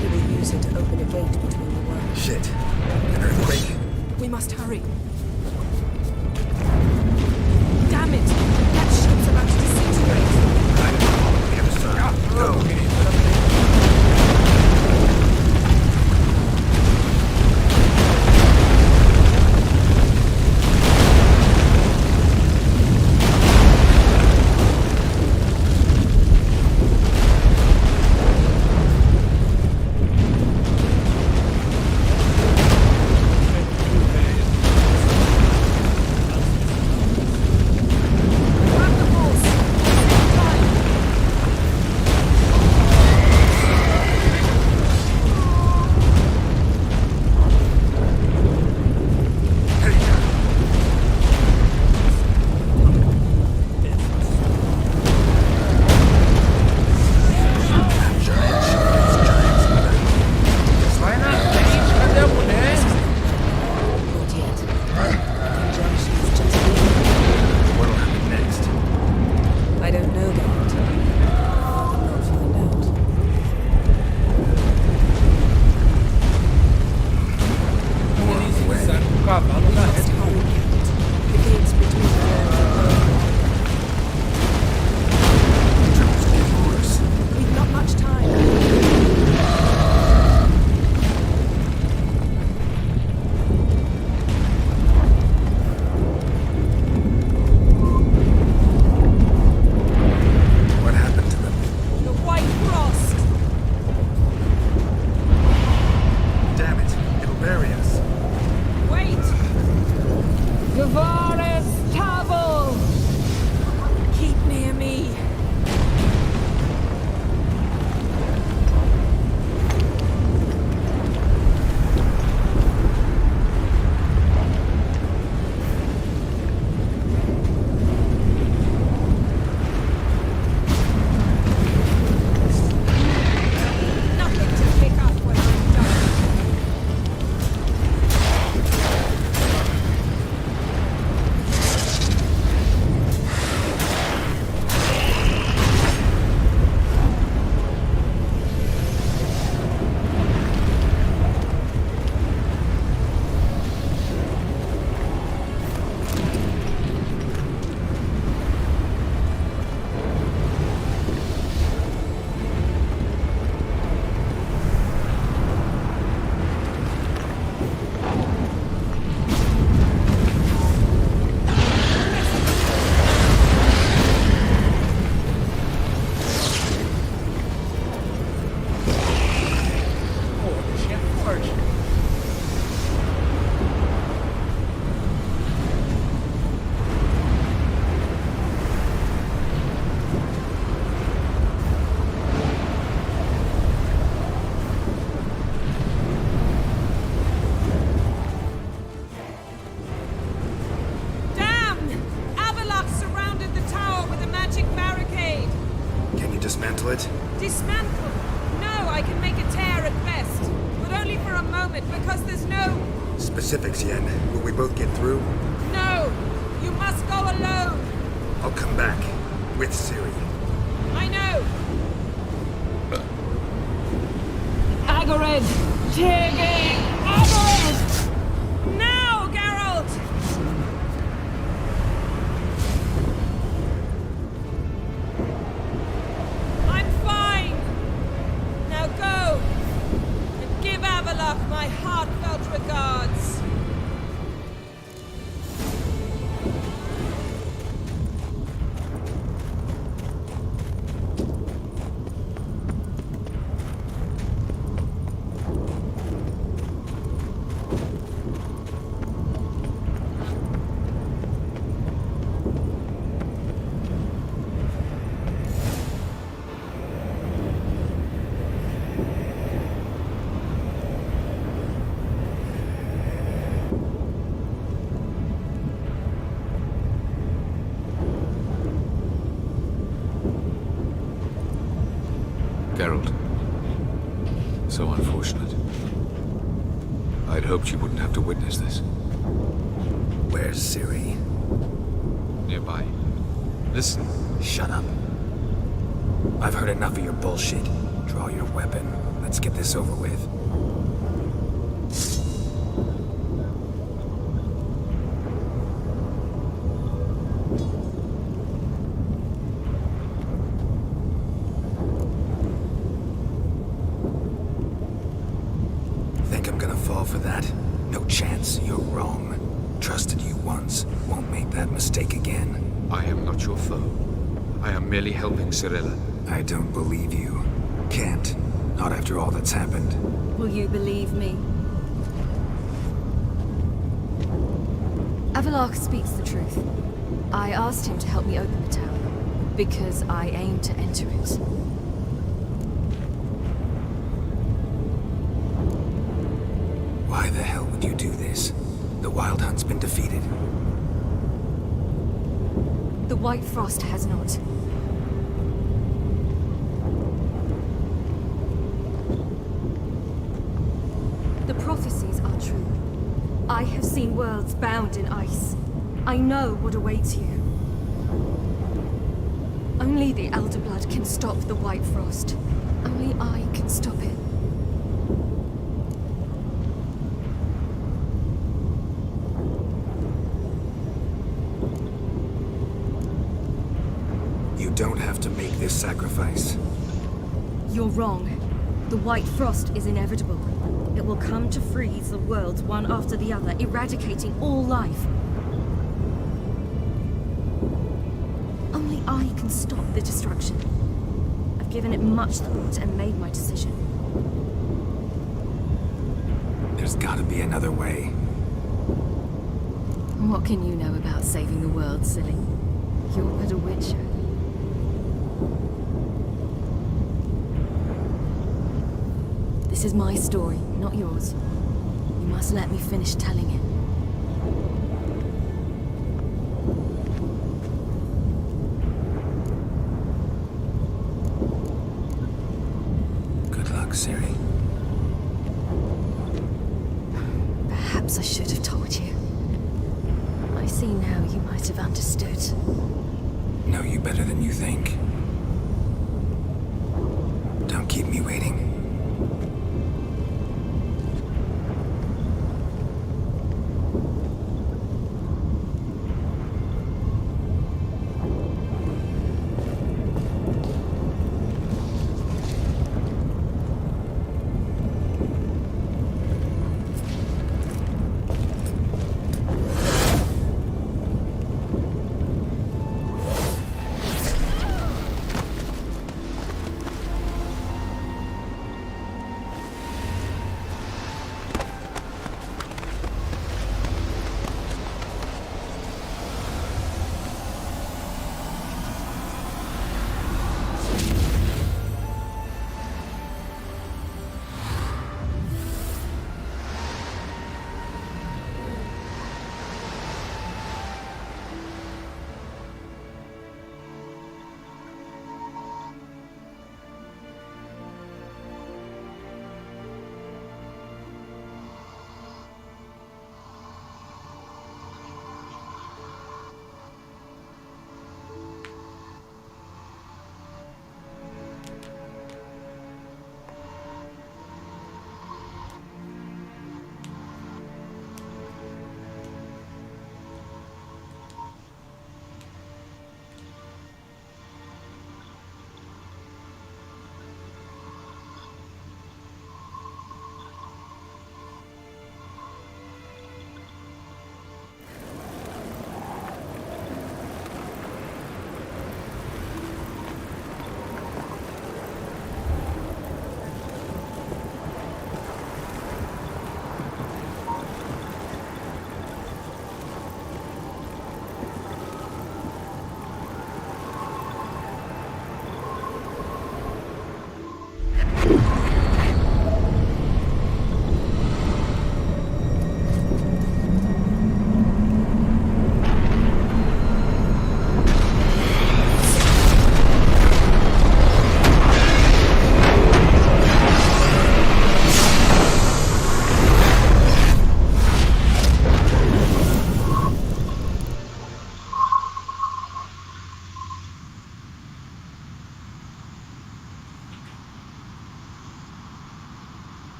He will use it to open a gate between the worlds. Shit. An earthquake? We must hurry. Damn it! That ship's about to disintegrate! We have a sign. Go! dismantle it? Dismantle? No, I can make a tear at best. But only for a moment, because there's no... Specifics, Yen. Will we both get through? No! You must go alone! I'll come back. With Ciri. I know! Agared! Tege! Agared! Now, Geralt! I'm fine! Now go! And give Avalok my heartfelt regards! Geralt. So unfortunate. I'd hoped you wouldn't have to witness this. Where's Ciri? Nearby. Listen. Shut up. I've heard enough of your bullshit. Draw your weapon. Let's get this over with. Think I'm gonna fall for that? No chance. You're wrong. Trusted you once. Won't make that mistake again. I am not your foe. I am merely helping Cirilla. I don't believe you. Can't. Not after all that's happened. Will you believe me? Avalok speaks the truth. I asked him to help me open the tower, because I aim to enter it. Why the hell would you do this? The Wild Hunt's been defeated. The White Frost has not. The prophecies are true. I have seen worlds bound in ice. I know what awaits you. Only the Elder Blood can stop the White Frost. Only I can stop it. You don't have to make this sacrifice. You're wrong. The White Frost is inevitable. It will come to freeze the worlds one after the other, eradicating all life. Only I can stop the destruction. I've given it much thought and made my decision. There's gotta be another way. What can you know about saving the world, silly? You're but a witcher. This is my story, not yours. You must let me finish telling it. Good luck, Ciri. Perhaps I should have told you. I see now you might have understood. Know you better than you think. Don't keep me waiting.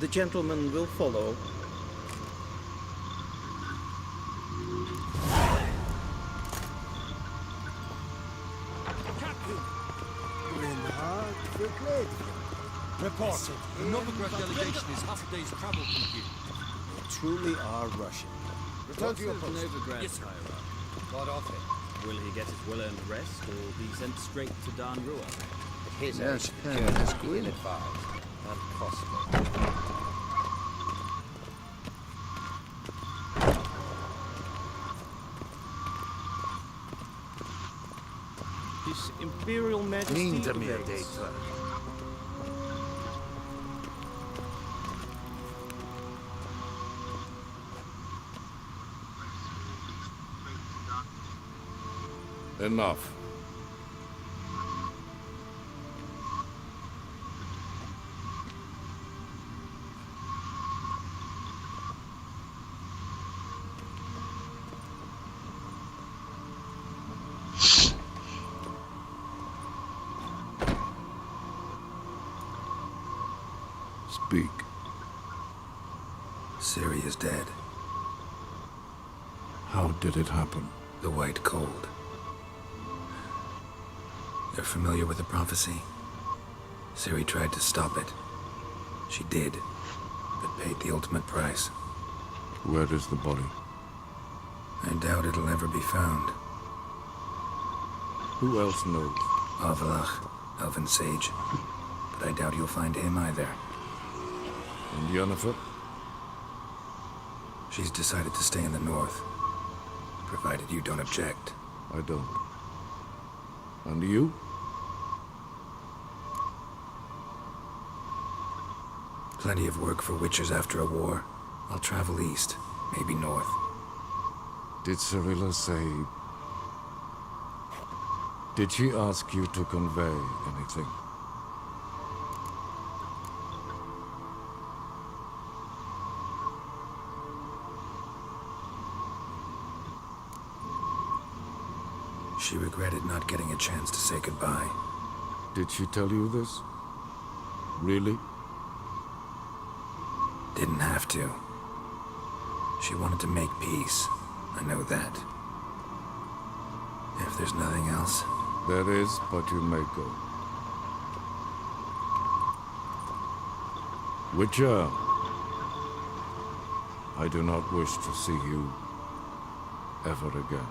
The gentleman will follow. Report. The Novigrad delegation is half a day's travel from here. They truly are Russian. Return to your post. Novigrad, Yes, sir. What of him? Will he get his well-earned rest, or be sent straight to Dan Rua? His Yes, age that's be good. ill-advised and costly. His Imperial Majesty Niente mia awaits. data. Enough. Speak. Ciri is dead. How did it happen? The White Cold. You're familiar with the prophecy? Ciri tried to stop it. She did, but paid the ultimate price. Where is the body? I doubt it'll ever be found. Who else knows? Avalach, Elven Sage. But I doubt you'll find him either. And Yennefer? She's decided to stay in the north, provided you don't object. I don't. And you? Plenty of work for witchers after a war. I'll travel east, maybe north. Did Cirilla say... Did she ask you to convey anything? She regretted not getting a chance to say goodbye. Did she tell you this? Really? Didn't have to. She wanted to make peace. I know that. If there's nothing else... There is, but you may go. Witcher, I do not wish to see you ever again.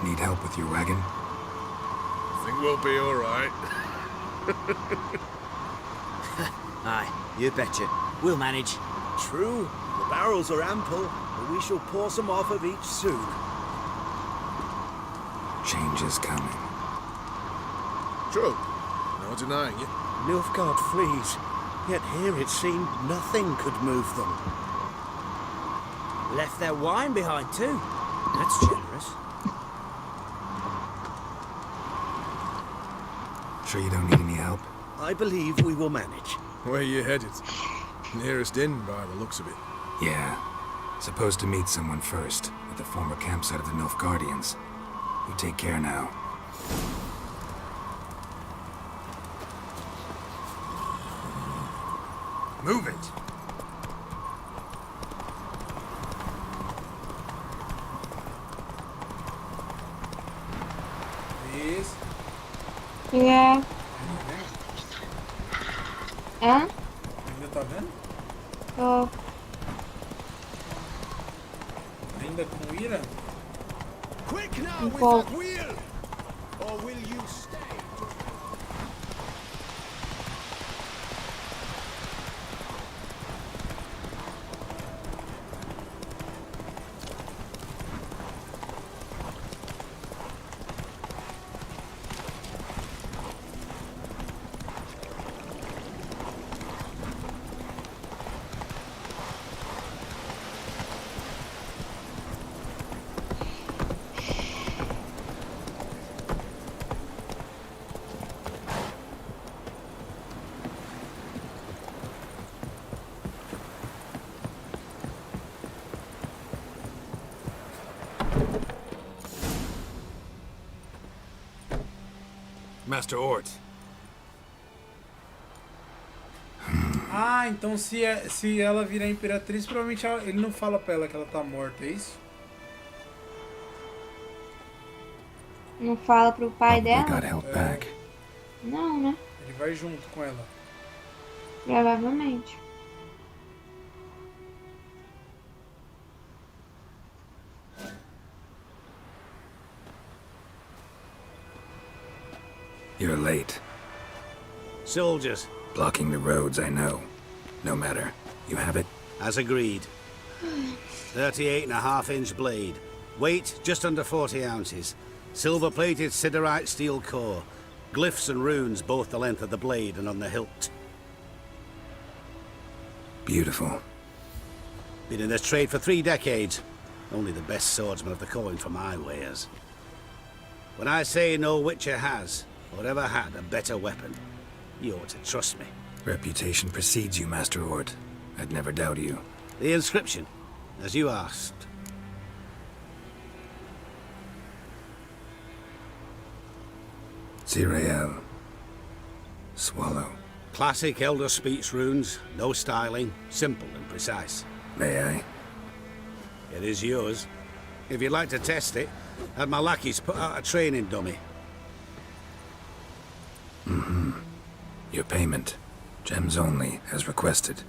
Need help with your wagon? Think we'll be all right. Aye, you betcha. We'll manage. True, the barrels are ample, but we shall pour some off of each soon. Change is coming. True. No denying it. Nilfgaard flees, yet here it seemed nothing could move them. Left their wine behind too. That's generous. Sure you don't need any help? I believe we will manage. Where you headed? Nearest inn by the looks of it. Yeah. Supposed to meet someone first, at the former campsite of the Nilfgaardians. You take care now. Move it! Please. Yeah. Hã? Ainda tá vendo? Tô. Ainda com ira? Quick now with pouco. that wheel! Or will you stay? Master Ort. Ah, então se ela virar imperatriz, provavelmente ele não fala pra ela que ela tá morta, é isso? Não fala pro pai Probably got dela? held back. Não, né? Ele vai junto com ela. Provavelmente. You're late. Soldiers. Blocking the roads, I know. No matter. You have it? As agreed. 38.5-inch blade. Weight just under 40 ounces. Silver-plated siderite steel core. Glyphs and runes both the length of the blade and on the hilt. Beautiful. Been in this trade for 3 decades. Only the best swordsman of the coin for my wares. When I say no Witcher has, or ever had, a better weapon, you ought to trust me. Reputation precedes you, Master Ort. I'd never doubt you. The inscription, as you asked. Zirael. Swallow. Classic Elder Speech runes, no styling, simple and precise. May I? It is yours. If you'd like to test it, have my lackeys put out a training dummy. Mm-hmm. Your payment. Gems only, as requested.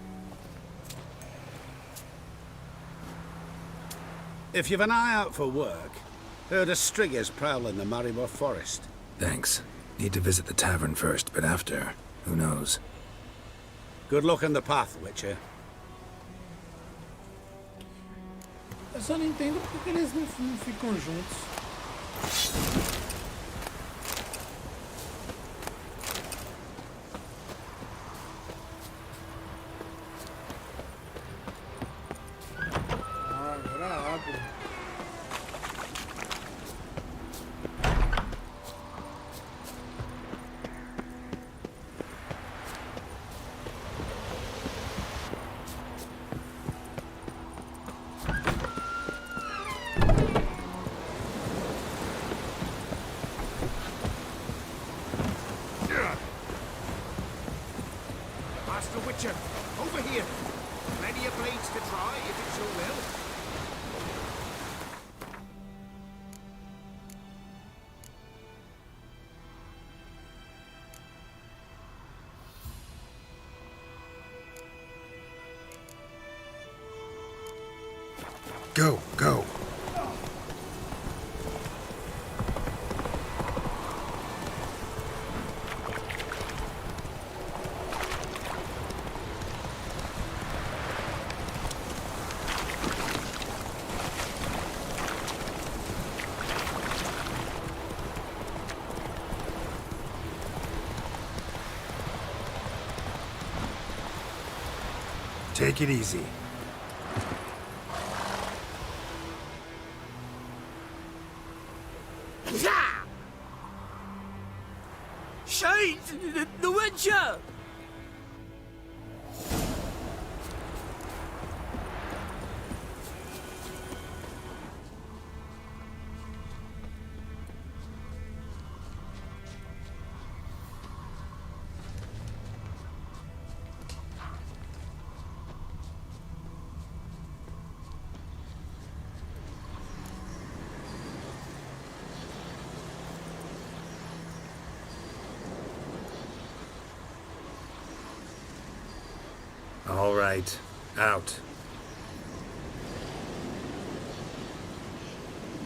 If you've an eye out for work, heard of striggers prowling the Maribor forest. Thanks. Need to visit the tavern first, but after, who knows? Good luck on the path, Witcher. Eu só não entendo porque eles não ficam juntos. Master Witcher, over here. Plenty of blades to try, if it's your will. Go, go. Take it easy. Shite! The Witcher! All right, out.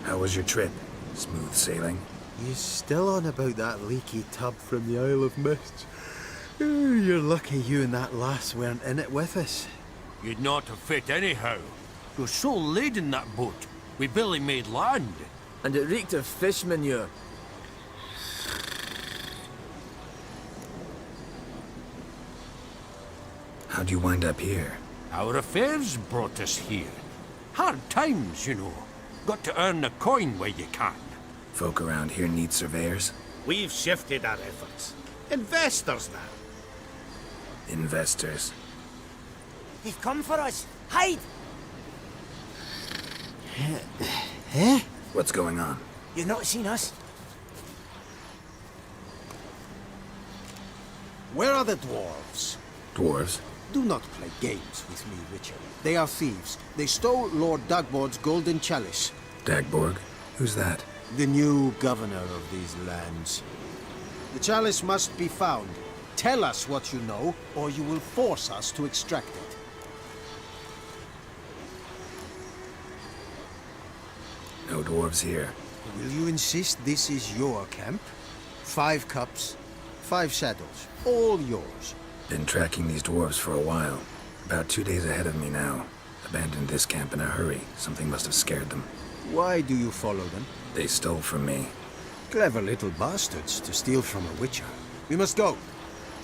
How was your trip? Smooth sailing? You still on about that leaky tub from the Isle of Mist? You're lucky you and that lass weren't in it with us. You'd not have fit anyhow. You're so laden that boat. We barely made land. And it reeked of fish manure. How'd you wind up here? Our affairs brought us here. Hard times, you know. Got to earn the coin where you can. Folk around here need surveyors? We've shifted our efforts. Investors now. Investors. They've come for us. Hide! What's going on? You've not seen us? Where are the dwarves? Dwarves? Do not play games with me, Richard. They are thieves. They stole Lord Dagborg's golden chalice. Dagborg? Who's that? The new governor of these lands. The chalice must be found. Tell us what you know, or you will force us to extract it. No dwarves here. Will you insist this is your camp? 5 cups, 5 saddles, all yours. Been tracking these dwarves for a while. About 2 days ahead of me now. Abandoned this camp in a hurry. Something must have scared them. Why do you follow them? They stole from me. Clever little bastards to steal from a witcher. We must go.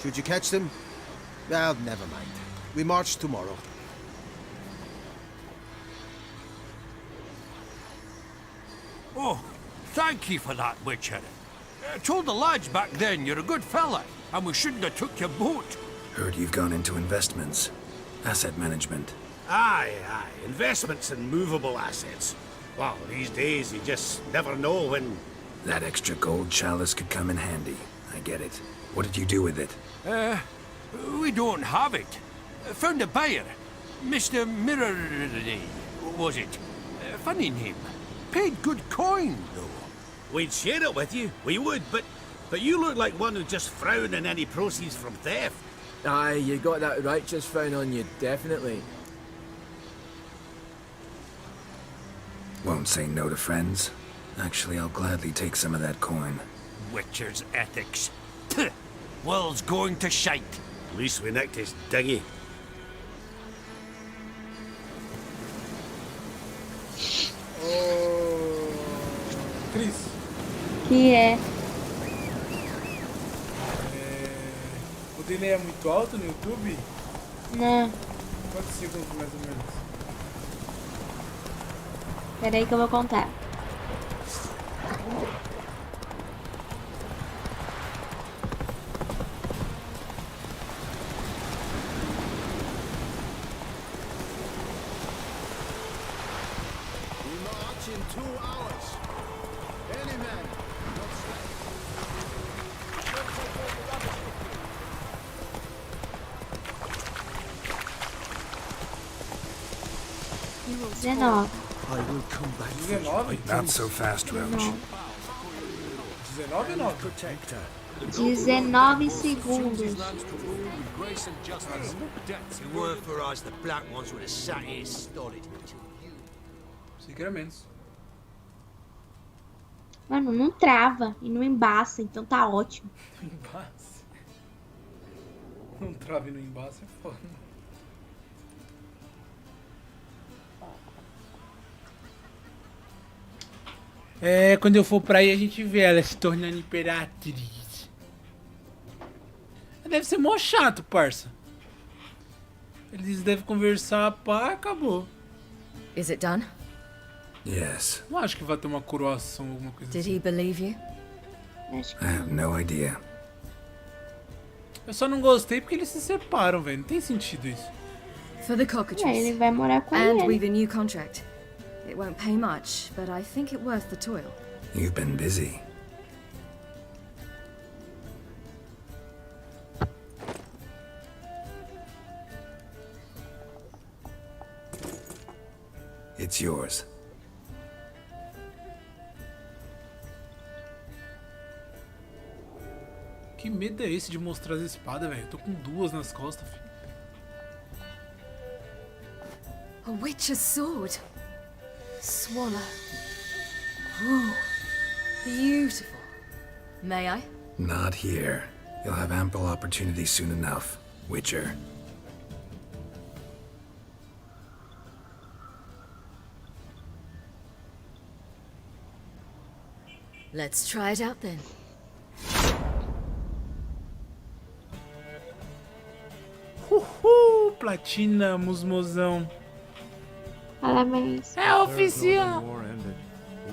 Should you catch them? Well, never mind. We march tomorrow. Oh, thank you for that, Witcher. Told the lads back then you're a good fella, and we shouldn't have took your boat. Heard you've gone into investments. Asset management. Aye. Investments in movable assets. Well, these days you just never know when... That extra gold chalice could come in handy. I get it. What did you do with it? We don't have it. Found a buyer. Mr. Mirror... was it? Funny name. Paid good coin, though. We'd share it with you. We would, but you look like one who'd just frown on any proceeds from theft. Aye, you got that righteous frown on you, definitely. Won't say no to friends. Actually, I'll gladly take some of that coin. Witcher's ethics. Tuh. World's going to shite. At least we nicked his dinghy. Cris. Que é? O delay é muito alto no YouTube? Não. Quantos segundos mais ou menos? Pera aí que eu vou contar. We march in 2 hours. Any man, not slack. 19. I will come back for you. 19? Not so fast, Roach. 19 não? Protector. 19 segundos. It weren't for us, the black ones would have sat here stolid. Pensei que era menos. Mano, não trava e não embaça, então tá ótimo. Embaça. Não trava e não embaça é foda. É, quando eu for pra aí a gente vê ela se tornando imperatriz. Deve ser mó chato, parça. Eles devem conversar, pá, acabou. Is it done? Yes. Não acho que vai ter uma coroação ou alguma coisa Did assim. he believe you? I have no idea. Eu só não gostei porque eles se separam, velho. Não tem sentido isso. For the cockatrice. É, ele vai morar com And ele. we've a new contract. It won't pay much, but I think it worth the toil. You've been busy. It's yours. Que medo é esse de mostrar as espadas, velho? Eu tô com 2 nas costas, filho. A witch's sword. Swallow. Ooh, beautiful. May I? Not here. You'll have ample opportunity soon enough, Witcher. Let's try it out then. Uhul, platina, musmozão. Parabéns. É oficial. War ended.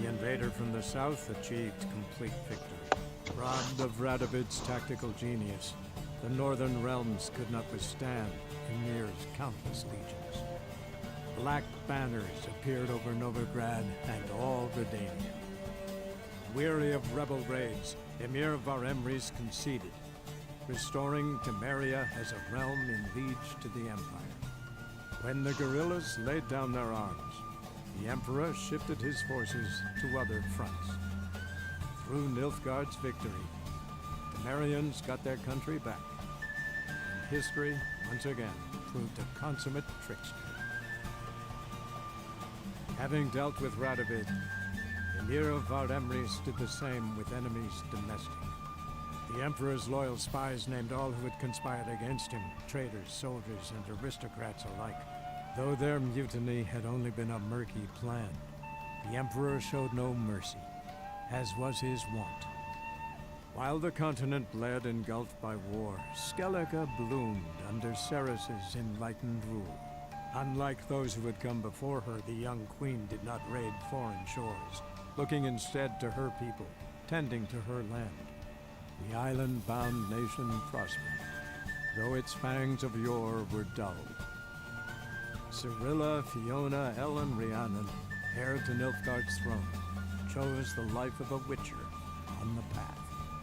The invader from the south achieved complete victory. Robbed of Radovid's tactical genius, the northern realms could not withstand Ymir's countless legions. Black banners appeared over Novigrad and all Redania. Weary of rebel raids, Emir Varemres conceded. restoring Temeria as a realm in liege to the Empire. When the guerrillas laid down their arms, the Emperor shifted his forces to other fronts. Through Nilfgaard's victory, Temerians got their country back, and history, once again, proved a consummate trickster. Having dealt with Radovid, Emir of Var Emreis did the same with enemies domestic. The Emperor's loyal spies named all who had conspired against him, traitors, soldiers, and aristocrats alike. Though their mutiny had only been a murky plan, the Emperor showed no mercy, as was his wont. While the continent bled engulfed by war, Skellige bloomed under Ceres's enlightened rule. Unlike those who had come before her, the young queen did not raid foreign shores, looking instead to her people, tending to her land. The island-bound nation prospered, though its fangs of yore were dulled. Cirilla, Fiona, Ellen, Rhiannon, heir to Nilfgaard's throne, chose the life of a witcher on the path.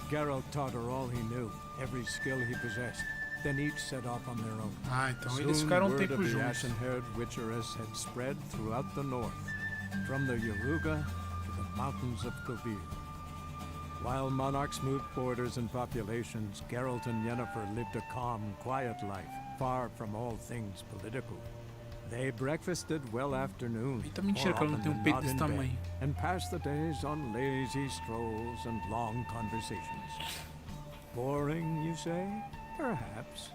Geralt taught her all he knew, every skill he possessed. Then each set off on their own. Então eles ficaram um tempo the juntos. ashen-haired witcheress had spread throughout the north, from the Yaruga to the mountains of Kovir. While monarchs moved borders and populations, Geralt and Yennefer lived a calm, quiet life, far from all things political. They breakfasted well after noon, Eita, mentira que ela não tem um peito desse tamanho. and passed the days on lazy strolls and long conversations. Boring, you say? Perhaps.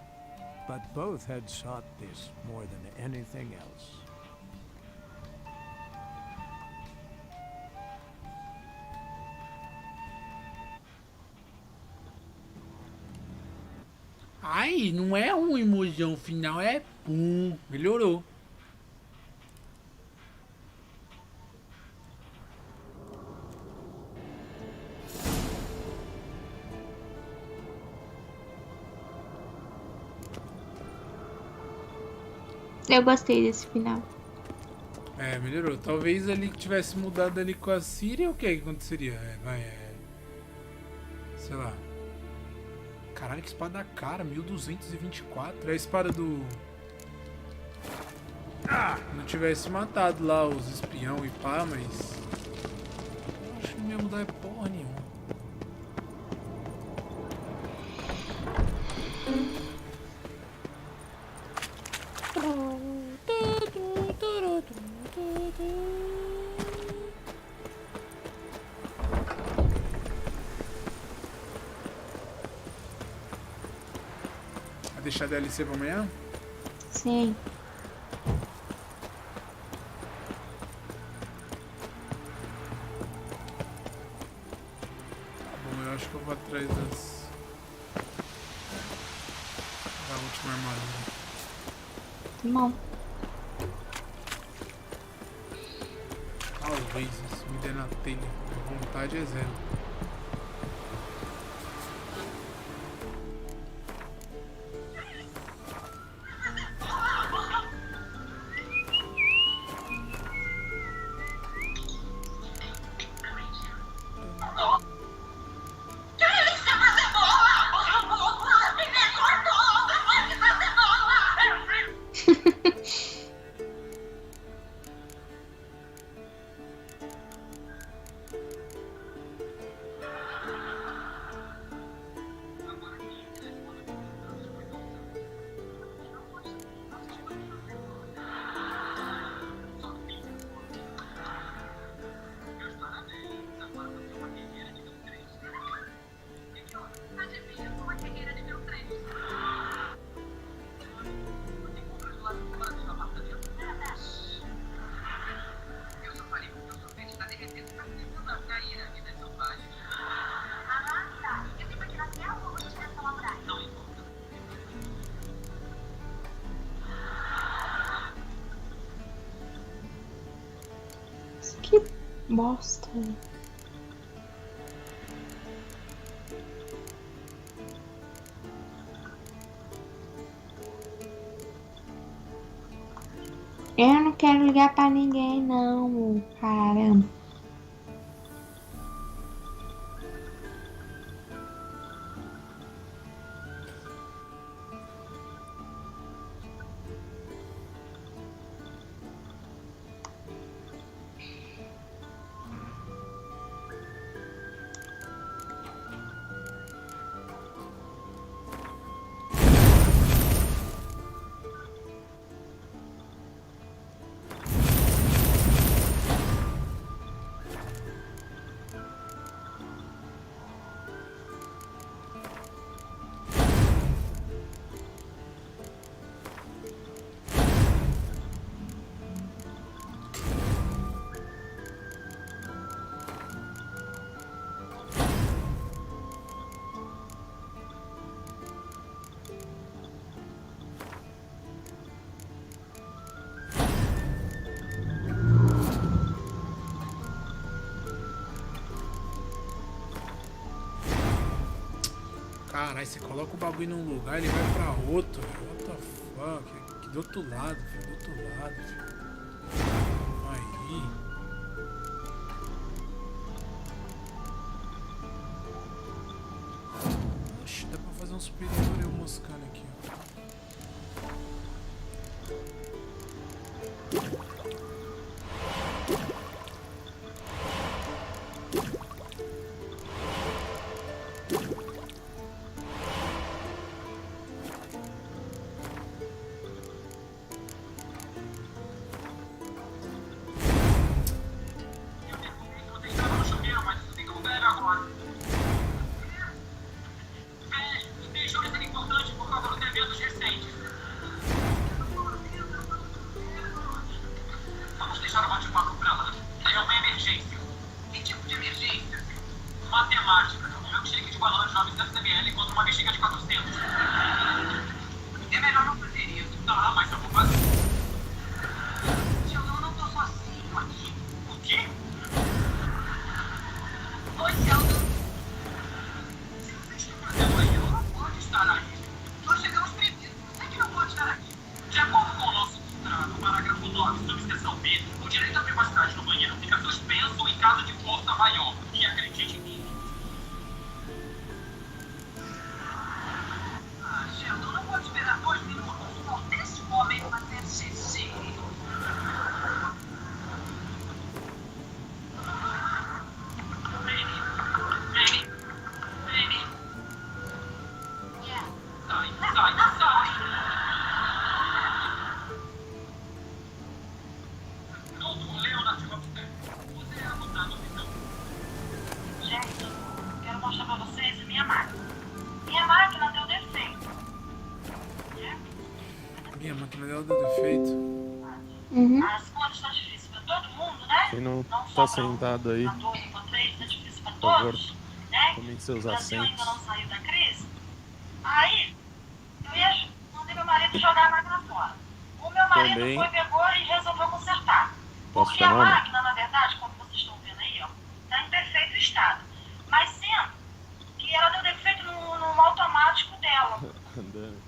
But both had sought this more than anything else. Ai, não é um emojão final, é pum. Melhorou. Eu gostei desse final. É, melhorou. Talvez ele tivesse mudado ali com a Síria, o que aconteceria? Sei lá. Caralho, que espada cara, 1224. É a espada do... Não tivesse matado lá os espião e pá, mas... Acho que não ia mudar porra nenhuma. Vai deixar a DLC pra amanhã? Sim. Tá bom, eu acho que eu vou atrás das... da última armadura. Bom. Talvez isso me dê na telha. A vontade é zero. Que bosta. Eu não quero ligar pra ninguém, não, caramba. Caralho, você coloca o bagulho num lugar, ele vai pra outro, velho. What the fuck? Aqui do outro lado, filho. Do outro lado, filho. Aí. Oxi, dá pra fazer um superior eu moscando aqui, ó. Tá sentado aí, por favor, tomem seus assentos. Aí, mandei meu marido jogar a máquina fora. O meu marido foi, pegou e resolveu consertar. Porque a máquina, na verdade, como vocês estão vendo aí, ó, tá em perfeito estado. Mas sendo que ela deu defeito no automático dela.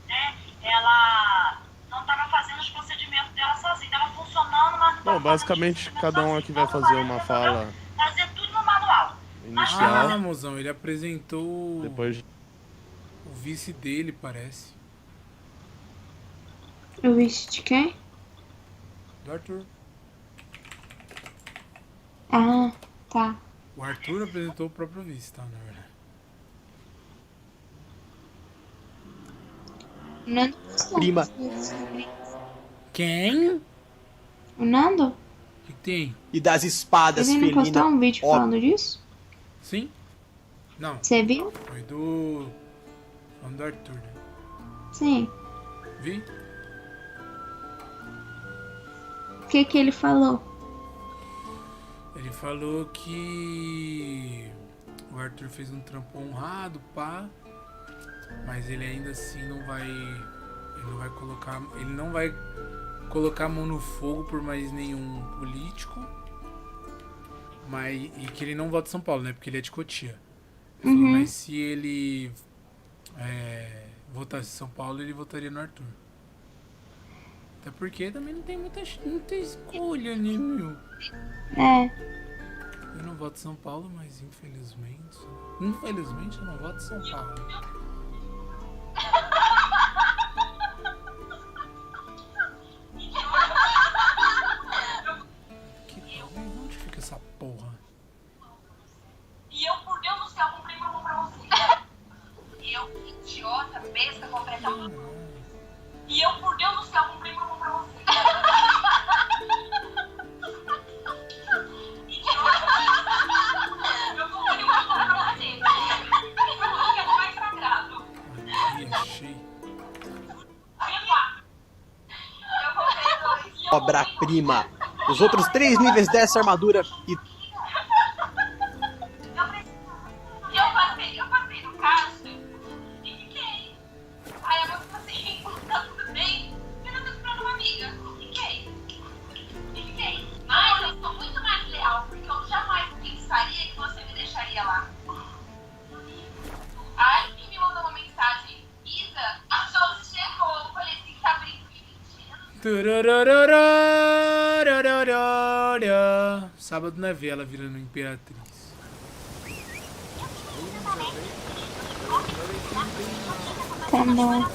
Né? Ela não estava fazendo os procedimentos dela sozinha, estava funcionando, mas não. Bom, basicamente cada um aqui vai fazer uma fala tudo no manual. inicial. Ah, mozão, ele apresentou Depois o vice dele, parece. O vice de quem? Do Arthur. Ah, tá. O Arthur apresentou o próprio vice, tá, na verdade. Nando. Prima. Quem? O Nando? O que tem? E das espadas Ele não felinas. postou um vídeo falando disso? Sim? Não. Você viu? Foi do... Falando do Arthur, né? Sim. Vi? O que ele falou? Ele falou que o Arthur fez um trampo honrado, pá, mas ele ainda assim não vai colocar a mão no fogo por mais nenhum político, e que ele não vota em São Paulo, né, porque ele é de Cotia. Ele falou, mas se ele votasse em São Paulo, ele votaria no Arthur. Até porque também não tem muita escolha, né, meu? Eu não voto em São Paulo, mas infelizmente eu não voto em São Paulo. Onde fica essa porra? E eu, por Deus do céu, comprei uma mão pra você. Eu, idiota, besta, completa. E eu, por Deus do céu, comprei uma mão pra você. Eu comprei uma mão pra você. Porque é o mais sagrado. Aqui, achei. Eu comprei 2. Obra-prima. Os outros 3 níveis dessa armadura e... Eu passei no caixa e fiquei. Aí a moça falou assim, tá tudo bem? Eu não tô esperando uma amiga. Fiquei. Mas eu sou muito mais leal, porque eu jamais pensaria que você me deixaria lá. Aí que me mandou uma mensagem. Sábado não é ver ela virando imperatriz. Tá bom.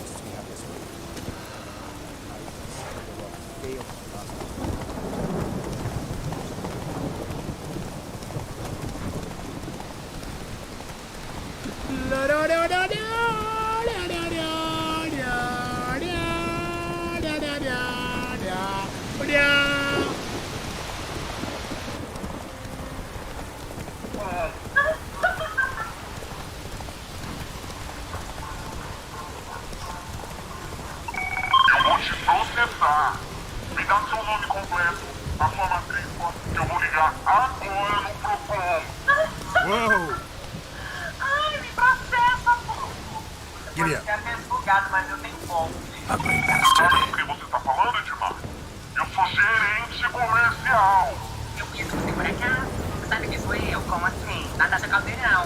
processar. Me dá seu nome completo, a sua matrícula, que eu vou ligar agora no Procon. Uou! Ai, me processa, pô. Give me Eu quero ser advogado, mas eu tenho fome. Sabe com quem você está falando, Edmar? Eu sou gerente comercial. Eu conheço você por acaso? Você sabe que sou eu? Como assim? Natasha Caldeirão.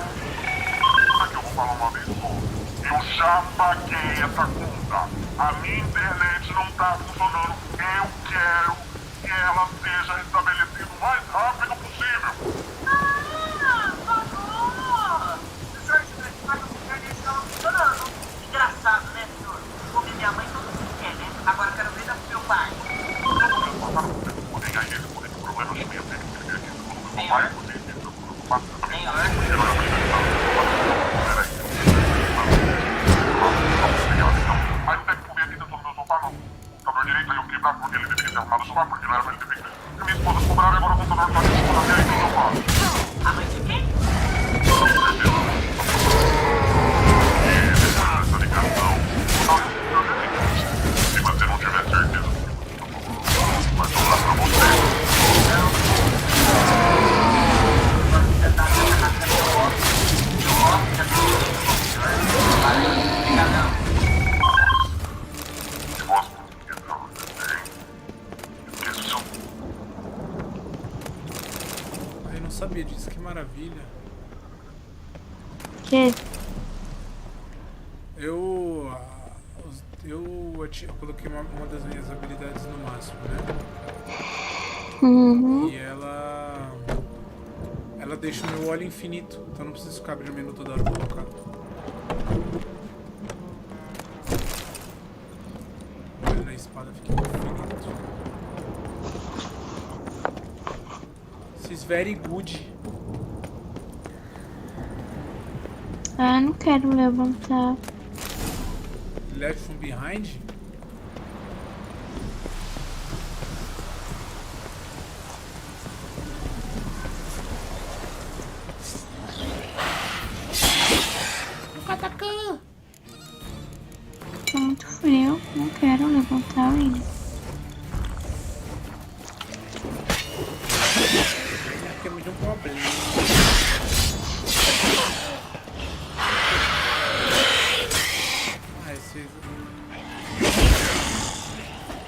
Sabe que eu vou falar uma vez só? Eu já paguei essa conta. A minha internet não está funcionando. Eu quero que ela seja restabelecida o mais rápido possível. Ah, por favor. O senhor se preocupar com a internet não funcionando. Engraçado, né, senhor? Porque minha mãe todo mundo quer, né? Agora eu quero ver da meu pai. Eu não sabia disso, que maravilha. Que? Eu coloquei uma das minhas habilidades no máximo, né? Uhum. E ela deixa o meu óleo infinito, então não preciso ficar abrindo o menu toda hora pra colocar. O óleo na espada fica infinito. This is very good. Ah, não quero levantar. Left from behind? Tá muito frio, não quero levantar ainda. Temos um problema.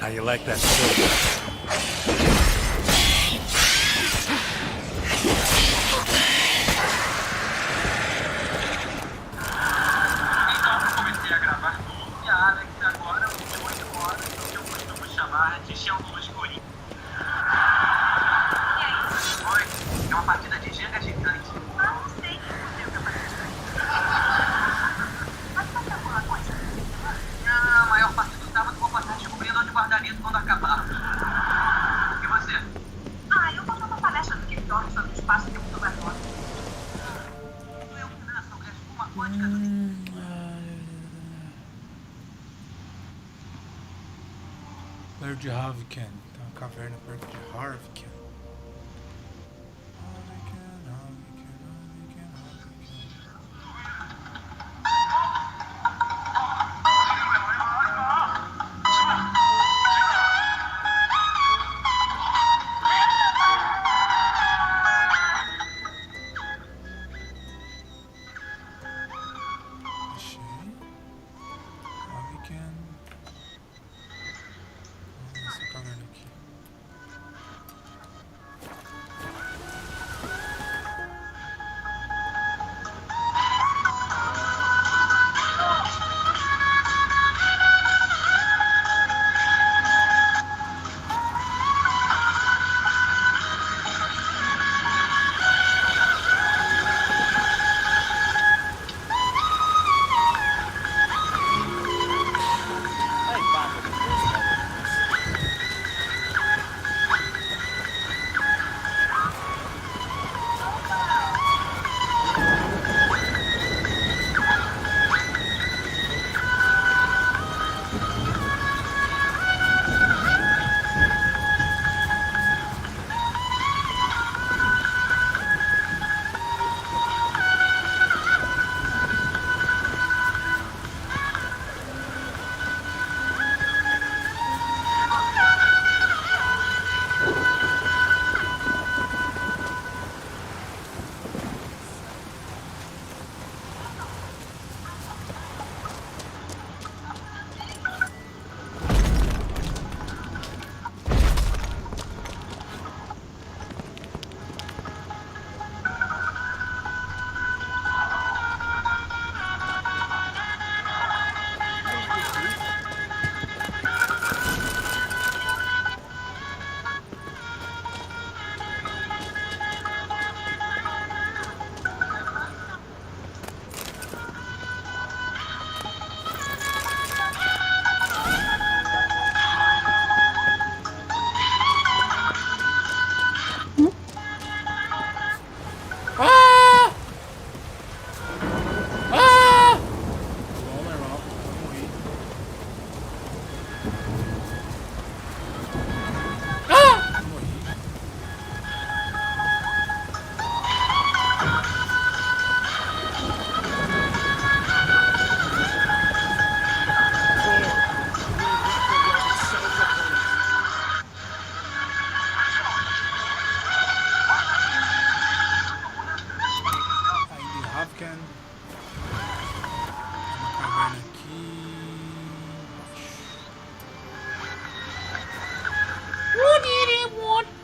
How you like that silver? Comecei a gravar tudo e a Alex agora, às 8 horas, o que eu costumo chamar de Sheldon escurinho. E aí? Oi? É uma partida de Jenga gigante. Ah, não sei o que é partida de Jenga. Mas tá tem alguma coisa? A maior parte do sábado vou passar descobrindo onde guardar isso quando acabar. E você? Ah, eu vou dar uma palestra no escritório sobre o espaço e tempo sobratório. Eu opinar sobre a espuma quântica do Perto de Harviken, tem uma caverna perto de Harviken.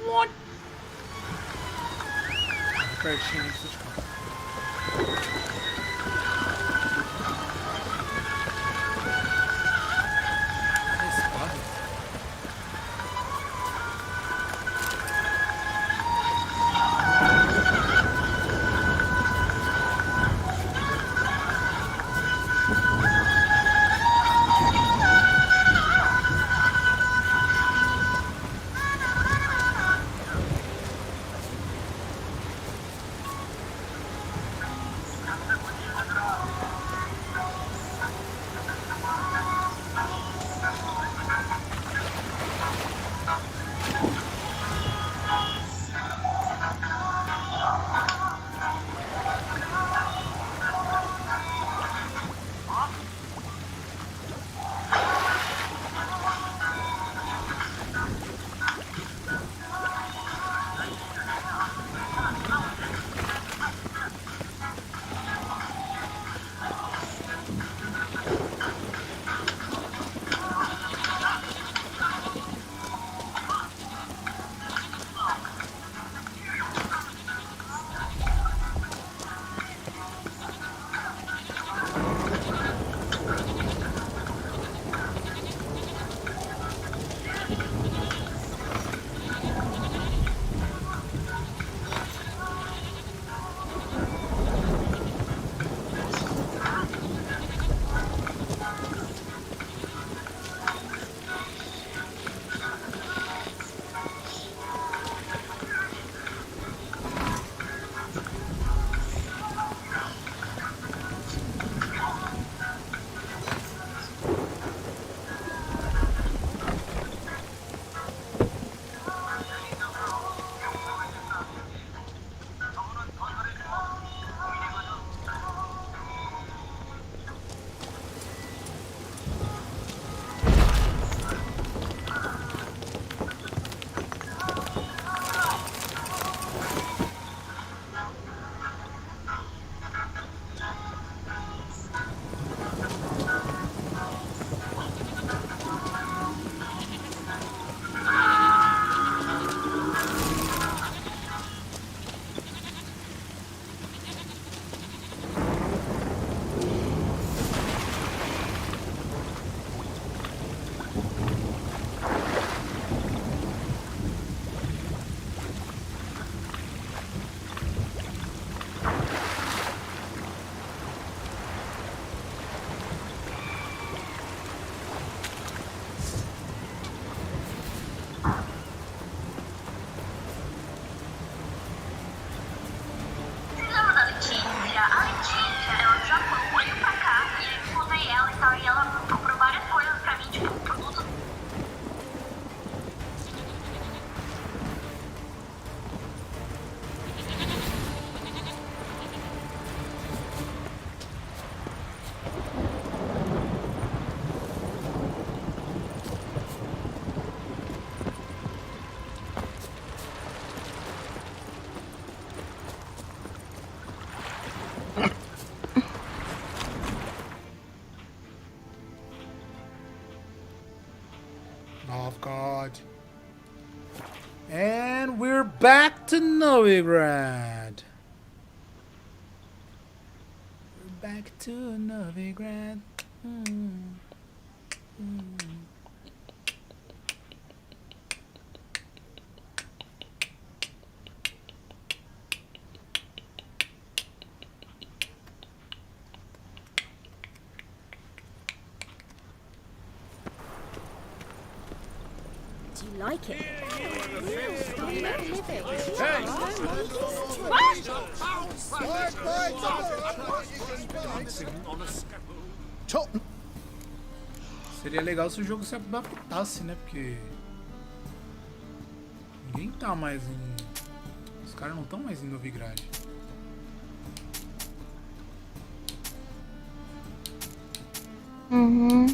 What? Pertinho, nem precisa de carro. Oh God. And we're back to Novigrad. We're back to Novigrad. Do you like it? Seria legal se o jogo se adaptasse, né? Porque ninguém tá mais em... Os caras não estão mais em Novigrad. Uhum.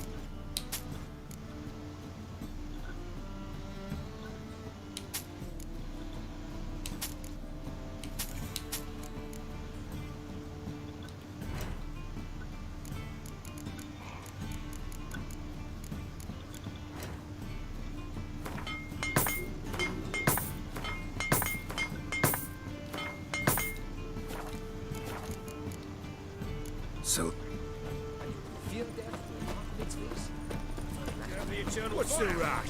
What's the rush?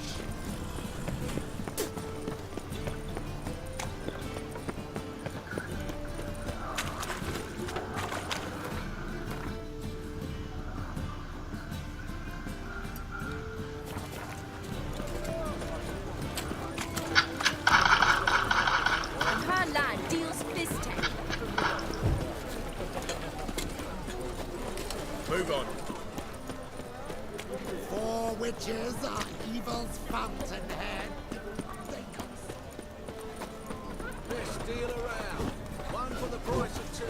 Move on. Four witches are evil's fountainhead. Let's deal around. One for the price of two.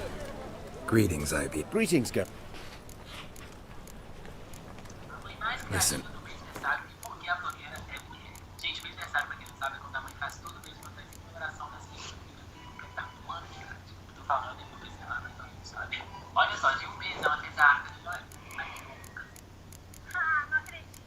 Greetings, Ivy. Greetings, Gap. Listen. Olha só, de um mês ela fez a arca de Noé. Ah, não acredito.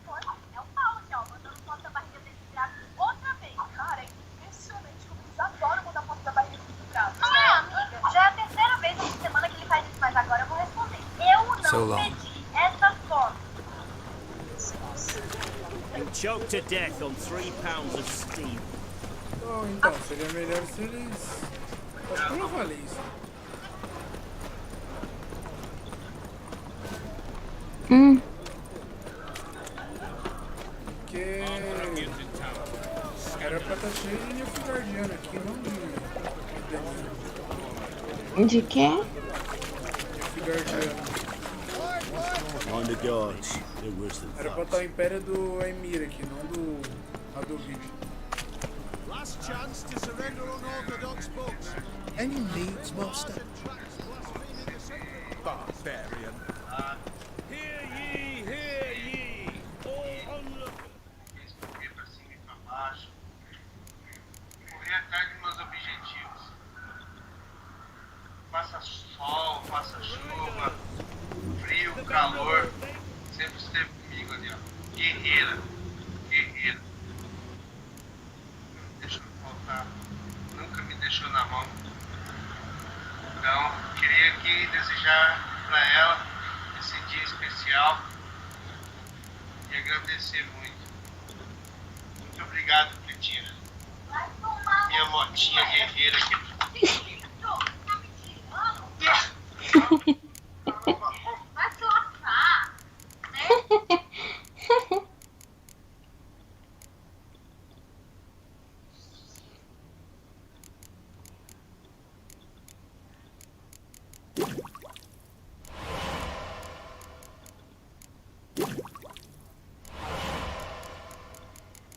Foi, é o Paulo, ó, mandando foto da barriga desse grávido outra vez. Cara, é impressionante como eles adoram mandar foto da barriga desse grávido. Ah, amiga, já é a terceira vez essa semana que ele faz isso, mas agora eu vou responder. Eu não pedi essa foto. You choked to death on 3 pounds of steel. Oh, então, seria melhor se eles... Acho que eu não falei isso. Porque... Era pra estar cheio de Nilfgaardiano aqui, não de... De quê? Nilfgaardiano. On the guards. They're worse than Era pra estar o Império do Emir aqui, não do Radovid. Last chance to surrender unorthodox books. Any needs, master? Barbarian. Hear ye, all onlookers. Correr pra cima e pra baixo. Correr atrás dos meus objetivos. Faça sol, faça chuva, frio, calor. Sempre esteve comigo ali, ó. Guerreira. Guerreira. Não me deixou faltar. Nunca me deixou na mão. Então, queria aqui desejar pra ela esse dia especial e agradecer muito. Muito obrigado, Platina. Minha motinha guerreira aqui. Vai se lascar, né?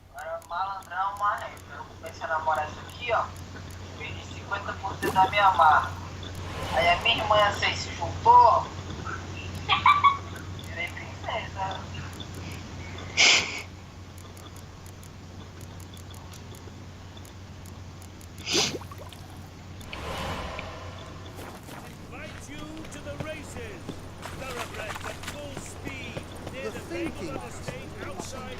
Agora, malandrão, mané. Eu comecei a namorar essa aqui, ó. Perdi 50% da minha marca. Aí a minha irmã e se juntou. Virei princesa. Invite you to the races. Thoroughbreds at full speed. Near the Babel of the state outside.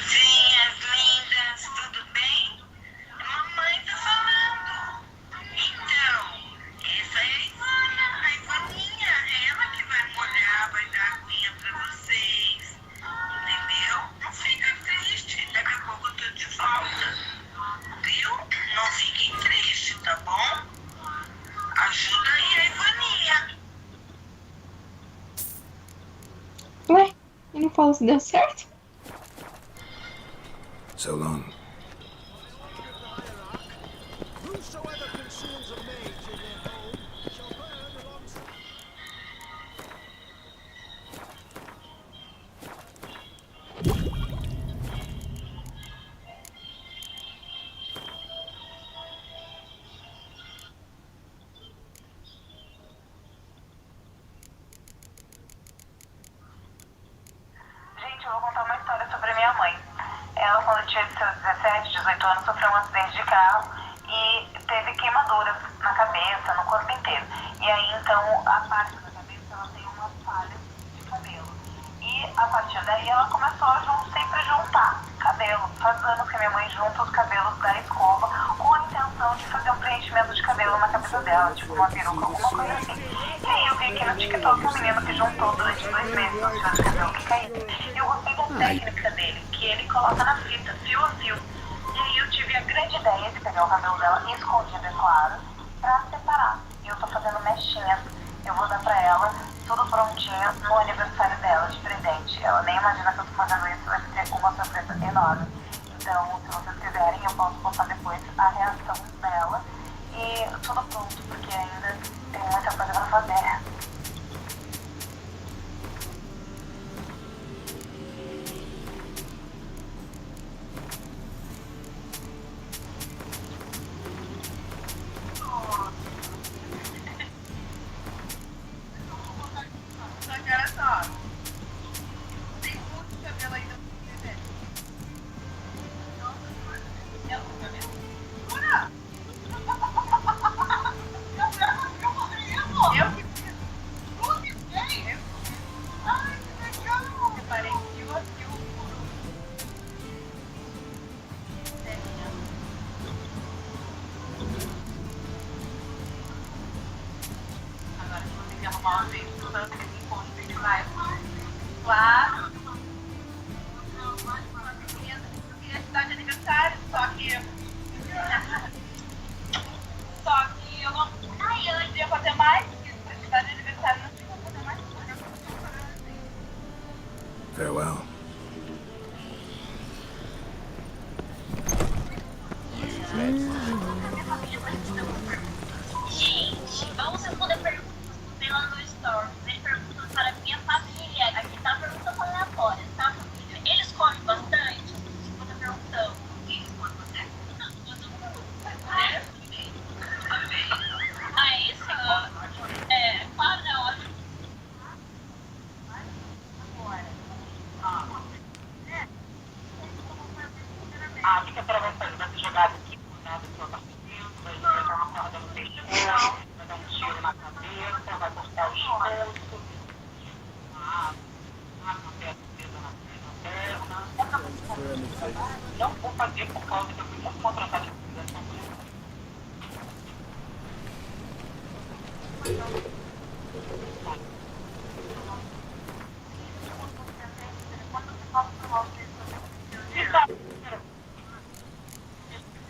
Sim, lindas, tudo bem? Mamãe tá falando. Então, essa é a Ivaninha, ela que vai molhar, vai dar aguinha pra vocês. Entendeu? Não fica triste, daqui a pouco eu tô de volta. Viu? Não fiquem tristes, tá bom? Ajuda aí a Ivaninha. Ué, ele não falou se deu certo? So long. Whosoever consumes a mage in their home shall burn alongside. Gente, eu vou contar uma história sobre minha mãe. Ela, quando tinha seus 17, 18 anos, sofreu um acidente de carro e teve queimaduras na cabeça, no corpo inteiro. E aí, então, a parte da cabeça, ela tem uma falha de cabelo. E, a partir daí, ela começou a sempre juntar cabelo. Faz anos que a minha mãe junta os cabelos da escova com a intenção de fazer um preenchimento de cabelo na cabeça dela, tipo uma peruca, alguma coisa assim. E aí eu vi aqui no TikTok um menino que juntou durante 2 meses os fios de cabelo que caíram. E eu gostei da técnica dele, que ele coloca na fita, fio a fio. E aí eu tive a grande ideia de pegar o cabelo dela escondido, é claro, pra separar. E eu tô fazendo mechinhas. Eu vou dar pra ela tudo prontinho no aniversário dela, de presente. Ela nem imagina que eu tô fazendo isso, vai ser uma surpresa enorme. Então, se vocês quiserem, eu posso postar depois a reação dela. E tudo pronto, porque ainda tem muita coisa pra fazer. Claro. Eu queria estar de aniversário, só que eu não. Ai, eu não devia fazer mais, porque se estar de aniversário não devia fazer mais. Farewell. Gente, vamos responder perguntas pela no Stories. Ele pergunta para minha família. Aqui tá perguntando aleatórias, tá, família? Eles comem bastante? Eu tô perguntando. Eles comem bastante? Não, todo mundo. Ah, é isso? Claro, não. Ah, fica pra você. Vai ser jogado aqui por nada do seu apartamento. Vai jogar uma corda no pescoço. Vai dar um tiro na cabeça. Vai cortar o pescoço. Uma pedra na perna. Não vou fazer por causa que eu fui muito contratada de organização política.